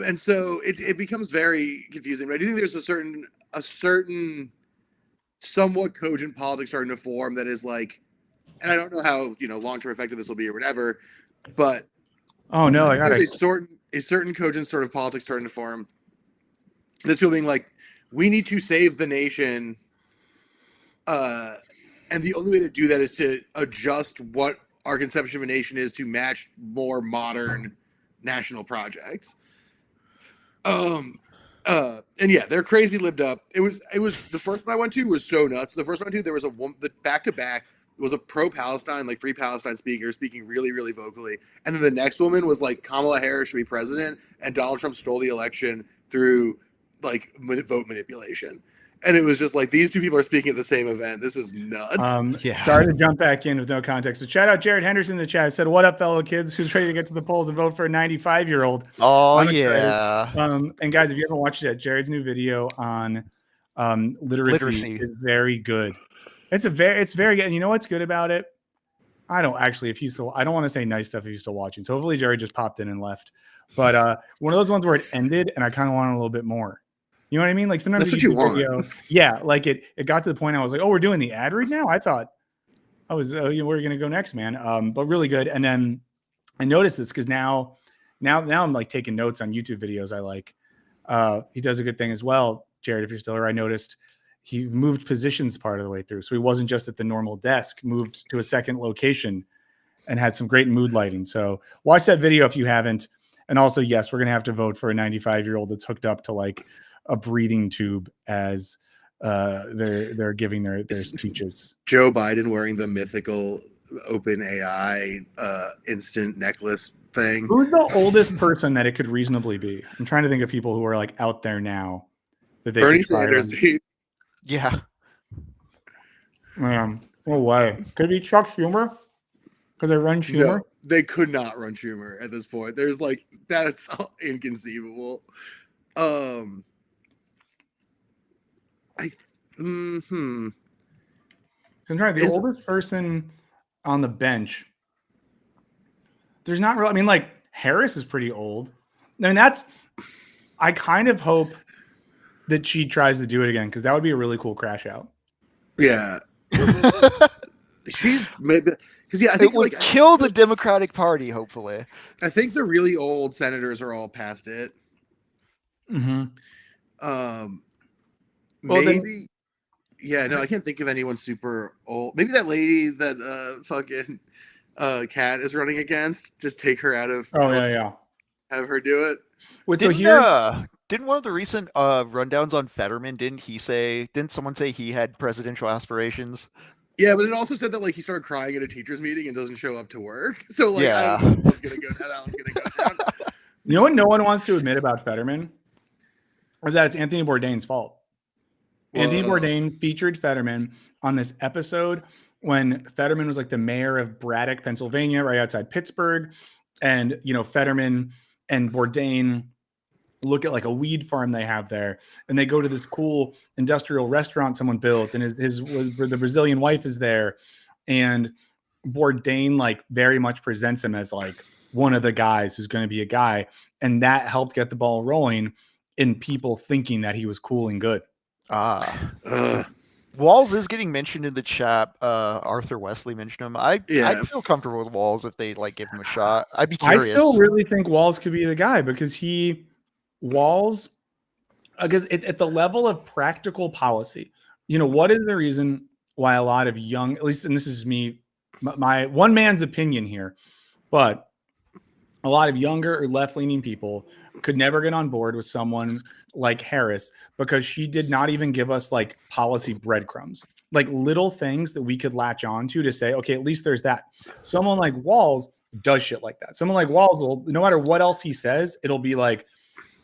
And so it becomes very confusing. But I do think there's a certain somewhat cogent politics starting to form that is like, and I don't know how long-term effective this will be or whatever, but there's a certain cogent sort of politics starting to form. This people being like, we need to save the nation, and And the only way to do that is to adjust what our conception of a nation is to match more modern national projects. And yeah, they're crazy lived up. It was the first one I went to was so nuts. The first one I went to, there was a woman, the back to back was a pro-Palestine, like free Palestine speaker speaking really, really vocally. And then the next woman was like Kamala Harris should be president, and Donald Trump stole the election through like vote manipulation. And it was just like, these two people are speaking at the same event. This is nuts. Sorry to jump back in with no context, but shout out Jared Henderson in the chat. Said, "What up, fellow kids? Who's ready to get to the polls and vote for a 95-year-old?" Oh, I'm yeah. excited. And guys, if you haven't watched it, Jared's new video on literacy is very good. It's very good. And you know what's good about it? I don't want to say nice stuff if he's still watching. So hopefully Jared just popped in and left. But one of those ones where it ended and I kind of wanted a little bit more. You know what I mean? Like sometimes that's what you want. Video, yeah, like it got to the point I was like, oh, we're doing the ad read now? I thought we're going to go next, man. But really good. And then I noticed this because now I'm like taking notes on YouTube videos I like. He does a good thing as well. Jared, if you're still here, I noticed he moved positions part of the way through. So he wasn't just at the normal desk, moved to a second location and had some great mood lighting. So watch that video if you haven't. And also, yes, we're going to have to vote for a 95-year-old that's hooked up to like a breathing tube as they're giving their speeches. Joe Biden wearing the mythical open AI instant necklace thing. Who's the oldest person that it could reasonably be? I'm trying to think of people who are like out there now. That they Bernie Sanders. Yeah. No way. Could it be Chuck Schumer? Could they run Schumer? No, they could not run Schumer at this point. There's like, that's inconceivable. I'm trying. The oldest person on the bench. There's not really. I mean, like Harris is pretty old. I mean, I kind of hope that she tries to do it again because that would be a really cool crash out. Yeah, she's maybe because I think it would kill the Democratic Party. Hopefully, I think the really old senators are all past it. Mm-hmm. Maybe. Yeah, no, I can't think of anyone super old. Maybe that lady that fucking Kat is running against. Just take her out of. Oh yeah. Have her do it. Wait, so here. Didn't one of the recent rundowns on Fetterman? Didn't someone say he had presidential aspirations? Yeah, but it also said that like he started crying at a teachers meeting and doesn't show up to work. So like, yeah. I don't know what's gonna go. How that one's gonna go down. You know what no one wants to admit about Fetterman? Is that it's Anthony Bourdain's fault. Anthony Bourdain featured Fetterman on this episode when Fetterman was like the mayor of Braddock, Pennsylvania, right outside Pittsburgh. And, Fetterman and Bourdain look at like a weed farm they have there. And they go to this cool industrial restaurant someone built. And the Brazilian wife is there. And Bourdain like very much presents him as like one of the guys who's going to be a guy. And that helped get the ball rolling in people thinking that he was cool and good. Walls is getting mentioned in the chat. Arthur Wesley mentioned him. I'd feel comfortable with Walls if they like give him a shot. I'd be curious. I still really think Walls could be the guy because at the level of practical policy, what is the reason why a lot of young, at least, and this is me, my one man's opinion here, but a lot of younger or left-leaning people could never get on board with someone like Harris because she did not even give us like policy breadcrumbs, like little things that we could latch on to say, okay, at least there's that. Someone like Walls does shit like that. Someone like Walls will, no matter what else he says, it'll be like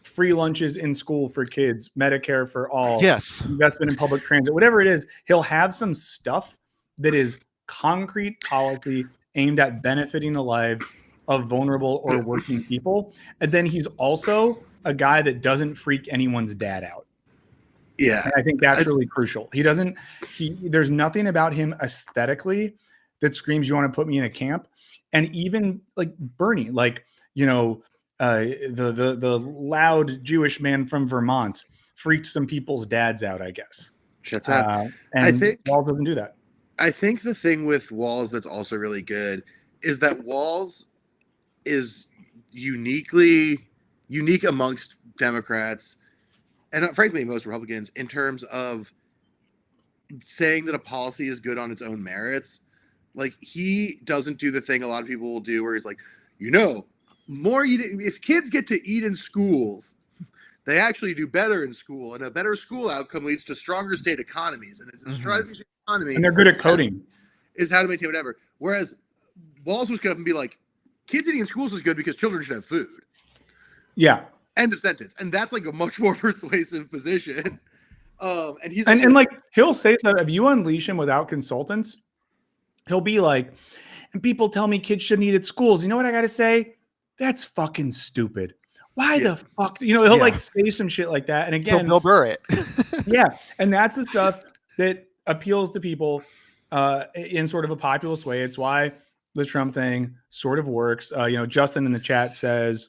free lunches in school for kids, Medicare for all, yes, investment in public transit, whatever it is. He'll have some stuff that is concrete policy aimed at benefiting the lives of vulnerable or working people. And then he's also a guy that doesn't freak anyone's dad out. Yeah. And I think that's really crucial. There's nothing about him aesthetically that screams, you want to put me in a camp. And even like Bernie, like, the loud Jewish man from Vermont freaked some people's dads out, I guess. Shuts up. And I think Walls doesn't do that. I think the thing with Walls that's also really good is that Walls is unique amongst Democrats and frankly most Republicans in terms of saying that a policy is good on its own merits. Like, he doesn't do the thing a lot of people will do where he's like, more eating, if kids get to eat in schools, they actually do better in school, and a better school outcome leads to stronger state economies, and a stronger state economy, and they're good at coding, is how to maintain whatever. Whereas Walls was going to be like, kids eating in schools is good because children should have food. Yeah. End of sentence. And that's like a much more persuasive position. And he's and like he'll say that if you unleash him without consultants, he'll be like, and people tell me kids shouldn't eat at schools. You know what I got to say? That's fucking stupid. Why the fuck? He'll like say some shit like that. And again, Bill Burr it. Yeah. And that's the stuff that appeals to people in sort of a populist way. It's why the Trump thing sort of works. Justin in the chat says,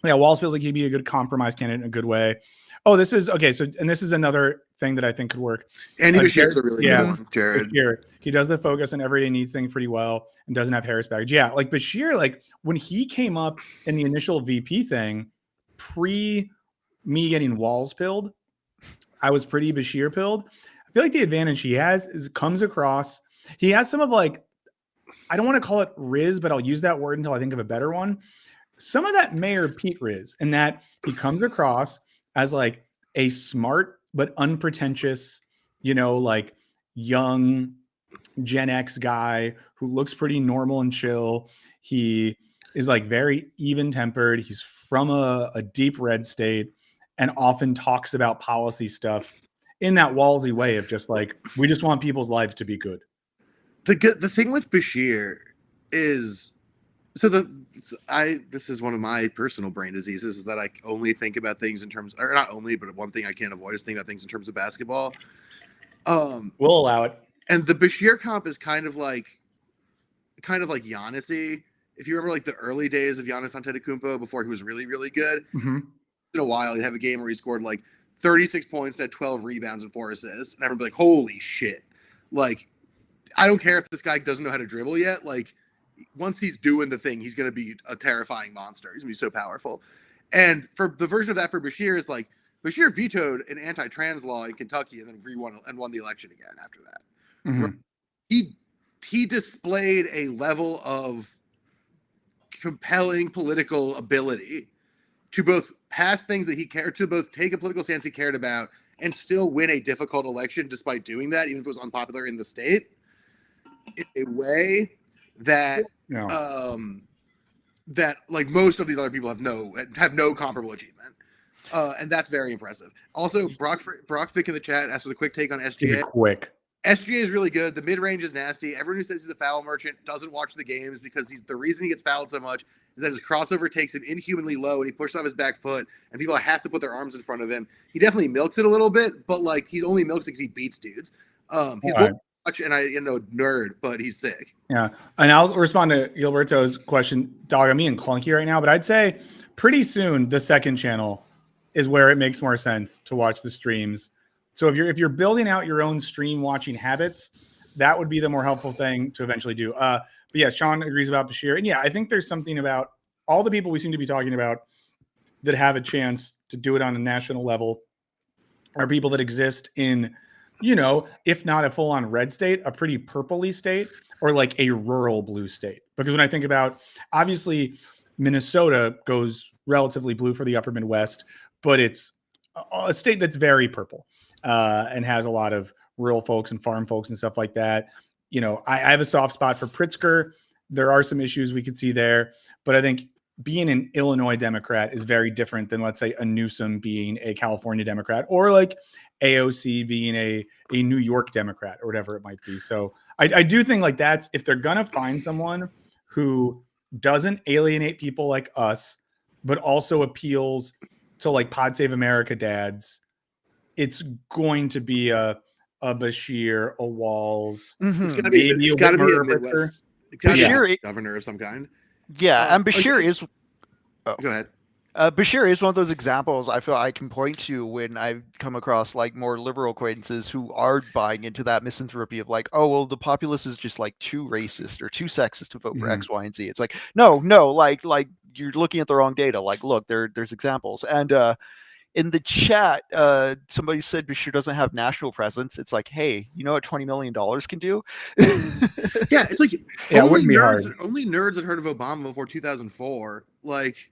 yeah, Walls feels like he'd be a good compromise candidate in a good way. Oh, this is okay. So, and this is another thing that I think could work. Andy Bashir's a really good one, Jared. Bashir, he does the focus on everyday needs thing pretty well and doesn't have Harris baggage. Yeah, like Bashir, like when he came up in the initial VP thing, pre me getting Walls pilled, I was pretty Bashir pilled. I feel like the advantage he has is comes across. He has some of like, I don't want to call it Riz, but I'll use that word until I think of a better one. Some of that Mayor Pete Riz, in that he comes across as like a smart but unpretentious, like young Gen X guy who looks pretty normal and chill. He is like very even-tempered. He's from a deep red state and often talks about policy stuff in that Wallsy way of just like, we just want people's lives to be good. The thing with Bashir is, this is one of my personal brain diseases, is that I only think about things in terms, or not only, but one thing I can't avoid is thinking about things in terms of basketball. We'll allow it. And the Bashir comp is kind of like Giannis-y. If you remember like the early days of Giannis Antetokounmpo before he was really, really good, in a while he'd have a game where he scored like 36 points and had 12 rebounds and 4 assists, and everyone would be like, holy shit. Like, I don't care if this guy doesn't know how to dribble yet. Like, once he's doing the thing, he's going to be a terrifying monster. He's going to be so powerful. And for the version of that for Bashir is like, Bashir vetoed an anti-trans law in Kentucky and then won the election again after that. He displayed a level of compelling political ability to both pass things that he cared, to both take a political stance he cared about and still win a difficult election despite doing that, even if it was unpopular in the state, in a way that that like most of these other people have no comparable achievement, and that's very impressive. Also, Brock Fick in the chat asked for the quick take on SGA. SGA is really good. The mid range is nasty. Everyone who says he's a foul merchant doesn't watch the games, because the reason he gets fouled so much is that his crossover takes him inhumanly low and he pushes off his back foot, and people have to put their arms in front of him. He definitely milks it a little bit, but like he only milks it because he beats dudes. He's much and nerd, but he's sick. Yeah, and I'll respond to Gilberto's question. Dog, I'm being clunky right now, but I'd say pretty soon the second channel is where it makes more sense to watch the streams. So if you're building out your own stream watching habits, that would be the more helpful thing to eventually do. But yeah, Sean agrees about Bashir, and yeah, I think there's something about all the people we seem to be talking about that have a chance to do it on a national level are people that exist in, if not a full-on red state, a pretty purpley state, or like a rural blue state. Because when I think about, obviously, Minnesota goes relatively blue for the upper Midwest, but it's a state that's very purple and has a lot of rural folks and farm folks and stuff like that. I have a soft spot for Pritzker. There are some issues we could see there, but I think being an Illinois Democrat is very different than, let's say, a Newsom being a California Democrat, or like AOC being a New York Democrat, or whatever it might be. So I do think like that's, if they're going to find someone who doesn't alienate people like us, but also appeals to like Pod Save America dads, it's going to be a Bashir, a Walls. It's got to be a Midwest. Bashir, governor of some kind. Yeah, and Bashir is. Go ahead. Bashir is one of those examples I feel I can point to when I come across like more liberal acquaintances who are buying into that misanthropy of like, oh, well, the populace is just like too racist or too sexist to vote for X, Y, and Z. It's like, no, like you're looking at the wrong data. Like, look, there's examples. And In the chat, somebody said Bashir doesn't have national presence. It's like, hey, you know what $20 million can do? Yeah, it's like Yeah, it wouldn't be hard. Only nerds had heard of Obama before 2004. Like,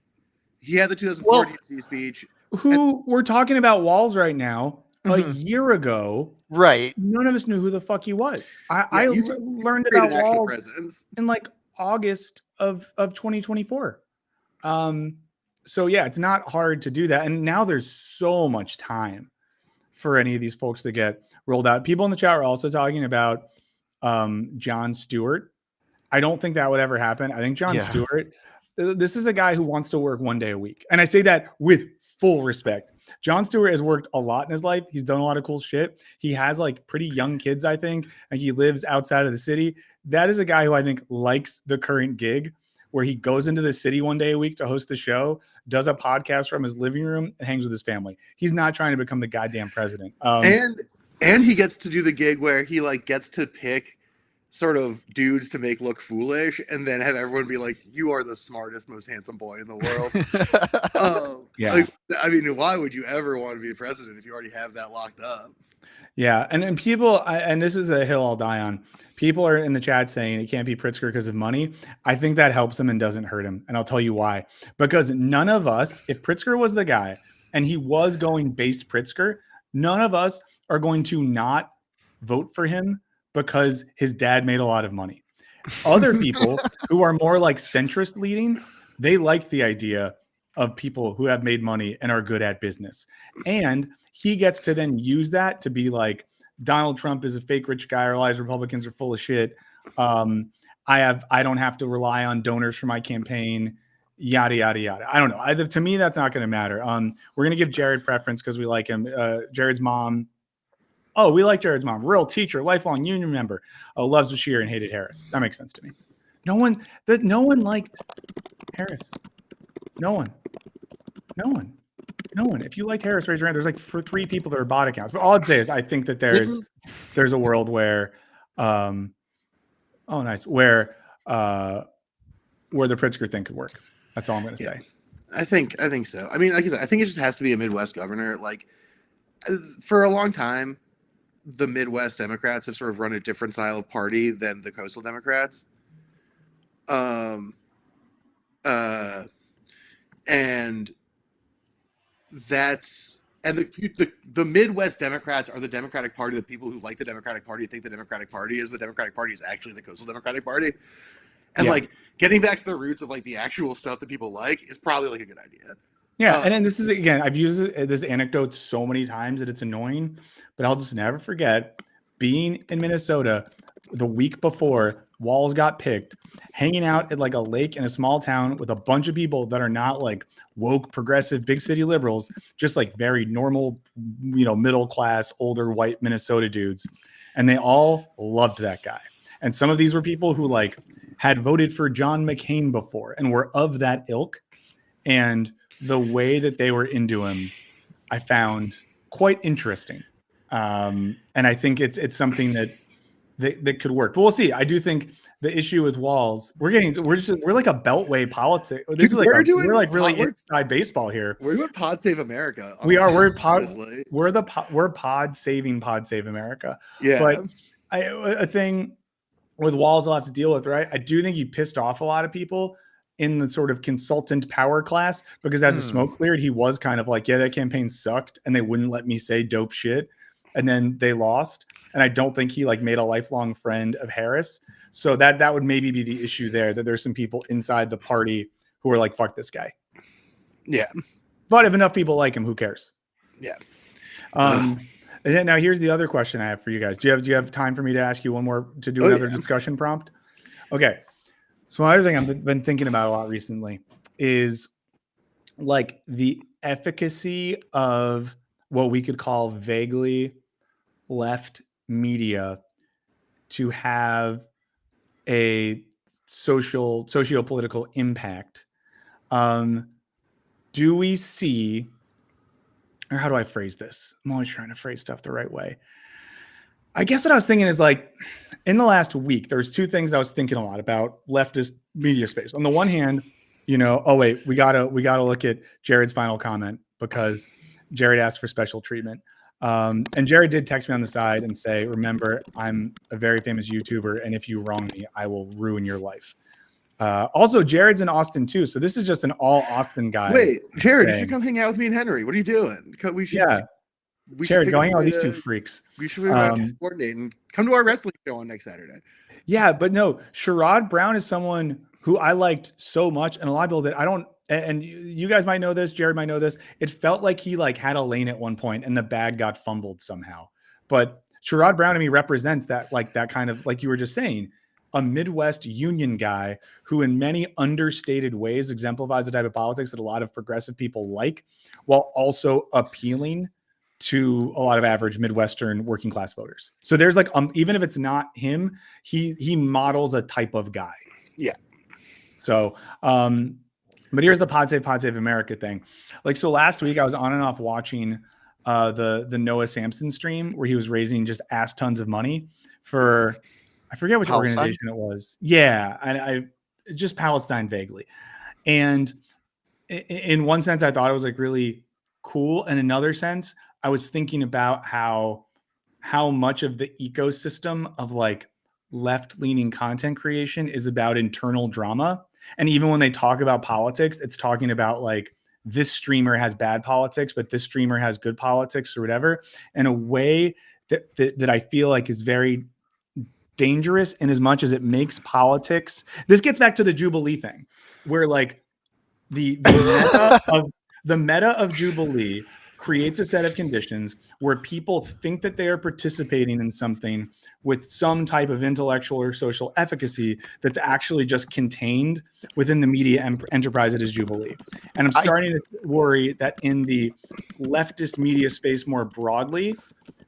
he had the 2004 DNC speech. Who we're talking about Walls right now. A year ago, right? None of us knew who the fuck he was. I learned create about an actual Walls presence. in like August of 2024. So yeah, it's not hard to do that. And now there's so much time for any of these folks to get rolled out. People in the chat are also talking about Jon Stewart. I don't think that would ever happen. I think Jon Stewart, this is a guy who wants to work 1 day a week. And I say that with full respect. Jon Stewart has worked a lot in his life. He's done a lot of cool shit. He has like pretty young kids, I think, and he lives outside of the city. That is a guy who I think likes the current gig where he goes into the city 1 day a week to host the show, does a podcast from his living room, and hangs with his family. He's not trying to become the goddamn president. And he gets to do the gig where he like gets to pick sort of dudes to make look foolish and then have everyone be like, you are the smartest, most handsome boy in the world. Like, I mean, why would you ever want to be the president if you already have that locked up? Yeah. And people, and this is a hill I'll die on. People are in the chat saying it can't be Pritzker because of money. I think that helps him and doesn't hurt him. And I'll tell you why. Because none of us, if Pritzker was the guy and he was going based Pritzker, none of us are going to not vote for him because his dad made a lot of money. Other people who are more like centrist leading, they like the idea of people who have made money and are good at business. And he gets to then use that to be like, Donald Trump is a fake rich guy, or all these Republicans are full of shit. I don't have to rely on donors for my campaign, yada, yada, yada. I don't know. To me, that's not going to matter. We're going to give Jared preference because we like him. Jared's mom. Oh, we like Jared's mom. Real teacher, lifelong union member. Oh, loves Bashir and hated Harris. That makes sense to me. No one liked Harris. No one. If you liked Harris, raise your hand. There's like 3 people that are bot accounts. But all I'd say is I think that there's a world where, where the Pritzker thing could work. That's all I'm going to say. I think so. I mean, like I said, I think it just has to be a Midwest governor. Like, for a long time, the Midwest Democrats have sort of run a different style of party than the coastal Democrats. And the Midwest Democrats are the Democratic Party. The people who like the Democratic Party think the Democratic Party is actually the coastal Democratic Party. And like getting back to the roots of like the actual stuff that people like is probably like a good idea. Yeah, and then this is, again, I've used this anecdote so many times that it's annoying, but I'll just never forget being in Minnesota the week before Walls got picked, hanging out at like a lake in a small town with a bunch of people that are not like woke, progressive, big city liberals, just like very normal, middle class, older white Minnesota dudes. And they all loved that guy. And some of these were people who like had voted for John McCain before and were of that ilk. And the way that they were into him, I found quite interesting. And I think it's something that could work. But we'll see. I do think the issue with Walls, we're like a beltway politics. This is like we're like really inside baseball here. We're doing Pod Save America. We are. We're pod saving Pod Save America. Yeah. But a thing with Walls I'll have to deal with, right? I do think he pissed off a lot of people in the sort of consultant power class, because as the smoke cleared, he was kind of like, yeah, that campaign sucked and they wouldn't let me say dope shit. And then they lost. And I don't think he like made a lifelong friend of Harris. So that would maybe be the issue there, that there's some people inside the party who are like, fuck this guy. Yeah. But if enough people like him, who cares? Yeah. And then, now here's the other question I have for you guys. Do you have time for me to ask you one more, to do another discussion prompt? Okay. So another thing I've been thinking about a lot recently is like the efficacy of what we could call vaguely left media to have a socio-political impact. Do we see, or how do I phrase this? I'm always trying to phrase stuff the right way. I guess what I was thinking is like, in the last week, there's 2 things I was thinking a lot about leftist media space. On the one hand, we gotta look at Jared's final comment, because Jared asked for special treatment. And Jared did text me on the side and say, remember, I'm a very famous YouTuber, and if you wrong me, I will ruin your life. Also, Jared's in Austin too, so this is just an all Austin guy. Wait, Jared, you should come hang out with me and Henry. What are you doing? We should. Yeah, Jared, going out with these two freaks. We should coordinate and come to our wrestling show on next Saturday. Yeah, but no, Sherrod Brown is someone who I liked so much, and a lot of people that I don't. And you guys might know this, Jared might know this. It felt like he had a lane at one point, and the bag got fumbled somehow. But Sherrod Brown to me represents that, that kind of, like you were just saying, a Midwest union guy who in many understated ways exemplifies the type of politics that a lot of progressive people like, while also appealing to a lot of average Midwestern working class voters. So there's even if it's not him, he models a type of guy. Yeah. So, but here's the Pod Save America thing. So last week I was on and off watching the Noah Sampson stream where he was raising just ass tons of money for, I forget which organization it was. Yeah. And I just Palestine vaguely. And in one sense, I thought it was really cool. In another sense, I was thinking about how much of the ecosystem of left-leaning content creation is about internal drama. And even when they talk about politics, it's talking about this streamer has bad politics, but this streamer has good politics or whatever, in a way that I feel is very dangerous in as much as it makes politics. This gets back to the Jubilee thing, where the meta of Jubilee creates a set of conditions where people think that they are participating in something with some type of intellectual or social efficacy that's actually just contained within the media enterprise that is Jubilee. And I'm starting to worry that in the leftist media space more broadly,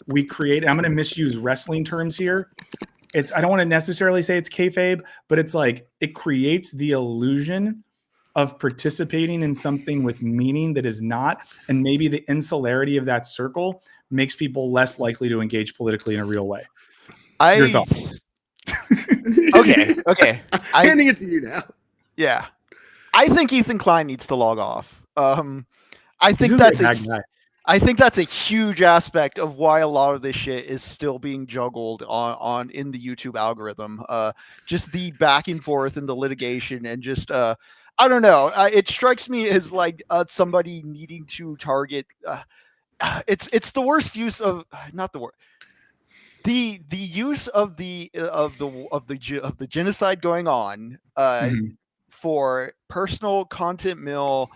we create, I'm going to misuse wrestling terms here. I don't want to necessarily say it's kayfabe, but it's it creates the illusion of participating in something with meaning that is not, and maybe the insularity of that circle makes people less likely to engage politically in a real way. Your thoughts? Okay. Handing it to you now. Yeah, I think Ethan Klein needs to log off. I think that's a huge aspect of why a lot of this shit is still being juggled on in the YouTube algorithm. Just the back and forth and the litigation and just I don't know. It strikes me as somebody needing to target. It's the worst use of not the word. The use of the genocide going on for personal content mill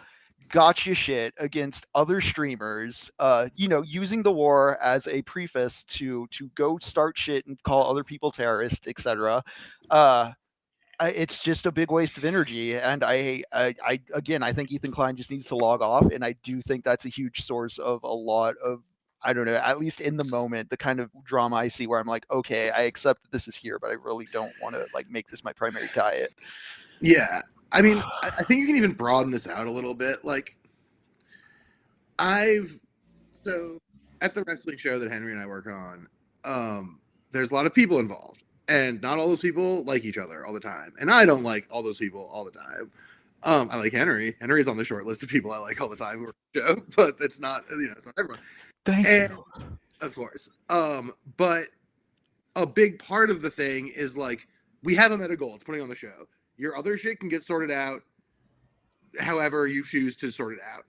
gotcha shit against other streamers. Using the war as a preface to go start shit and call other people terrorists, etc. It's just a big waste of energy, and I think Ethan Klein just needs to log off, and I do think that's a huge source of a lot of, I don't know, at least in the moment, the kind of drama I see where I'm okay, I accept that this is here, but I really don't want to make this my primary diet. Yeah, I mean, I think you can even broaden this out a little bit. So at the wrestling show that Henry and I work on, there's a lot of people involved. And not all those people like each other all the time. And I don't like all those people all the time. I like Henry. Henry's on the short list of people I like all the time who are on the show, but it's not everyone. Thank you. Of course. But a big part of the thing is we have a meta goal. It's putting on the show. Your other shit can get sorted out however you choose to sort it out.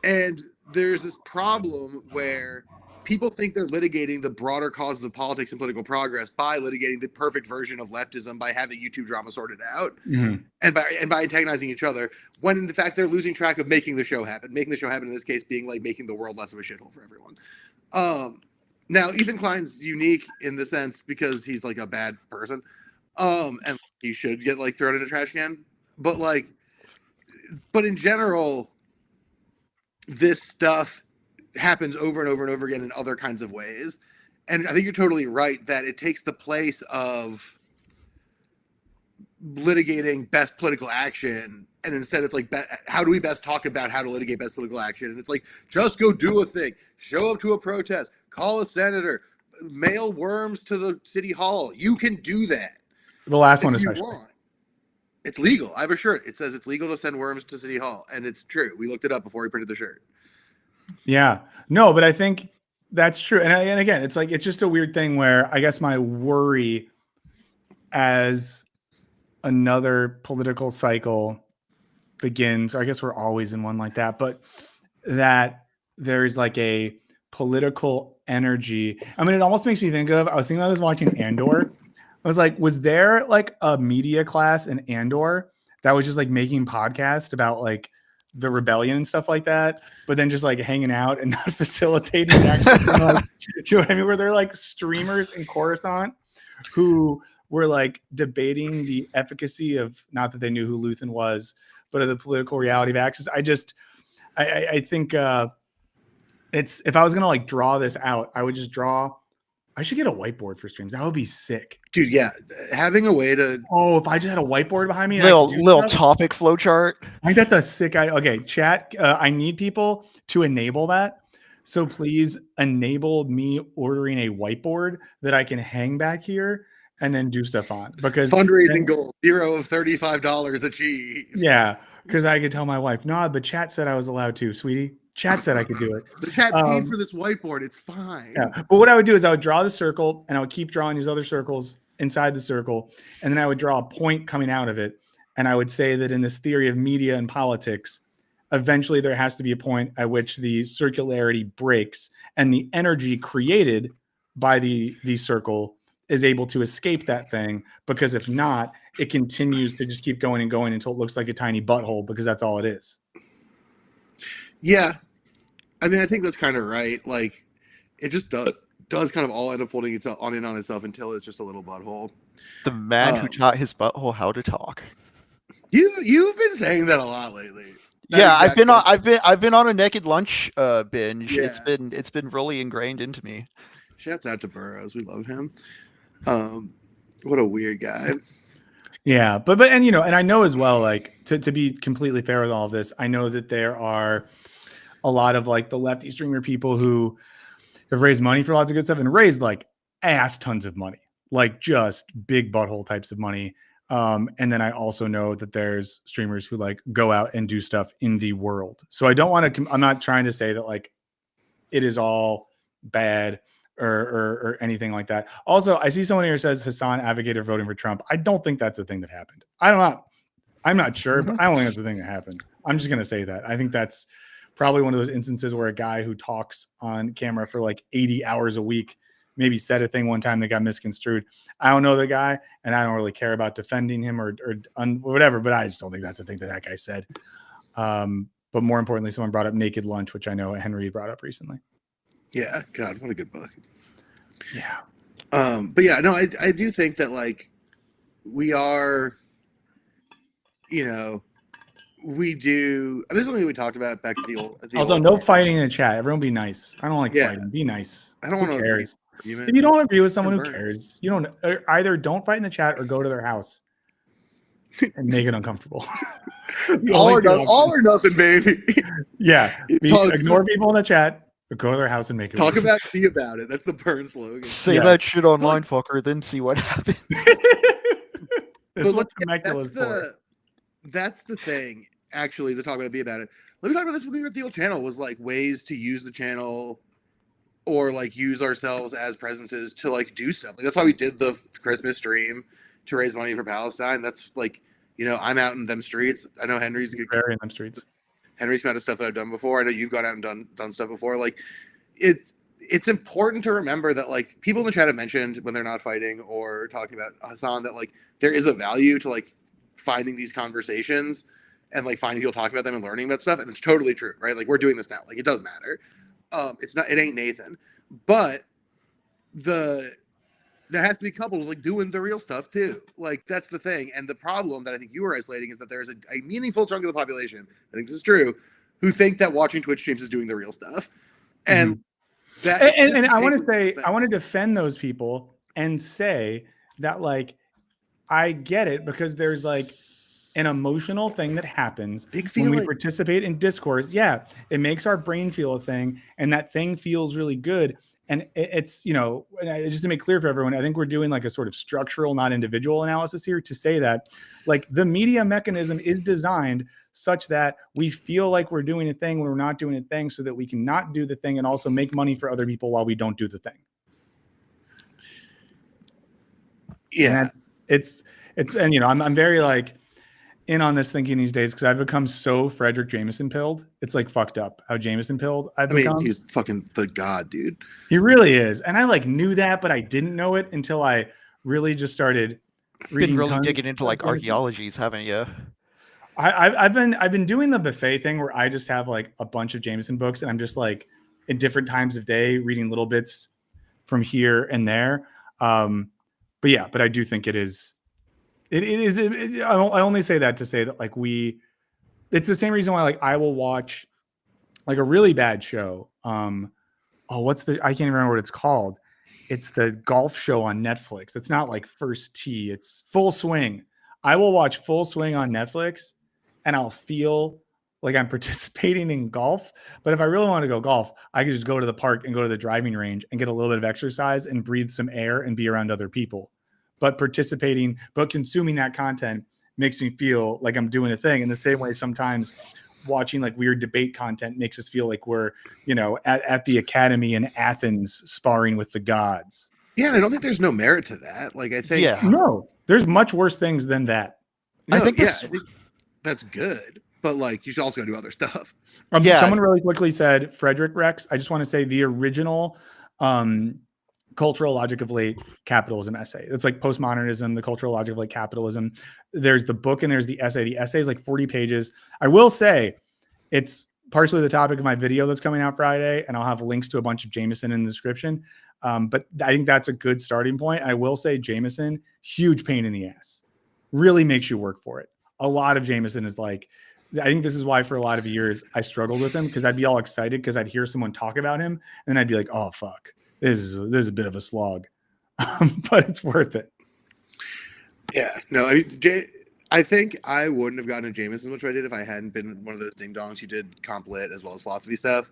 And there's this problem where people think they're litigating the broader causes of politics and political progress by litigating the perfect version of leftism by having YouTube drama sorted out and by antagonizing each other, when in fact they're losing track of making the show happen. Making the show happen in this case being making the world less of a shithole for everyone. Now Ethan Klein's unique in the sense because he's a bad person, and he should get thrown in a trash can. But in general, this stuff happens over and over and over again in other kinds of ways. And I think you're totally right that it takes the place of litigating best political action. And instead it's how do we best talk about how to litigate best political action? And it's just go do a thing, show up to a protest, call a senator, mail worms to the city hall. You can do that. The last one especially. It's legal. I have a shirt. It says it's legal to send worms to City Hall, and it's true. We looked it up before we printed the shirt. Yeah. No, but I think that's true. And again, it's like, it's just a weird thing where I guess my worry as another political cycle begins, I guess we're always in one like that, but that there's like a political energy. I mean, it almost makes me think of, I was thinking I was watching Andor. I was like, was there like a media class in Andor that was just like making podcasts about like the rebellion and stuff like that, but then just like hanging out and not facilitating the actual, like, you know what I mean? Where they're like streamers in Coruscant who were like debating the efficacy of, not that they knew who Luthen was, but of the political reality of Axis. I think it's, if I was gonna like draw this out, I would just draw. I should get a whiteboard for streams. That would be sick, dude. Yeah, having a way to. Oh, if I just had a whiteboard behind me, little topic flow chart. I think that's a sick idea. Okay, chat. I need people to enable that. So please enable me ordering a whiteboard that I can hang back here and then do stuff on, because fundraising goal 0 of $35 achieved. Yeah, because I could tell my wife, no, but chat said I was allowed to, sweetie. Chat said I could do it. The chat paid for this whiteboard. It's fine. Yeah. But what I would do is I would draw the circle and I would keep drawing these other circles inside the circle. And then I would draw a point coming out of it. And I would say that in this theory of media and politics, eventually there has to be a point at which the circularity breaks and the energy created by the circle is able to escape that thing. Because if not, it continues to just keep going and going until it looks like a tiny butthole, because that's all it is. Yeah. I mean, I think that's kind of right. Like, it just does kind of all end up folding itself on in on itself until it's just a little butthole. The man who taught his butthole how to talk. You've been saying that a lot lately. Yeah, I've been on a naked lunch binge. Yeah. It's been really ingrained into me. Shouts out to Burroughs. We love him. What a weird guy. Yeah, but and you know, and I know as well, like to be completely fair with all of this, I know that there are a lot of like the lefty streamer people who have raised money for lots of good stuff and raised like ass tons of money, like just big butthole types of money. And then I also know that there's streamers who like go out and do stuff in the world. So I don't want to, I'm not trying to say that like it is all bad or anything like that. Also, I see someone here says Hassan advocated voting for Trump. I don't think that's the thing that happened. I'm not sure, but I don't think that's the thing that happened. I'm just going to say that. I think that's probably one of those instances where a guy who talks on camera for like 80 hours a week maybe said a thing one time that got misconstrued. I don't know the guy, and I don't really care about defending him or whatever, but I just don't think that's the thing that guy said. But more importantly, someone brought up Naked Lunch, which I know Henry brought up recently. Yeah, God, what a good book. Yeah. But yeah, no, I do think that like we are, you know, we do. This is something we talked about back at the old. Also, no fighting in the chat. Everyone be nice. I don't like fighting. Be nice. I don't want to. Cares? If you don't agree with someone, who cares? You don't either. Don't fight in the chat or go to their house and make it uncomfortable. all or nothing, baby. Yeah. Ignore people in the chat, but go to their house and make it. Talk about be about it. That's the Burn slogan. Say that shit online, fucker. Then see what happens. This is what Temecula is for. That's the thing. Actually, to talk about it, be about it. Let me talk about this when we were at the old channel. Was like ways to use the channel, or like use ourselves as presences to like do stuff. Like that's why we did the Christmas stream to raise money for Palestine. That's like, you know, I'm out in them streets. I know Henry's very in them streets. Henry's come out of stuff that I've done before. I know you've gone out and done stuff before. Like it's important to remember that like people in the chat have mentioned when they're not fighting or talking about Hassan that like there is a value to like finding these conversations and like finding people talking about them and learning about stuff. And it's totally true, right? Like we're doing this now. Like it does matter. It ain't Nathan, but that has to be coupled with like doing the real stuff too. Like that's the thing. And the problem that I think you were isolating is that there's a meaningful chunk of the population, I think this is true, who think that watching Twitch streams is doing the real stuff. And and I want to say, I want to defend those people and say that like, I get it because there's like an emotional thing that happens when we participate in discourse. Yeah, it makes our brain feel a thing, and that thing feels really good. And it's, just to make clear for everyone, I think we're doing like a sort of structural, not individual analysis here to say that like the media mechanism is designed such that we feel like we're doing a thing when we're not doing a thing, so that we can not do the thing and also make money for other people while we don't do the thing. Yeah. And I'm very like in on this thinking these days because I've become so Frederick Jameson pilled. It's like fucked up how Jameson pilled I've become. He's fucking the god, dude. He really is. And I like knew that, but I didn't know it until I really just started reading. Been really digging into like archaeologies, haven't you? I've been doing the buffet thing where I just have like a bunch of Jameson books and I'm just like in different times of day reading little bits from here and there. But I do think it is. I only say that to say that like it's the same reason why like I will watch like a really bad show. I can't even remember what it's called. It's the golf show on Netflix. It's not like First Tee. It's Full Swing. I will watch Full Swing on Netflix and I'll feel like I'm participating in golf. But if I really want to go golf, I can just go to the park and go to the driving range and get a little bit of exercise and breathe some air and be around other people. But consuming that content makes me feel like I'm doing a thing in the same way sometimes watching like weird debate content makes us feel like we're, at the academy in Athens sparring with the gods. Yeah, and I don't think there's no merit to that. Like, I think... No, there's much worse things than that. I think that's good. But, like, you should also do other stuff. Someone really quickly said, Frederick Rex, I just want to say the original cultural logic of late capitalism essay. It's like postmodernism, the cultural logic of late capitalism. There's the book and there's the essay. The essay is like 40 pages. I will say it's partially the topic of my video that's coming out Friday, and I'll have links to a bunch of Jameson in the description. But I think that's a good starting point. I will say Jameson, huge pain in the ass. Really makes you work for it. A lot of Jameson is like, I think this is why for a lot of years I struggled with him, because I'd be all excited because I'd hear someone talk about him and then I'd be like, oh, fuck. This is a bit of a slog, but it's worth it. Yeah, no, I think I wouldn't have gotten a Jameson, which I did if I hadn't been one of those ding dongs who did comp lit as well as philosophy stuff.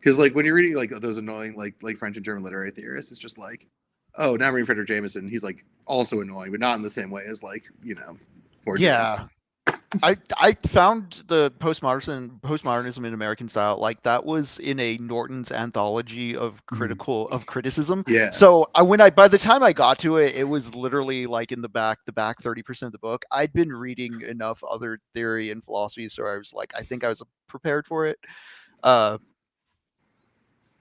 Because like when you're reading like those annoying like French and German literary theorists, it's just like, oh, now I'm reading Frederick Jameson. He's like also annoying, but not in the same way as like poor Jameson. I found the postmodernism in American style, like that was in a Norton's anthology of criticism. Yeah. So by the time I got to it, it was literally like in the back 30% of the book. I'd been reading enough other theory and philosophy, so I was like, I think I was prepared for it.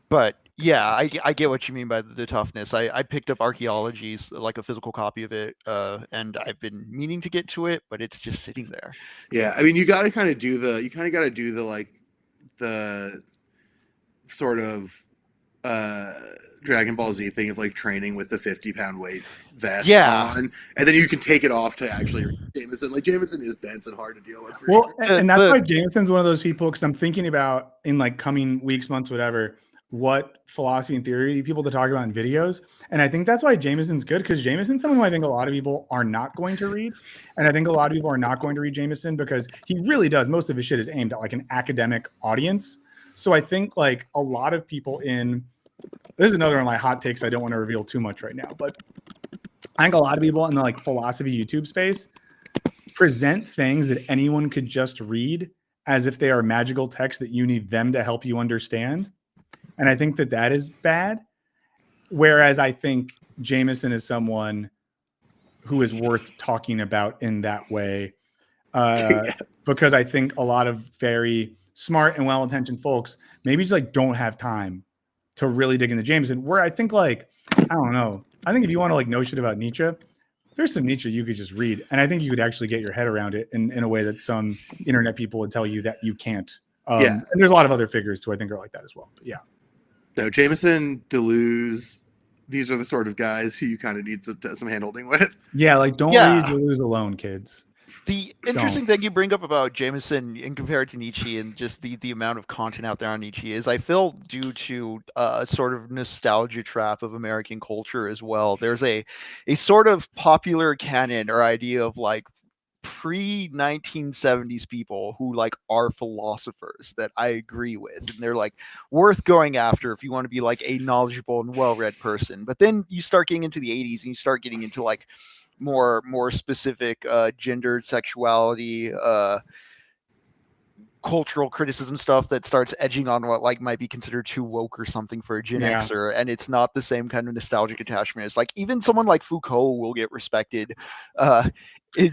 But yeah, I get what you mean by the toughness. I picked up Archaeologies, like a physical copy of it, and I've been meaning to get to it, but it's just sitting there. Yeah, I mean, you got to kind of do the like the sort of Dragon Ball Z thing of like training with the 50-pound weight vest on, and then you can take it off to actually read Jameson. Like Jameson is dense and hard to deal with. And that's why Jameson's one of those people, because I'm thinking about in like coming weeks, months, whatever, what philosophy and theory people to talk about in videos. And I think that's why Jameson's good, because Jameson's someone who I think a lot of people are not going to read. And I think a lot of people are not going to read Jameson because he really does. Most of his shit is aimed at like an academic audience. So I think like a lot of people this is another one of my hot takes I don't want to reveal too much right now, but I think a lot of people in the like philosophy YouTube space present things that anyone could just read as if they are magical texts that you need them to help you understand. And I think that is bad. Whereas I think Jameson is someone who is worth talking about in that way. Because I think a lot of very smart and well-intentioned folks maybe just like don't have time to really dig into Jameson. Where I think like, I don't know. I think if you want to like know shit about Nietzsche, there's some Nietzsche you could just read. And I think you could actually get your head around it in a way that some internet people would tell you that you can't. And there's a lot of other figures who I think are like that as well. But yeah. No, Jameson, Deleuze, these are the sort of guys who you kind of need some hand-holding with. Yeah, like don't read Deleuze alone, kids. The interesting thing you bring up about Jameson in compared to Nietzsche and just the amount of content out there on Nietzsche is I feel due to a sort of nostalgia trap of American culture as well. There's a sort of popular canon or idea of like pre-1970s people who like are philosophers that I agree with, and they're like worth going after if you want to be like a knowledgeable and well-read person. But then you start getting into the 80s and you start getting into like more specific gendered sexuality, cultural criticism stuff that starts edging on what like might be considered too woke or something for a Gen Xer, and it's not the same kind of nostalgic attachment. It's like even someone like Foucault will get respected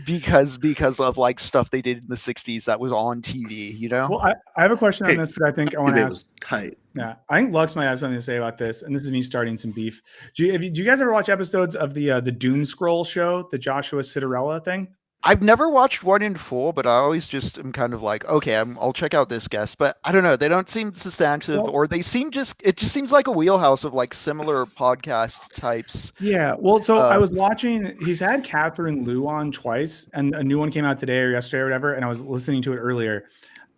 because of like stuff they did in the 60s that was on TV, you know? Well, I have a question on this that I think I want to ask. Was tight. Yeah, I think Lux might have something to say about this, and this is me starting some beef. Do you guys ever watch episodes of the Doom Scroll show, the Joshua Citarella thing? I've never watched one in full, but I always just am kind of like, okay, I'll check out this guest. But I don't know, they don't seem substantive, or they seem it just seems like a wheelhouse of like similar podcast types. Yeah, well, so I was watching, he's had Catherine Liu on twice, and a new one came out today or yesterday or whatever, and I was listening to it earlier.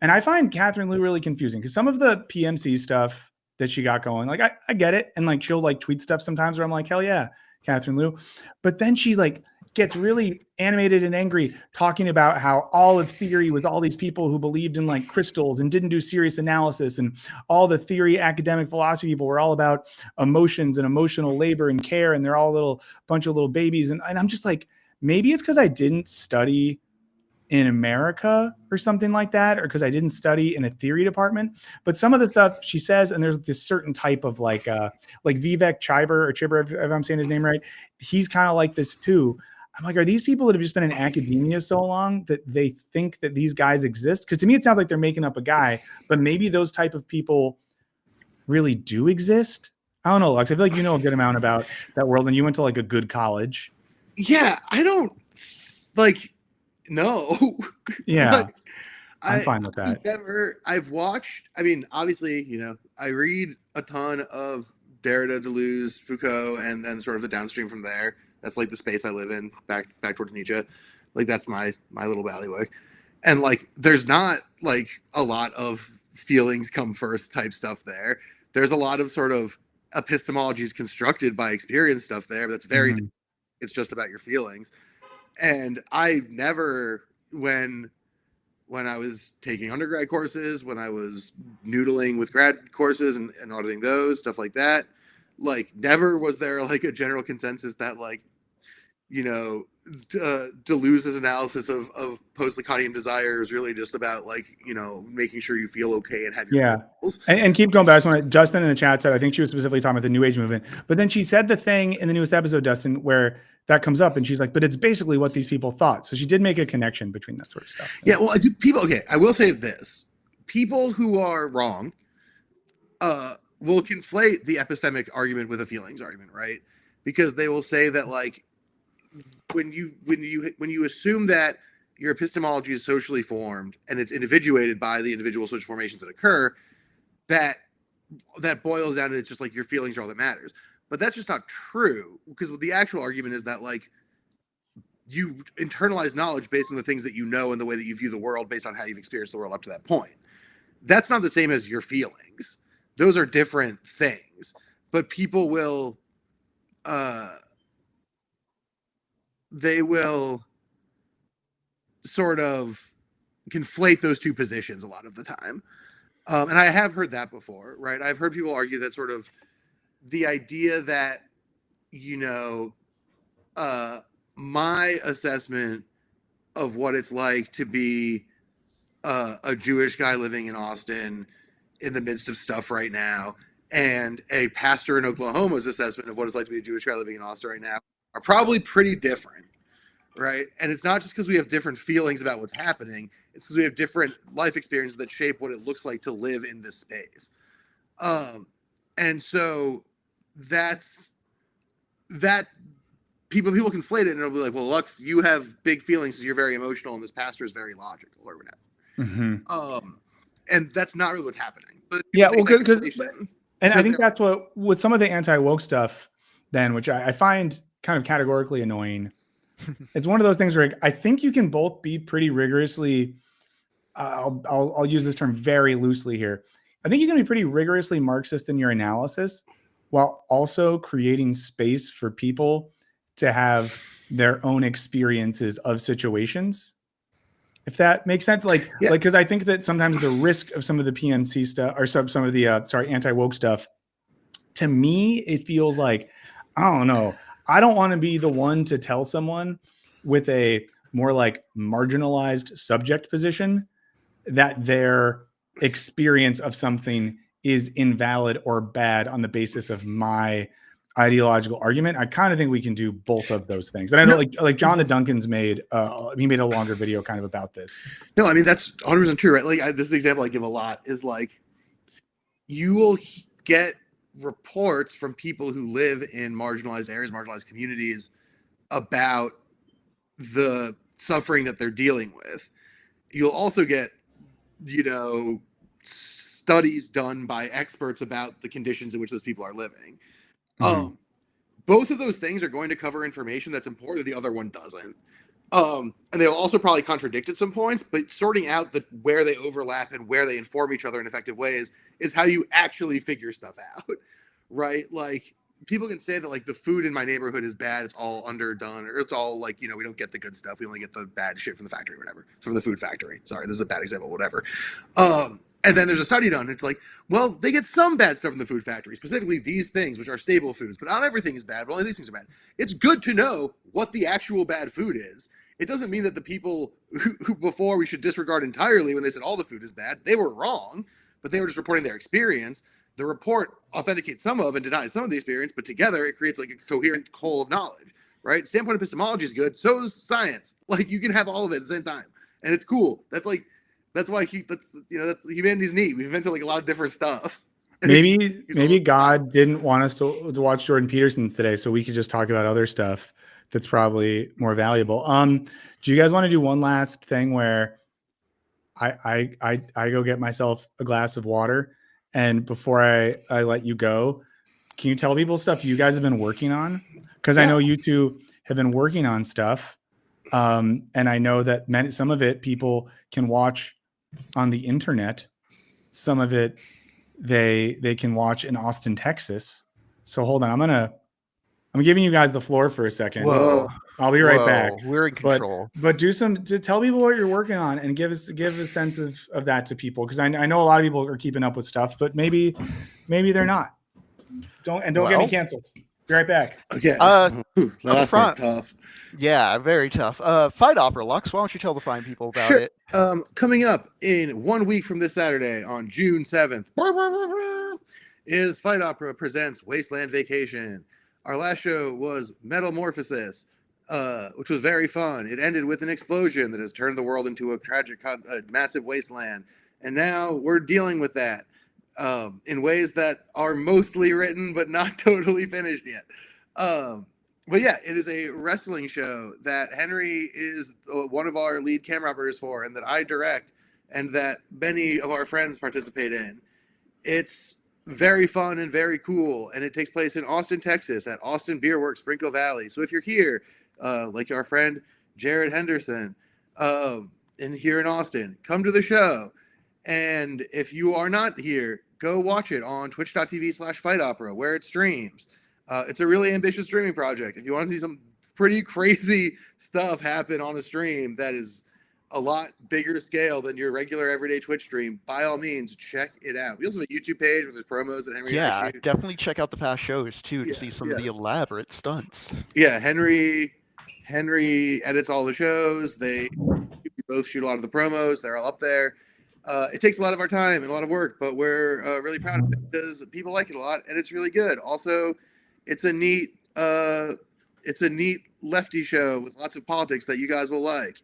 And I find Catherine Liu really confusing because some of the PMC stuff that she got going, like I get it, and like she'll like tweet stuff sometimes where I'm like, hell yeah, Catherine Liu. But then she like gets really animated and angry talking about how all of theory was all these people who believed in like crystals and didn't do serious analysis, and all the theory academic philosophy people were all about emotions and emotional labor and care, and they're all a bunch of little babies. And I'm just like, maybe it's because I didn't study in America or something like that, or because I didn't study in a theory department. But some of the stuff she says, and there's this certain type of like Vivek Chiber, if I'm saying his name right, he's kind of like this too. I'm like, are these people that have just been in academia so long that they think that these guys exist? Because to me, it sounds like they're making up a guy, but maybe those type of people really do exist. I don't know, Lux. I feel like you know a good amount about that world, and you went to like a good college. Yeah, I don't like. No. Yeah. Like, I'm fine with that. I've watched, I mean, obviously, you know, I read a ton of Derrida, Deleuze, Foucault, and then sort of the downstream from there. That's like the space I live in, back towards Nietzsche. Like that's my little alleyway. And like there's not like a lot of feelings come first type stuff there. There's a lot of sort of epistemologies constructed by experience stuff there. That's very it's just about your feelings. And I never, when I was taking undergrad courses, when I was noodling with grad courses and auditing those, stuff like that, like never was there like a general consensus that like, you know, Deleuze's analysis of post-Lacanian desire is really just about like, you know, making sure you feel okay and have your goals. And keep going back. I just want to, Justin in the chat said, I think she was specifically talking about the New Age movement, but then she said the thing in the newest episode, Dustin, where that comes up and she's like, but it's basically what these people thought. So she did make a connection between that sort of stuff. Yeah, well, I will say this. People who are wrong will conflate the epistemic argument with a feelings argument, right? Because they will say that like when you assume that your epistemology is socially formed and it's individuated by the individual social formations that occur, that boils down to it's just like your feelings are all that matters. But that's just not true, because the actual argument is that like you internalize knowledge based on the things that you know and the way that you view the world based on how you've experienced the world up to that point. That's not the same as your feelings. Those are different things. But people will they will sort of conflate those two positions a lot of the time. And I have heard that before, right? I've heard people argue that sort of the idea that, you know, my assessment of what it's like to be a Jewish guy living in Austin in the midst of stuff right now, and a pastor in Oklahoma's assessment of what it's like to be a Jewish guy living in Austin right now are probably pretty different, right? And it's not just because we have different feelings about what's happening, it's because we have different life experiences that shape what it looks like to live in this space. And so that's that people conflate it, and it'll be like, well, Lux, you have big feelings because you're very emotional, and this pastor is very logical or whatever. And that's not really what's happening. But yeah, well, because I think that's what with some of the anti-woke stuff, then, which I find kind of categorically annoying. It's one of those things where I think you can both be pretty rigorously. I'll use this term very loosely here. I think you can be pretty rigorously Marxist in your analysis, while also creating space for people to have their own experiences of situations If that makes sense, like Yeah. because I think that sometimes the risk of some of the PNC stuff or some of the anti-woke stuff, to me, it feels like, I don't know. I don't want to be the one to tell someone with a more like marginalized subject position that their experience of something is invalid or bad on the basis of my ideological argument. I kind of think we can do both of those things. And I know like John the Duncan's made, he made a longer video kind of about this. No, I mean, that's 100% true, right? Like, this is the example I give a lot is like, you will get reports from people who live in marginalized areas, marginalized communities about the suffering that they're dealing with. You'll also get, studies done by experts about the conditions in which those people are living. Mm-hmm. Both of those things are going to cover information that's important, the other one doesn't. And they'll also probably contradict at some points, but sorting out where they overlap and where they inform each other in effective ways is how you actually figure stuff out, right? Like, people can say that like the food in my neighborhood is bad, it's all underdone, or it's all like, we don't get the good stuff, we only get the bad shit from the factory or whatever, from the food factory. Sorry, this is a bad example, whatever. And then there's a study done. It's like, well, they get some bad stuff from the food factory, specifically these things, which are staple foods, but not everything is bad, but only these things are bad. It's good to know what the actual bad food is. It doesn't mean that the people who before we should disregard entirely when they said all the food is bad, they were wrong, but they were just reporting their experience. The report authenticates some of and denies some of the experience, but together it creates like a coherent whole of knowledge, right? Standpoint epistemology is good. So is science. Like, you can have all of it at the same time, and it's cool. That's why that's humanity's neat. We've invented like a lot of different stuff. Maybe God didn't want us to watch Jordan Peterson's today, so we could just talk about other stuff that's probably more valuable. Do you guys want to do one last thing where I go get myself a glass of water, and before I let you go, can you tell people stuff you guys have been working on? Because I know you two have been working on stuff, and I know that some of it people can watch on the internet. Some of it they can watch in Austin, Texas. So hold on, I'm giving you guys the floor for a second. Whoa. I'll be right back. We're in control. But to tell people what you're working on and give a sense of that to people, because I know a lot of people are keeping up with stuff, but maybe they're not. Don't get me canceled. Be right back. Okay. That's tough. Yeah, very tough. Fight Opera, Lux. Why don't you tell the fine people about it? Coming up in 1 week from this Saturday on June 7th is Fight Opera presents Wasteland Vacation. Our last show was Metamorphosis, which was very fun. It ended with an explosion that has turned the world into a tragic, massive wasteland. And now we're dealing with that in ways that are mostly written, but not totally finished yet. But yeah, it is a wrestling show that Henry is one of our lead camera operators for, and that I direct, and that many of our friends participate in. It's very fun and very cool, and it takes place in Austin, Texas, at Austin Beer Works, Sprinkle Valley. So if you're here, like our friend Jared Henderson, and here in Austin, come to the show. And if you are not here, go watch it on twitch.tv/Fight Opera, where it streams. It's a really ambitious streaming project. If you want to see some pretty crazy stuff happen on a stream that is a lot bigger scale than your regular everyday Twitch stream, by all means, check it out. We also have a YouTube page where there's promos that Henry and I shoot. Definitely check out the past shows too to see some of the elaborate stunts. Yeah, Henry edits all the shows. We both shoot a lot of the promos. They're all up there. It takes a lot of our time and a lot of work, but we're really proud of it because people like it a lot, and it's really good. Also, it's a neat lefty show with lots of politics that you guys will like.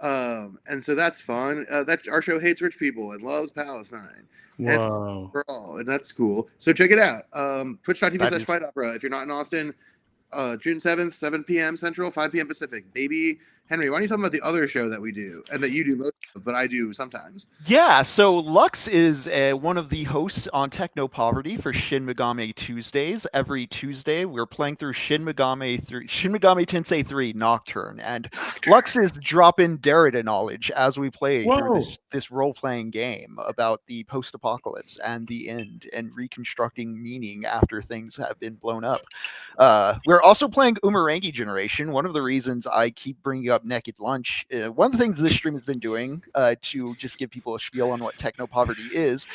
And so that's fun. That our show hates rich people and loves Palestine. Whoa. And that's cool. So check it out. Twitch.tv/Fight Opera. If you're not in Austin, June 7th, 7 p.m. Central, 5 p.m. Pacific. Baby Henry, why don't you talk about the other show that we do and that you do most of, but I do sometimes? Yeah, so Lux is one of the hosts on Techno Poverty for Shin Megami Tuesdays. Every Tuesday, we're playing through Shin Megami Tensei 3 Nocturne, and Lux is dropping Derrida knowledge as we play through this role-playing game about the post-apocalypse and the end and reconstructing meaning after things have been blown up. We're also playing Umurangi Generation. One of the reasons I keep bringing up Naked Lunch, one of the things this stream has been doing to just give people a spiel on what techno poverty is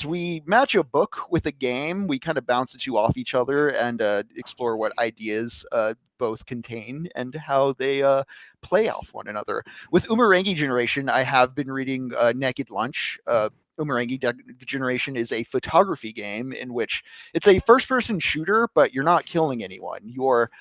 we match a book with a game. We kind of bounce the two off each other and explore what ideas both contain and how they play off one another. With Umurangi Generation, I have been reading Naked Lunch. Umurangi Generation is a photography game in which it's a first-person shooter, but you're not killing anyone. You're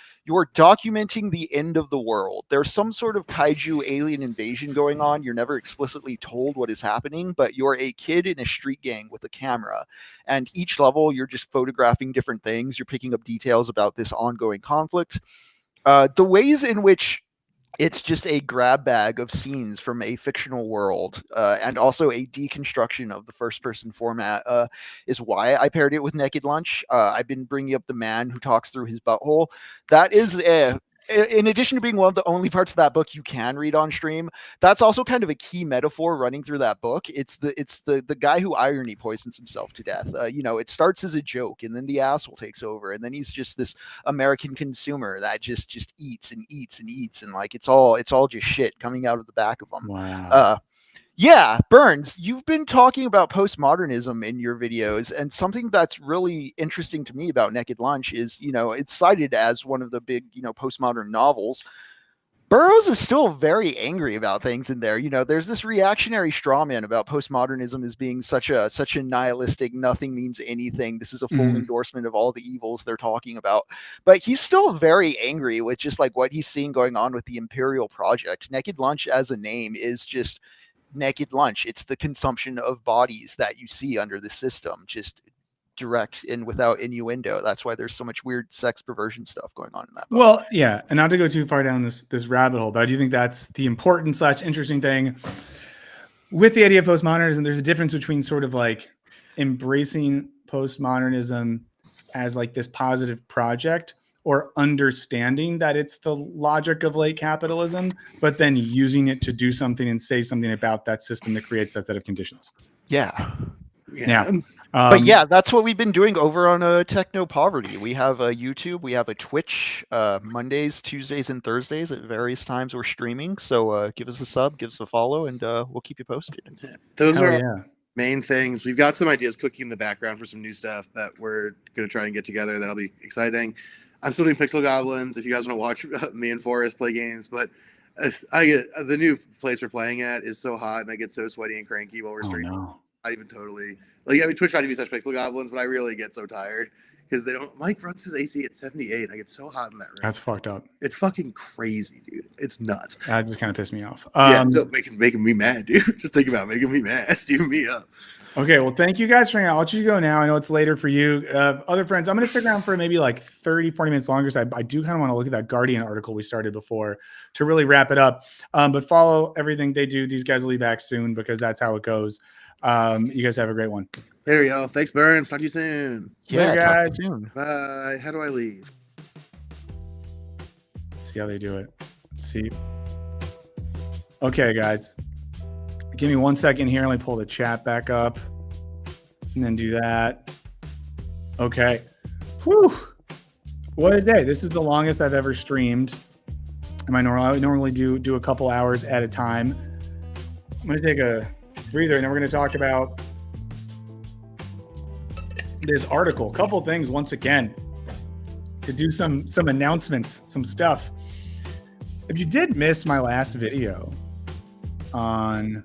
documenting the end of the world. There's some sort of kaiju alien invasion going on. You're never explicitly told what is happening, but you're a kid in a street gang with a camera. And each level, you're just photographing different things. You're picking up details about this ongoing conflict. The ways in which it's just a grab bag of scenes from a fictional world and also a deconstruction of the first-person format is why I paired it with Naked Lunch. I've been bringing up the man who talks through his butthole. That is, in addition to being one of the only parts of that book you can read on stream, that's also kind of a key metaphor running through that book. It's the guy who irony poisons himself to death. It starts as a joke, and then the asshole takes over, and then he's just this American consumer that just eats and eats and eats, and like it's all just shit coming out of the back of him. Wow. Yeah, Burns, you've been talking about postmodernism in your videos, and something that's really interesting to me about Naked Lunch is, it's cited as one of the big, postmodern novels. Burroughs is still very angry about things in there. There's this reactionary straw man about postmodernism as being such a nihilistic, nothing means anything. This is a full endorsement of all the evils they're talking about. But he's still very angry with just like what he's seeing going on with the Imperial Project. Naked Lunch as a name is just Naked Lunch. It's the consumption of bodies that you see under the system, just direct and without innuendo. That's why there's so much weird sex perversion stuff going on in that book. Well, yeah, and not to go too far down this rabbit hole, but I do think that's the important / interesting thing with the idea of postmodernism. There's a difference between sort of like embracing postmodernism as like this positive project, or understanding that it's the logic of late capitalism, but then using it to do something and say something about that system that creates that set of conditions. Yeah. But yeah, that's what we've been doing over on Techno Poverty. We have a YouTube, we have a Twitch, Mondays, Tuesdays, and Thursdays at various times we're streaming. So give us a sub, give us a follow, and we'll keep you posted. Those are main things. We've got some ideas cooking in the background for some new stuff that we're going to try and get together. That'll be exciting. I'm still doing Pixel Goblins if you guys want to watch me and Forrest play games, but I get the new place we're playing at is so hot and I get so sweaty and cranky while we're streaming. No. I even totally Twitch.tv/Pixel Goblins, but I really get so tired because Mike runs his AC at 78. I get so hot in that room. That's fucked up. It's fucking crazy, dude. It's nuts. That just kind of pissed me off. Making me mad, dude. Just think about making me mad, stewing me up. Okay, well, thank you guys for hanging out. I'll let you go now. I know it's later for you. Other friends, I'm going to stick around for maybe like 30, 40 minutes longer. So I do kind of want to look at that Guardian article we started before to really wrap it up. But follow everything they do. These guys will be back soon because that's how it goes. You guys have a great one. There we go. Thanks, Burns. Talk to you soon. Yeah, Later, guys. Soon. Bye. How do I leave? Let's see how they do it. Let's see. Okay, guys. Give me 1 second here. Let me pull the chat back up and then do that. Okay. Whew. What a day. This is the longest I've ever streamed. I normally do a couple hours at a time. I'm going to take a breather and then we're going to talk about this article. A couple things once again to do some announcements, some stuff. If you did miss my last video on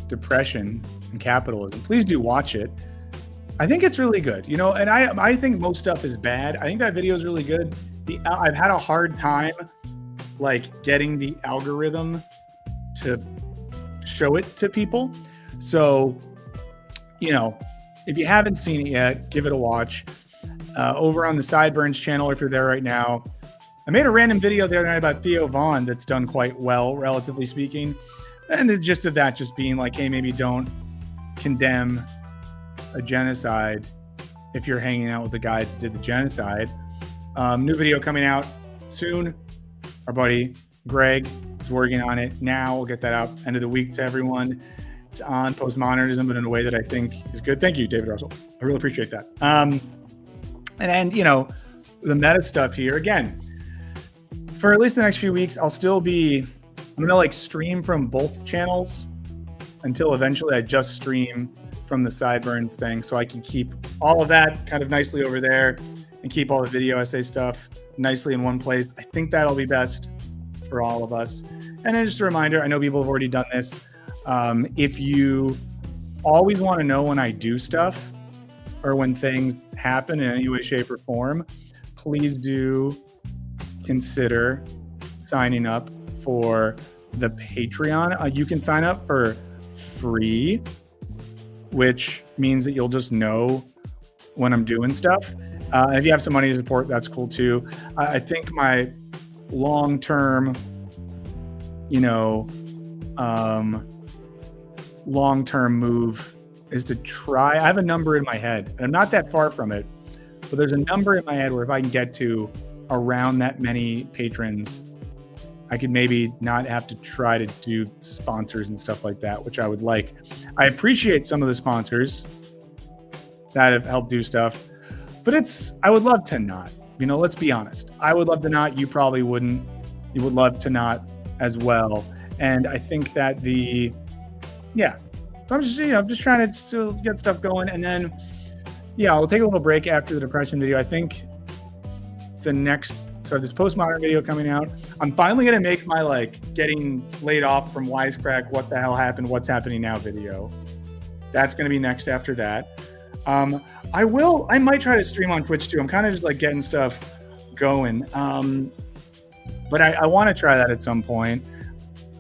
depression and capitalism, please do watch it. I think it's really good, and I think most stuff is bad. I think that video is really good. I've had a hard time like getting the algorithm to show it to people. So, if you haven't seen it yet, give it a watch. Over on the Sideburns channel, if you're there right now, I made a random video the other night about Theo Vaughn that's done quite well, relatively speaking. And the gist of that just being like, hey, maybe don't condemn a genocide if you're hanging out with the guys that did the genocide. New video coming out soon. Our buddy Greg is working on it now. We'll get that out end of the week to everyone. It's on postmodernism, but in a way that I think is good. Thank you, David Russell. I really appreciate that. And then, the meta stuff here, again, for at least the next few weeks, I'm gonna like stream from both channels until eventually I just stream from the Sideburns thing, so I can keep all of that kind of nicely over there and keep all the video essay stuff nicely in one place. I think that'll be best for all of us. And then just a reminder, I know people have already done this. If you always want to know when I do stuff or when things happen in any way, shape, or form, please do consider signing up for the Patreon. You can sign up for free, which means that you'll just know when I'm doing stuff. And if you have some money to support, that's cool too. I think my long-term, long-term move is to try. I have a number in my head, and I'm not that far from it, but there's a number in my head where if I can get to around that many patrons, I could maybe not have to try to do sponsors and stuff like that, which I would like. I appreciate some of the sponsors that have helped do stuff, but I would love to not. Let's be honest. I would love to not. You probably wouldn't. You would love to not as well. And I think that I'm just trying to still get stuff going. And then, we'll take a little break after the depression video. I think this postmodern video coming out, I'm finally going to make my getting laid off from Wisecrack, what the hell happened, what's happening now video. That's going to be next after that. I might try to stream on Twitch too. I'm kind of just getting stuff going. But I want to try that at some point.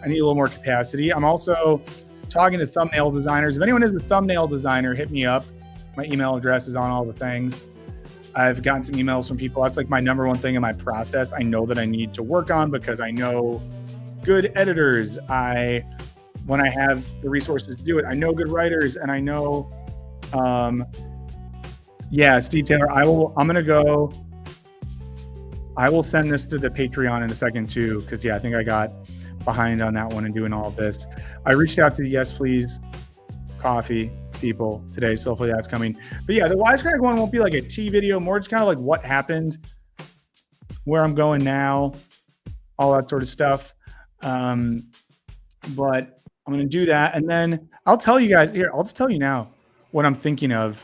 I need a little more capacity. I'm also talking to thumbnail designers. If anyone is a thumbnail designer, hit me up. My email address is on all the things. I've gotten some emails from people. That's my number one thing in my process. I know that I need to work on because I know good editors. When I have the resources to do it, I know good writers, and I know, Steve Taylor, I will send this to the Patreon in a second too, because I think I got behind on that one and doing all of this. I reached out to the Yes Please Coffee people today, so hopefully that's coming. But the Wisecrack one won't be like a tea video, more just kind of what happened, where I'm going now, all that sort of stuff. But I'm going to do that, and then I'll tell you guys here. I'll just tell you now what I'm thinking of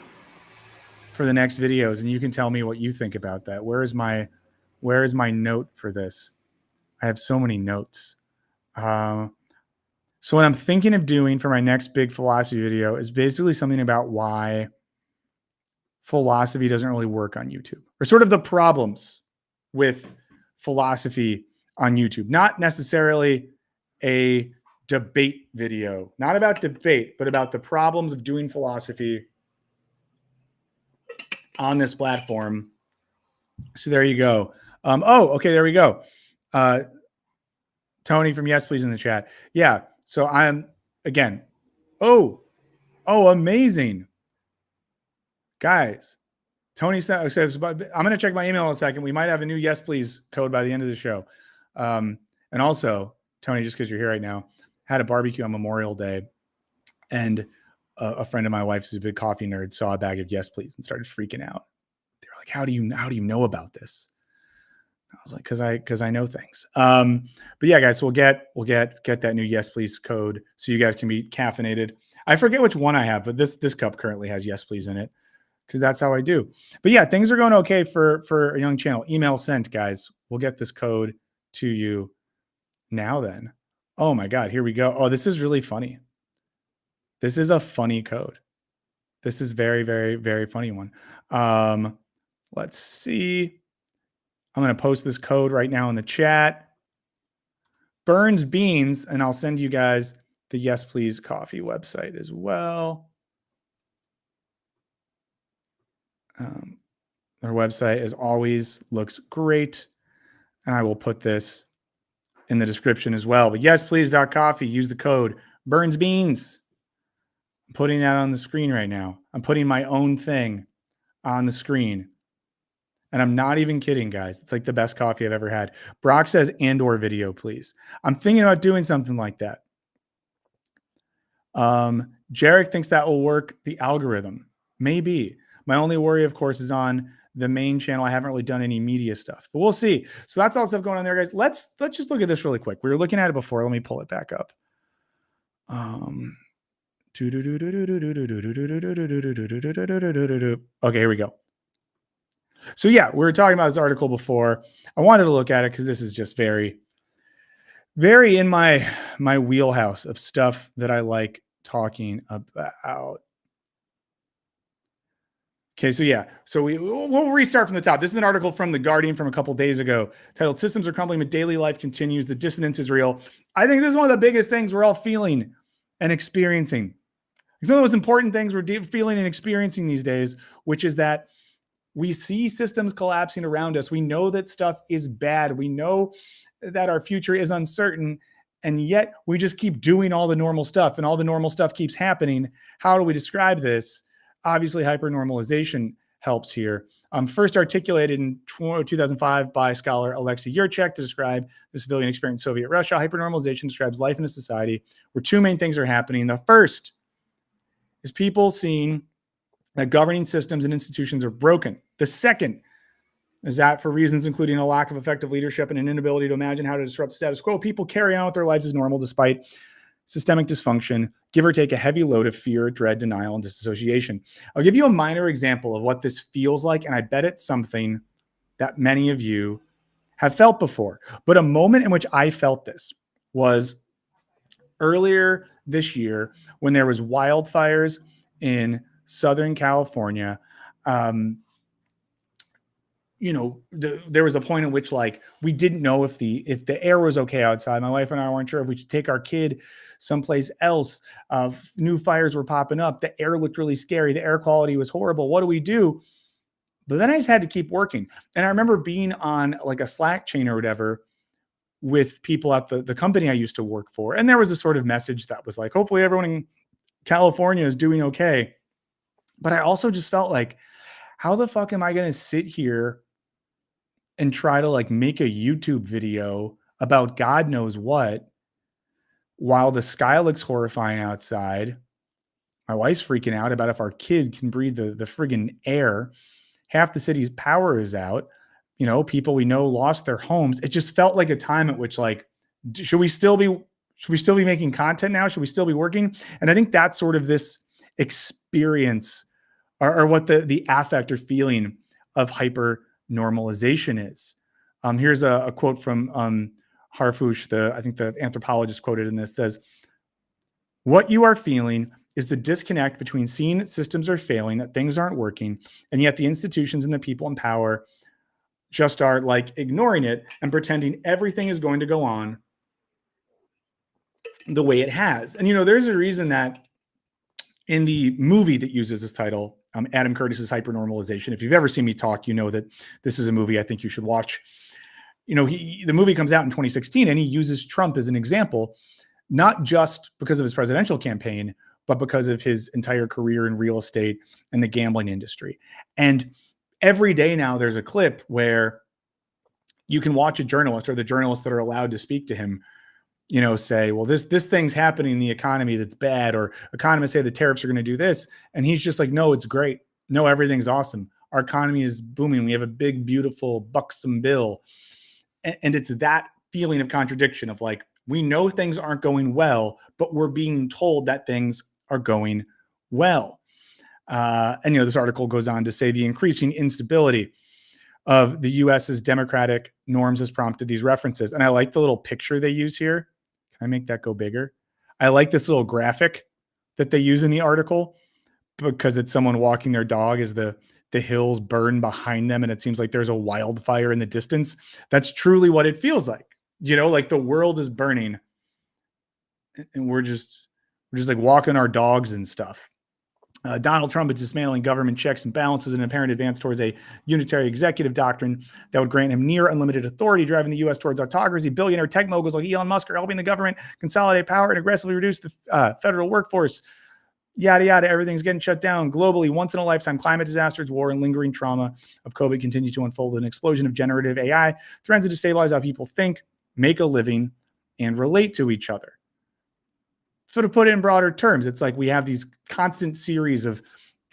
for the next videos, and you can tell me what you think about that. Where is my note for this? I have so many notes. So what I'm thinking of doing for my next big philosophy video is basically something about why philosophy doesn't really work on YouTube, or sort of the problems with philosophy on YouTube. Not necessarily a debate video, not about debate, but about the problems of doing philosophy on this platform. So there you go. Okay, there we go. Tony from Yes Please in the chat. Yeah. So I'm again. Oh, amazing. Guys, Tony said, I'm going to check my email in a second. We might have a new Yes Please code by the end of the show. And also, Tony, just because you're here right now, had a barbecue on Memorial Day, and a friend of my wife's who's a big coffee nerd saw a bag of Yes Please and started freaking out. They were like, how do you know about this? I was like, because I know things. But guys, so we'll get that new Yes Please code so you guys can be caffeinated. I forget which one I have, but this cup currently has Yes Please in it, because that's how I do. But things are going okay for a young channel. Email sent, guys. We'll get this code to you now then. Oh my God, here we go. Oh, this is really funny. This is a funny code. This is very, very, very funny one. Let's see. I'm going to post this code right now in the chat. Burns Beans, and I'll send you guys the Yes Please Coffee website as well. Their website, as always, looks great. And I will put this in the description as well. But yesplease.coffee, use the code Burns Beans. I'm putting that on the screen right now. I'm putting my own thing on the screen. And I'm not even kidding, guys. It's the best coffee I've ever had. Brock says, and/or video, please. I'm thinking about doing something like that. Jarek thinks that will work. The algorithm. Maybe. My only worry, of course, is on the main channel. I haven't really done any media stuff, but we'll see. So that's all stuff going on there, guys. Let's just look at this really quick. We were looking at it before. Let me pull it back up. Okay, here we go. So yeah, we were talking about this article before. I wanted to look at it because this is just very, very in my wheelhouse of stuff that I like talking about. Okay, so yeah, so we'll restart from the top. This is an article from The Guardian from a couple days ago titled "Systems Are Crumbling, but Daily Life Continues. The Dissonance is Real." I think this is one of the biggest things we're all feeling and experiencing. It's one of the most important things we're feeling and experiencing these days, which is that we see systems collapsing around us. We know that stuff is bad. We know that our future is uncertain, and yet we just keep doing all the normal stuff, and all the normal stuff keeps happening. How do we describe this? Obviously, hypernormalization helps here. First articulated in 2005 by scholar Alexei Yurchak to describe the civilian experience in Soviet Russia. Hypernormalization describes life in a society where two main things are happening. The first is people seeing that governing systems and institutions are broken. The second is that for reasons including a lack of effective leadership and an inability to imagine how to disrupt the status quo, people carry on with their lives as normal despite systemic dysfunction, give or take a heavy load of fear, dread, denial, and disassociation. I'll give you a minor example of what this feels like, and I bet it's something that many of you have felt before. But a moment in which I felt this was earlier this year when there was wildfires in Southern California. There was a point in which like we didn't know if the air was okay outside. My wife and I weren't sure if we should take our kid someplace else. New fires were popping up. The air looked really scary. The air quality was horrible. What do we do? But then I just had to keep working. And I remember being on like a Slack chain or whatever with people at the company I used to work for. And there was a sort of message that was like, hopefully everyone in California is doing okay. But I also just felt like, how the fuck am I going to sit here and try to like make a YouTube video about God knows what while the sky looks horrifying outside? My wife's freaking out about if our kid can breathe the friggin' air. Half the city's power is out. People we know lost their homes. It just felt like a time at which like, should we still be making content now? Should we still be working? And I think that's sort of this experience or what the affect or feeling of hypernormalization is. Here's a quote from Harfouche, I think the anthropologist quoted in this, says, "What you are feeling is the disconnect between seeing that systems are failing, that things aren't working, and yet the institutions and the people in power just are like ignoring it and pretending everything is going to go on the way it has." And, there's a reason that in the movie that uses this title, Adam Curtis's Hypernormalization, if you've ever seen me talk, you know that this is a movie I think you should watch. The movie comes out in 2016 and he uses Trump as an example, not just because of his presidential campaign, but because of his entire career in real estate and the gambling industry. And every day now there's a clip where you can watch a journalist or the journalists that are allowed to speak to him, say, well, this thing's happening in the economy that's bad, or economists say the tariffs are going to do this. And he's just like, no, it's great. No, everything's awesome. Our economy is booming. We have a big, beautiful, buxom bill. And it's that feeling of contradiction of like, we know things aren't going well, but we're being told that things are going well. And this article goes on to say the increasing instability of the US's democratic norms has prompted these references. And I like the little picture they use here. Can I make that go bigger? I like this little graphic that they use in the article because it's someone walking their dog as the hills burn behind them and it seems like there's a wildfire in the distance. That's truly what it feels like. Like the world is burning and we're just like walking our dogs and stuff. Donald Trump is dismantling government checks and balances, an apparent advance towards a unitary executive doctrine that would grant him near unlimited authority, driving the U.S. towards autocracy. Billionaire tech moguls like Elon Musk are helping the government consolidate power and aggressively reduce the federal workforce. Yada, yada, everything's getting shut down globally. Once-in-a-lifetime climate disasters, war, and lingering trauma of COVID continue to unfold. An explosion of generative AI threatens to destabilize how people think, make a living, and relate to each other. So to put it in broader terms, it's like we have these constant series of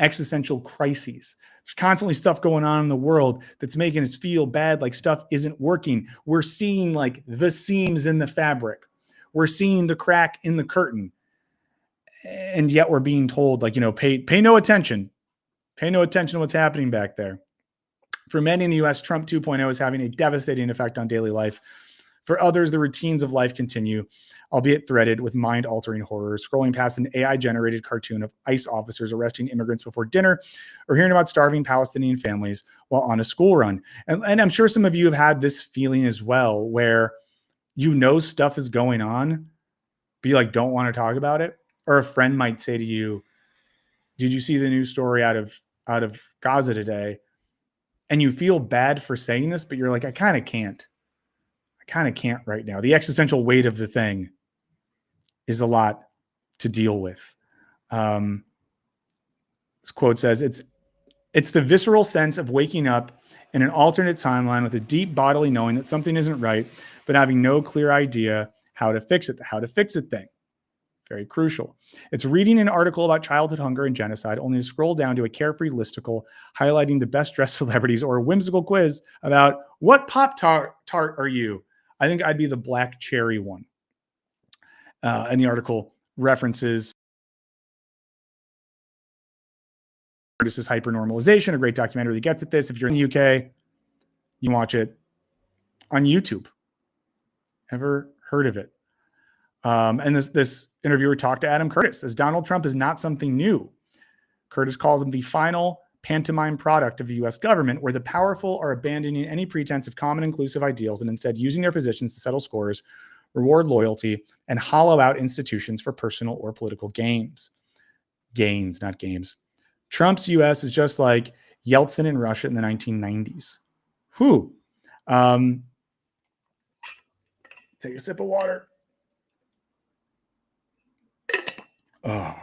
existential crises. There's constantly stuff going on in the world that's making us feel bad, like stuff isn't working. We're seeing like the seams in the fabric. We're seeing the crack in the curtain. And yet we're being told, like, pay no attention. Pay no attention to what's happening back there. For many in the US, Trump 2.0 is having a devastating effect on daily life. For others, the routines of life continue, albeit threaded with mind-altering horrors, scrolling past an AI-generated cartoon of ICE officers arresting immigrants before dinner, or hearing about starving Palestinian families while on a school run. And I'm sure some of you have had this feeling as well, where stuff is going on, but you don't want to talk about it. Or a friend might say to you, did you see the news story out of Gaza today? And you feel bad for saying this, but you're like, I kind of can't right now. The existential weight of the thing is a lot to deal with. This quote says, it's the visceral sense of waking up in an alternate timeline with a deep bodily knowing that something isn't right, but having no clear idea how to fix it. The how to fix it thing. Very crucial. It's reading an article about childhood hunger and genocide, only to scroll down to a carefree listicle highlighting the best dressed celebrities, or a whimsical quiz about what Pop-Tart are you? I think I'd be the black cherry one. And the article references this is Hypernormalization, a great documentary that gets at this. If you're in the UK, you watch it on YouTube. Ever heard of it? And this interviewer talked to Adam Curtis, as Donald Trump is not something new. Curtis calls him the final pantomime product of the US government, where the powerful are abandoning any pretense of common inclusive ideals and instead using their positions to settle scores, reward loyalty, and hollow out institutions for personal or political gains. Gains, not games. Trump's US is just like Yeltsin in Russia in the 1990s. Whew. Take a sip of water. Oh,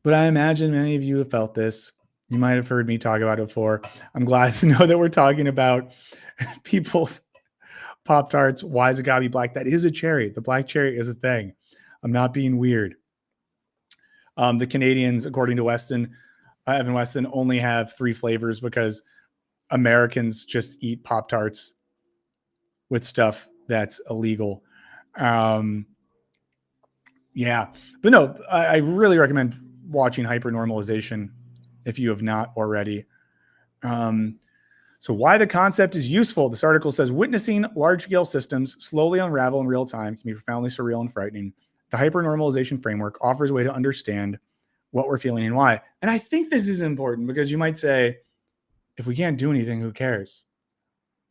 but I imagine many of you have felt this. You might have heard me talk about it before. I'm glad to know that we're talking about people's Pop-Tarts. Why is it gotta be black? That is a cherry. The black cherry is a thing. I'm not being weird. The Canadians, according to Evan Weston, only have 3 flavors because Americans just eat Pop-Tarts with stuff that's illegal. Yeah, but no, I really recommend watching Hypernormalization if you have not already. So why the concept is useful. This article says, witnessing large-scale systems slowly unravel in real time can be profoundly surreal and frightening. The Hypernormalization framework offers a way to understand what we're feeling and why. And I think this is important because you might say, if we can't do anything, who cares?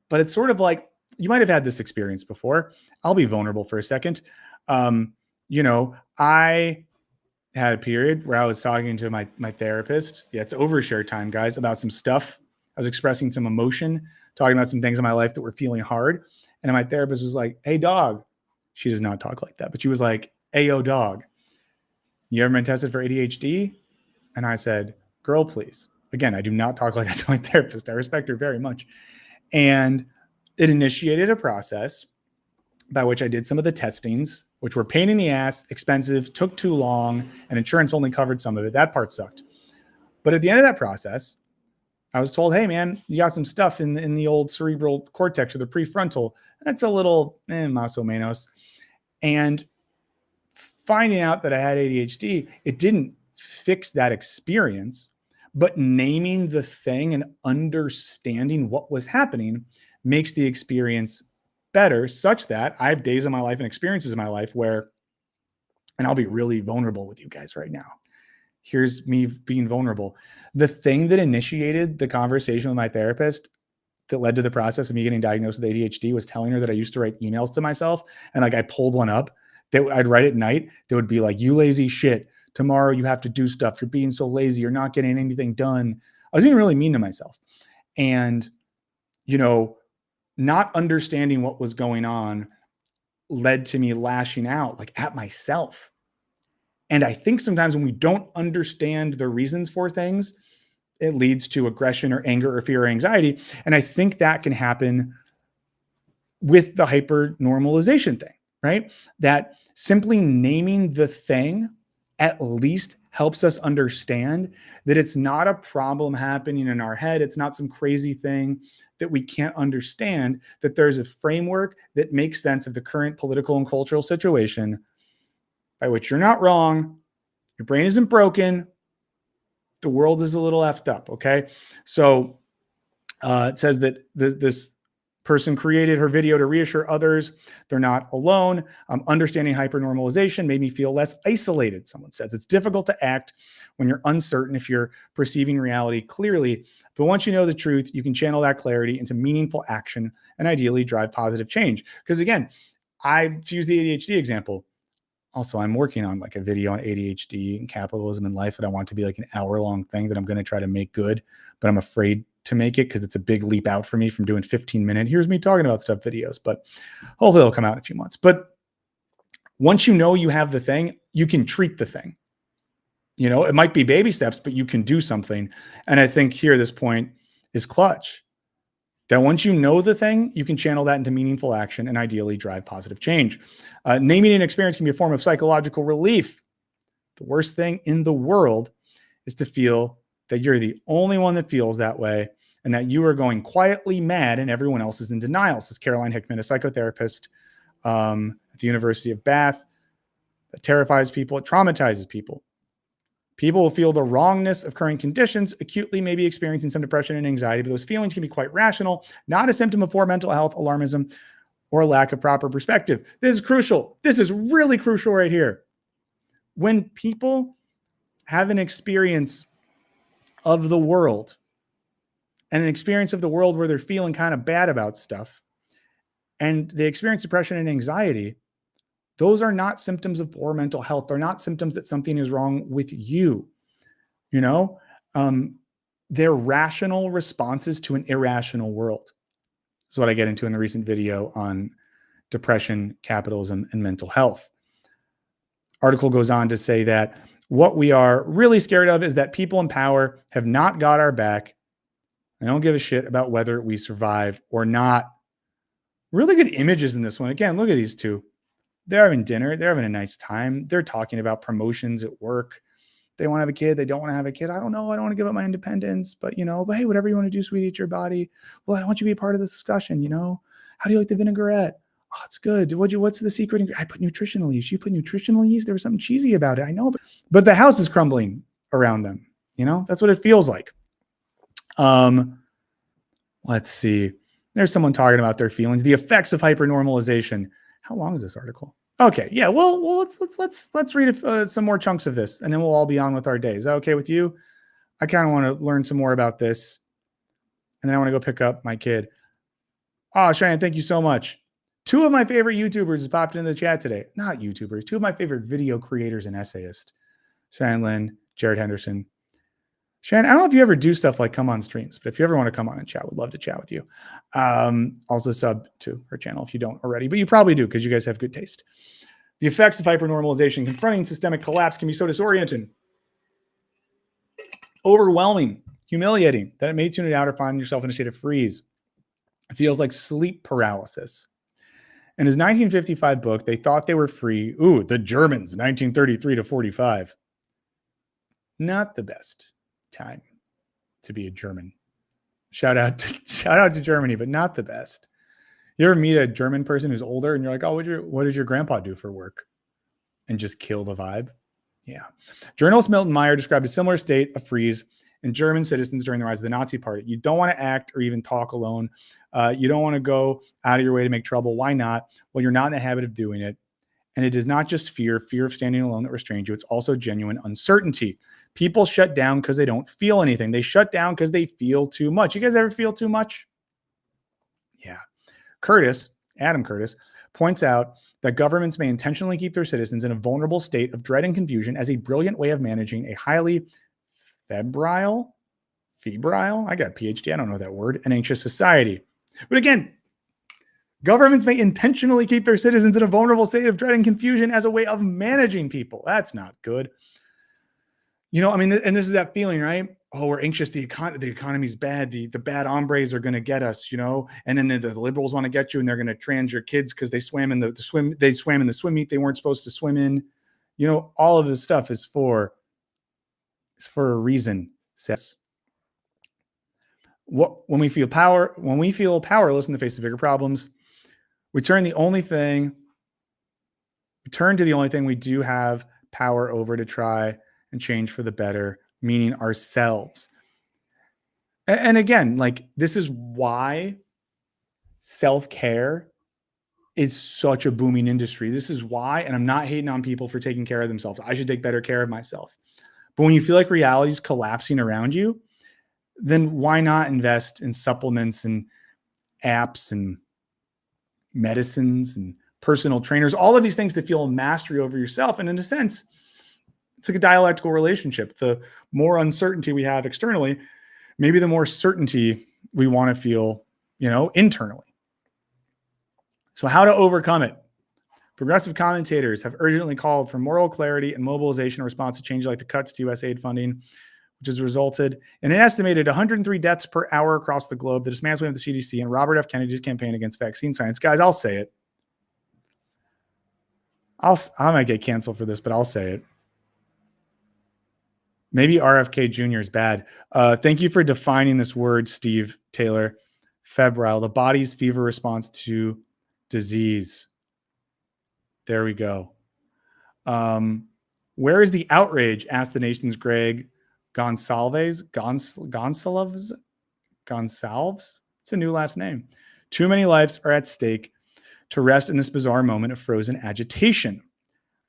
But it's sort of like, you might have had this experience before. I'll be vulnerable for a second. I had a period where I was talking to my therapist. Yeah, it's overshare time, guys, about some stuff. I was expressing some emotion, talking about some things in my life that were feeling hard. And my therapist was like, hey, dog. She does not talk like that, but she was like, hey, yo, dog. You ever been tested for ADHD? And I said, girl, please. Again, I do not talk like that to my therapist. I respect her very much. And it initiated a process by which I did some of the testings, which were pain in the ass, expensive, took too long, and insurance only covered some of it. That part sucked. But at the end of that process, I was told, hey, man, you got some stuff in the old cerebral cortex or the prefrontal. That's a little más o menos. And finding out that I had ADHD, it didn't fix that experience, but naming the thing and understanding what was happening makes the experience better, such that I have days in my life and experiences in my life where, and I'll be really vulnerable with you guys right now. Here's me being vulnerable. The thing that initiated the conversation with my therapist that led to the process of me getting diagnosed with ADHD was telling her that I used to write emails to myself. And I pulled one up that I'd write at night. That would be like, you lazy shit. Tomorrow you have to do stuff. You're being so lazy. You're not getting anything done. I was being really mean to myself. And, not understanding what was going on led to me lashing out at myself. And I think sometimes when we don't understand the reasons for things, it leads to aggression or anger or fear or anxiety. And I think that can happen with the hypernormalization thing, right? That simply naming the thing at least helps us understand that it's not a problem happening in our head. It's not some crazy thing that we can't understand, that there's a framework that makes sense of the current political and cultural situation by which you're not wrong. Your brain isn't broken. The world is a little effed up. Okay. So it says that this person created her video to reassure others they're not alone. Understanding hypernormalization made me feel less isolated, someone says. It's difficult to act when you're uncertain if you're perceiving reality clearly. But once you know the truth, you can channel that clarity into meaningful action and ideally drive positive change. Because again, to use the ADHD example, also, I'm working on like a video on ADHD and capitalism in life that I want to be like an hour-long thing that I'm going to try to make good, but I'm afraid to make it because it's a big leap out for me from doing 15-minute, here's me talking about stuff videos, but hopefully it'll come out in a few months. But once you know you have the thing, you can treat the thing. You know, it might be baby steps, but you can do something. And I think here, this point is clutch. That once you know the thing, you can channel that into meaningful action and ideally drive positive change. Naming an experience can be a form of psychological relief. The worst thing in the world is to feel that you're the only one that feels that way and that you are going quietly mad and everyone else is in denial, says Caroline Hickman, a psychotherapist at the University of Bath. That terrifies people. It traumatizes people. People will feel the wrongness of current conditions, acutely maybe experiencing some depression and anxiety, but those feelings can be quite rational, not a symptom of poor mental health, alarmism, or a lack of proper perspective. This is crucial. This is really crucial right here. When people have an experience of the world and an experience of the world where they're feeling kind of bad about stuff and they experience depression and anxiety, those are not symptoms of poor mental health. They're not symptoms that something is wrong with you. You know, they're rational responses to an irrational world. That's what I get into in the recent video on depression, capitalism, and mental health. Article goes on to say that what we are really scared of is that people in power have not got our back. They don't give a shit about whether we survive or not. Really good images in this one. Again, look at these two. They're having dinner. They're having a nice time. They're talking about promotions at work. They want to have a kid. They don't want to have a kid. I don't know. I don't want to give up my independence, but but hey, whatever you want to do, sweetie, it's your body. Well, I want you to be a part of this discussion. How do you like the vinaigrette? Oh, it's good. What's the secret? I put nutritional yeast. You put nutritional yeast. There was something cheesy about it. I know, but the house is crumbling around them. That's what it feels like. Let's see. There's someone talking about their feelings. The effects of hypernormalization. How long is this article? Okay, yeah. Well, let's read some more chunks of this, and then we'll all be on with our day. Is that okay with you? I kind of want to learn some more about this, and then I want to go pick up my kid. Oh, Cheyenne, thank you so much. 2 of my favorite YouTubers has popped into the chat today. Not YouTubers, 2 of my favorite video creators and essayists. Cheyenne Lynn, Jared Henderson. Cheyenne, I don't know if you ever do stuff like come on streams, but if you ever want to come on and chat, would love to chat with you. Also sub to her channel if you don't already, but you probably do because you guys have good taste. The effects of hypernormalization. Confronting systemic collapse can be so disorienting, overwhelming, humiliating that it may tune it out or find yourself in a state of freeze. It feels like sleep paralysis. In his 1955 book, They Thought They Were Free. Ooh, the Germans, 1933 to 45. Not the best time to be a German. Shout out to Germany, but not the best. You ever meet a German person who's older and you're like, oh, what does your grandpa do for work? And just kill the vibe? Yeah. Journalist Milton Meyer described a similar state of freeze in German citizens during the rise of the Nazi Party. You don't want to act or even talk alone. You don't want to go out of your way to make trouble. Why not? Well, you're not in the habit of doing it. And it is not just fear of standing alone that restrains you. It's also genuine uncertainty. People shut down because they don't feel anything. They shut down because they feel too much. You guys ever feel too much? Yeah. Adam Curtis, points out that governments may intentionally keep their citizens in a vulnerable state of dread and confusion as a brilliant way of managing a highly febrile, I got a PhD, I don't know that word, an anxious society. But again, governments may intentionally keep their citizens in a vulnerable state of dread and confusion as a way of managing people. That's not good. And this is that feeling, right? Oh, we're anxious. The economy's bad. The bad hombres are going to get us, and then the liberals want to get you and they're going to trans your kids because they swam in the swim meet they weren't supposed to swim in. all of this stuff is for a reason. Says when we feel powerless in the face of bigger problems, we turn to the only thing we do have power over to try and change for the better, meaning ourselves. And again, like, this is why self-care is such a booming industry. This is why, and I'm not hating on people for taking care of themselves. I should take better care of myself. But when you feel like reality is collapsing around you, then why not invest in supplements and apps and medicines and personal trainers, all of these things to feel mastery over yourself. And in a sense, it's like a dialectical relationship. The more uncertainty we have externally, maybe the more certainty we want to feel, internally. So how to overcome it? Progressive commentators have urgently called for moral clarity and mobilization in response to changes like the cuts to U.S. aid funding, which has resulted in an estimated 103 deaths per hour across the globe, the dismantling of the CDC, and Robert F. Kennedy's campaign against vaccine science. Guys, I'll say it. I might get canceled for this, but I'll say it. Maybe RFK Jr. is bad. Thank you for defining this word, Steve Taylor. Febrile, the body's fever response to disease. There we go. Where is the outrage? Asked the nation's Greg Gonsalves. It's a new last name. Too many lives are at stake to rest in this bizarre moment of frozen agitation.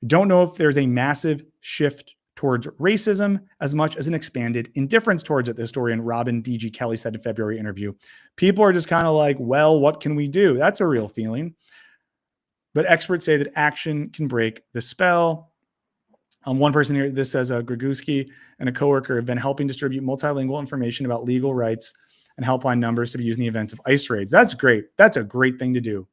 I don't know if there's a massive shift towards racism as much as an expanded indifference towards it, the historian Robin D.G. Kelly said in February interview. People are just kind of like, well, what can we do? That's a real feeling. But experts say that action can break the spell. One person here, this says Griguski and a coworker have been helping distribute multilingual information about legal rights and helpline numbers to be used in the events of ICE raids. That's great. That's a great thing to do.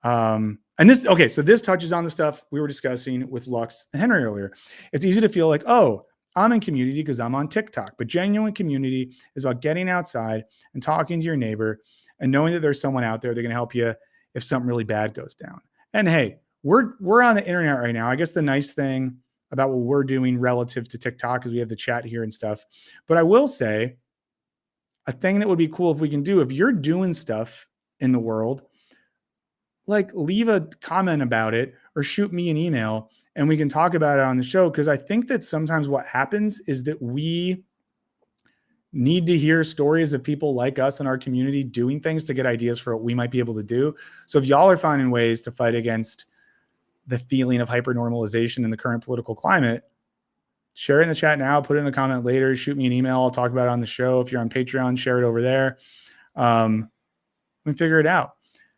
So this touches on the stuff we were discussing with Lux and Henry earlier. It's easy to feel like, oh, I'm in community because I'm on TikTok. But genuine community is about getting outside and talking to your neighbor and knowing that there's someone out there that's going to help you if something really bad goes down. And hey, we're on the internet right now. I guess the nice thing about what we're doing relative to TikTok is we have the chat here and stuff. But I will say a thing that would be cool if we can do, if you're doing stuff in the world, like leave a comment about it or shoot me an email and we can talk about it on the show. Because I think that sometimes what happens is that we need to hear stories of people like us in our community doing things to get ideas for what we might be able to do. So if y'all are finding ways to fight against the feeling of hypernormalization in the current political climate, share it in the chat now, put it in a comment later, shoot me an email. I'll talk about it on the show. If you're on Patreon, share it over there. We can figure it out.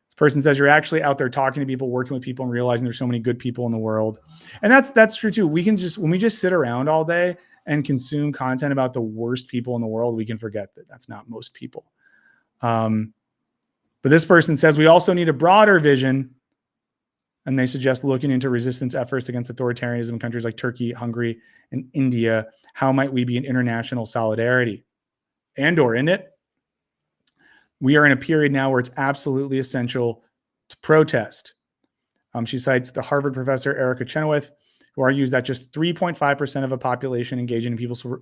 This person says you're actually out there talking to people, working with people, and realizing there's so many good people in the world. And that's true too. When we just sit around all day and consume content about the worst people in the world, we can forget that that's not most people. But this person says we also need a broader vision, and they suggest looking into resistance efforts against authoritarianism in countries like Turkey, Hungary, and India. How might we be in international solidarity? And/or in it, we are in a period now where it's absolutely essential to protest. She cites the Harvard professor Erica Chenoweth, who argues that just 3.5% of a population engaging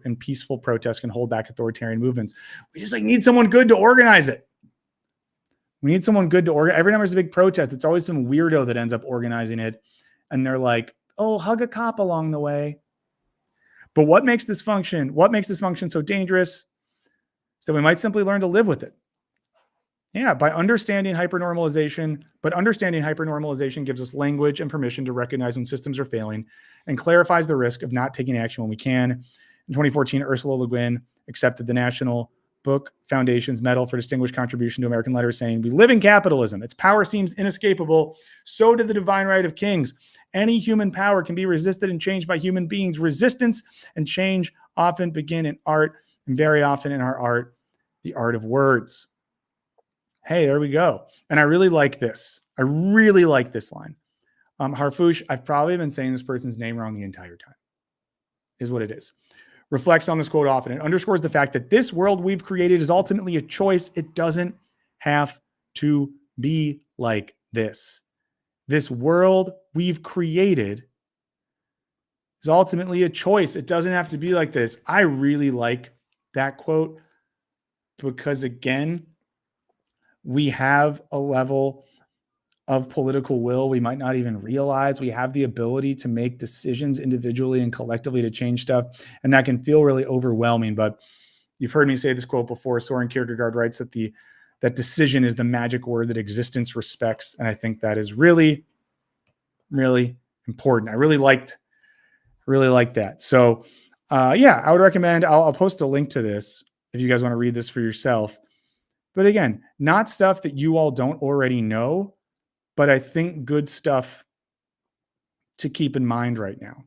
in peaceful protest can hold back authoritarian movements. We just need someone good to organize it. We need someone good to organize. Every time there's a big protest, it's always some weirdo that ends up organizing it. And they're like, oh, hug a cop along the way. But what makes this function so dangerous? So we might simply learn to live with it. Yeah, by understanding hypernormalization, but understanding hypernormalization gives us language and permission to recognize when systems are failing and clarifies the risk of not taking action when we can. In 2014, Ursula Le Guin accepted the National Book Foundation's Medal for Distinguished Contribution to American Letters, saying, we live in capitalism. Its power seems inescapable. So did the divine right of kings. Any human power can be resisted and changed by human beings. Resistance and change often begin in art, and very often in our art, the art of words. Hey, there we go. And I really like this. I really like this line. Harfouche, I've probably been saying this person's name wrong the entire time, is what it is. Reflects on this quote often. It underscores the fact that this world we've created is ultimately a choice. It doesn't have to be like this. This world we've created is ultimately a choice. It doesn't have to be like this. I really like that quote because, again, we have a level of political will we might not even realize. We have the ability to make decisions individually and collectively to change stuff, and that can feel really overwhelming. But you've heard me say this quote before. Soren Kierkegaard writes that decision is the magic word that existence respects, and I think that is really, really important. I really liked that. So yeah, I would recommend, I'll post a link to this if you guys want to read this for yourself. But again, not stuff that you all don't already know, but I think good stuff to keep in mind right now.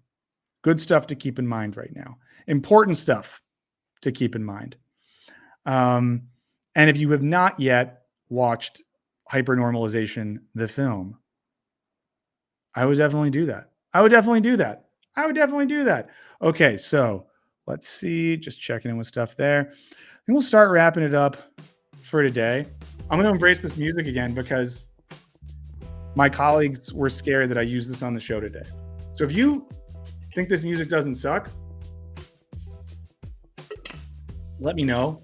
Good stuff to keep in mind right now. Important stuff to keep in mind. And if you have not yet watched Hypernormalization, the film, I would definitely do that. Okay, so let's see. Just checking in with stuff there. I think we'll start wrapping it up for today. I'm going to embrace this music again because my colleagues were scared that I used this on the show today. So if you think this music doesn't suck, let me know.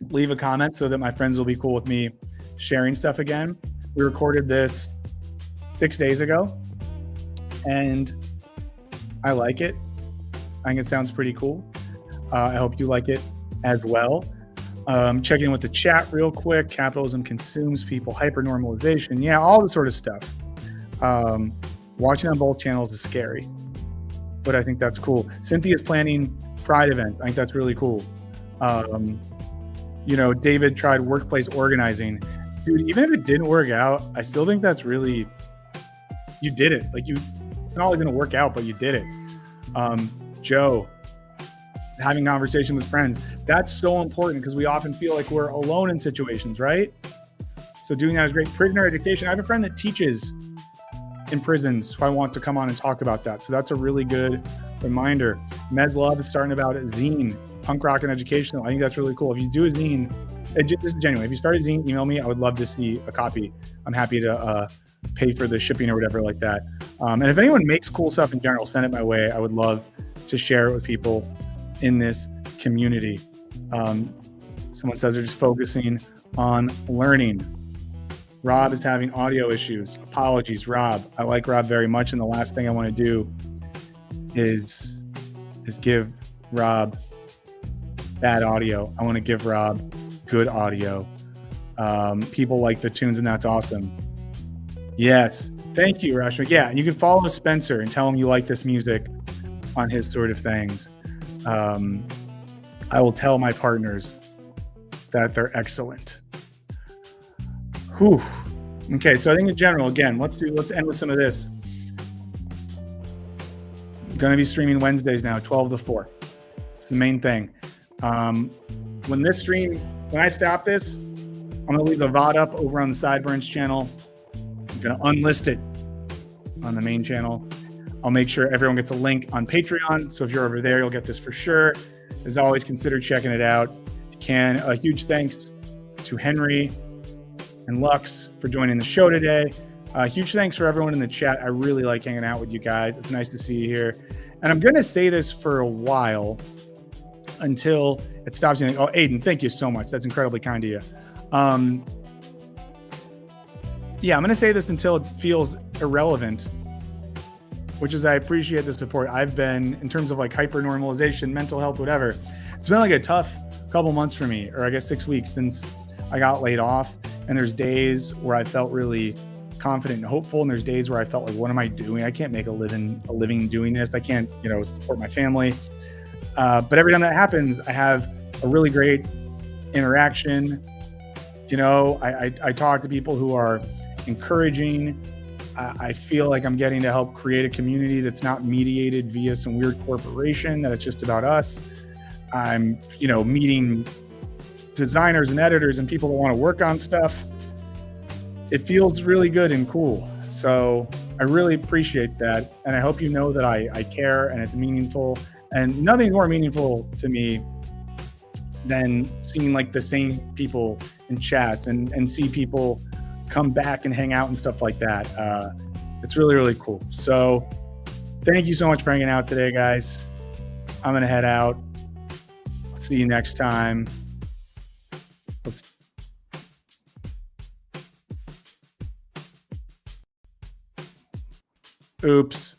Leave a comment so that my friends will be cool with me sharing stuff again. We recorded this 6 days ago, and I like it. I think it sounds pretty cool. I hope you like it as well. Checking in with the chat real quick. Capitalism consumes people. Hypernormalization. Yeah, all the sort of stuff. Watching on both channels is scary, but I think that's cool. Cynthia's planning Pride events. I think that's really cool. David tried workplace organizing. Dude, even if it didn't work out, I still think that's really, you did it. It's not only going to work out, but you did it. Joe, having conversation with friends. That's so important because we often feel like we're alone in situations, right? So doing that is great. Prisoner education. I have a friend that teaches in prisons who I want to come on and talk about that. So that's a really good reminder. Mez Love is starting about a zine, punk rock and educational. I think that's really cool. If you do a zine, this is genuine. If you start a zine, email me. I would love to see a copy. I'm happy to pay for the shipping or whatever like that. And if anyone makes cool stuff in general, send it my way. I would love to share it with people in this community. Someone says they're just focusing on learning. Rob is having audio issues. Apologies, Rob. I like Rob very much, and the last thing I want to do is give Rob bad audio. I want to give Rob good audio. People like the tunes, and that's awesome. Yes. Thank you, Rashmi. Yeah, and you can follow Spencer and tell him you like this music on his sort of things. I will tell my partners that they're excellent. Whew. Okay, so I think in general, again, let's end with some of this. Going to be streaming Wednesdays now, 12 to 4. It's the main thing. When I stop this, I'm going to leave the VOD up over on the Sideburns channel. I'm going to unlist it on the main channel. I'll make sure everyone gets a link on Patreon. So if you're over there, you'll get this for sure. As always, consider checking it out. If you can, a huge thanks to Henry and Lux for joining the show today. Huge thanks for everyone in the chat. I really like hanging out with you guys. It's nice to see you here. And I'm going to say this for a while until it stops. You think, oh, Aiden, thank you so much. That's incredibly kind of you. Yeah, I'm going to say this until it feels irrelevant, which is I appreciate the support. I've been, in terms of like hypernormalization, mental health, whatever, it's been like a tough couple months for me, or I guess 6 weeks since I got laid off. And there's days where I felt really confident and hopeful, and there's days where I felt like, what am I doing? I can't make a living doing this. I can't, support my family. But every time that happens, I have a really great interaction. I talk to people who are encouraging. I feel like I'm getting to help create a community that's not mediated via some weird corporation, that it's just about us. I'm, meeting designers and editors and people that want to work on stuff. It feels really good and cool. So I really appreciate that. And I hope you know that I care and it's meaningful. And nothing's more meaningful to me than seeing like the same people in chats and see people come back and hang out and stuff like that. It's really, really cool. So Thank you so much for hanging out today, guys. I'm going to head out. See you next time. Oops.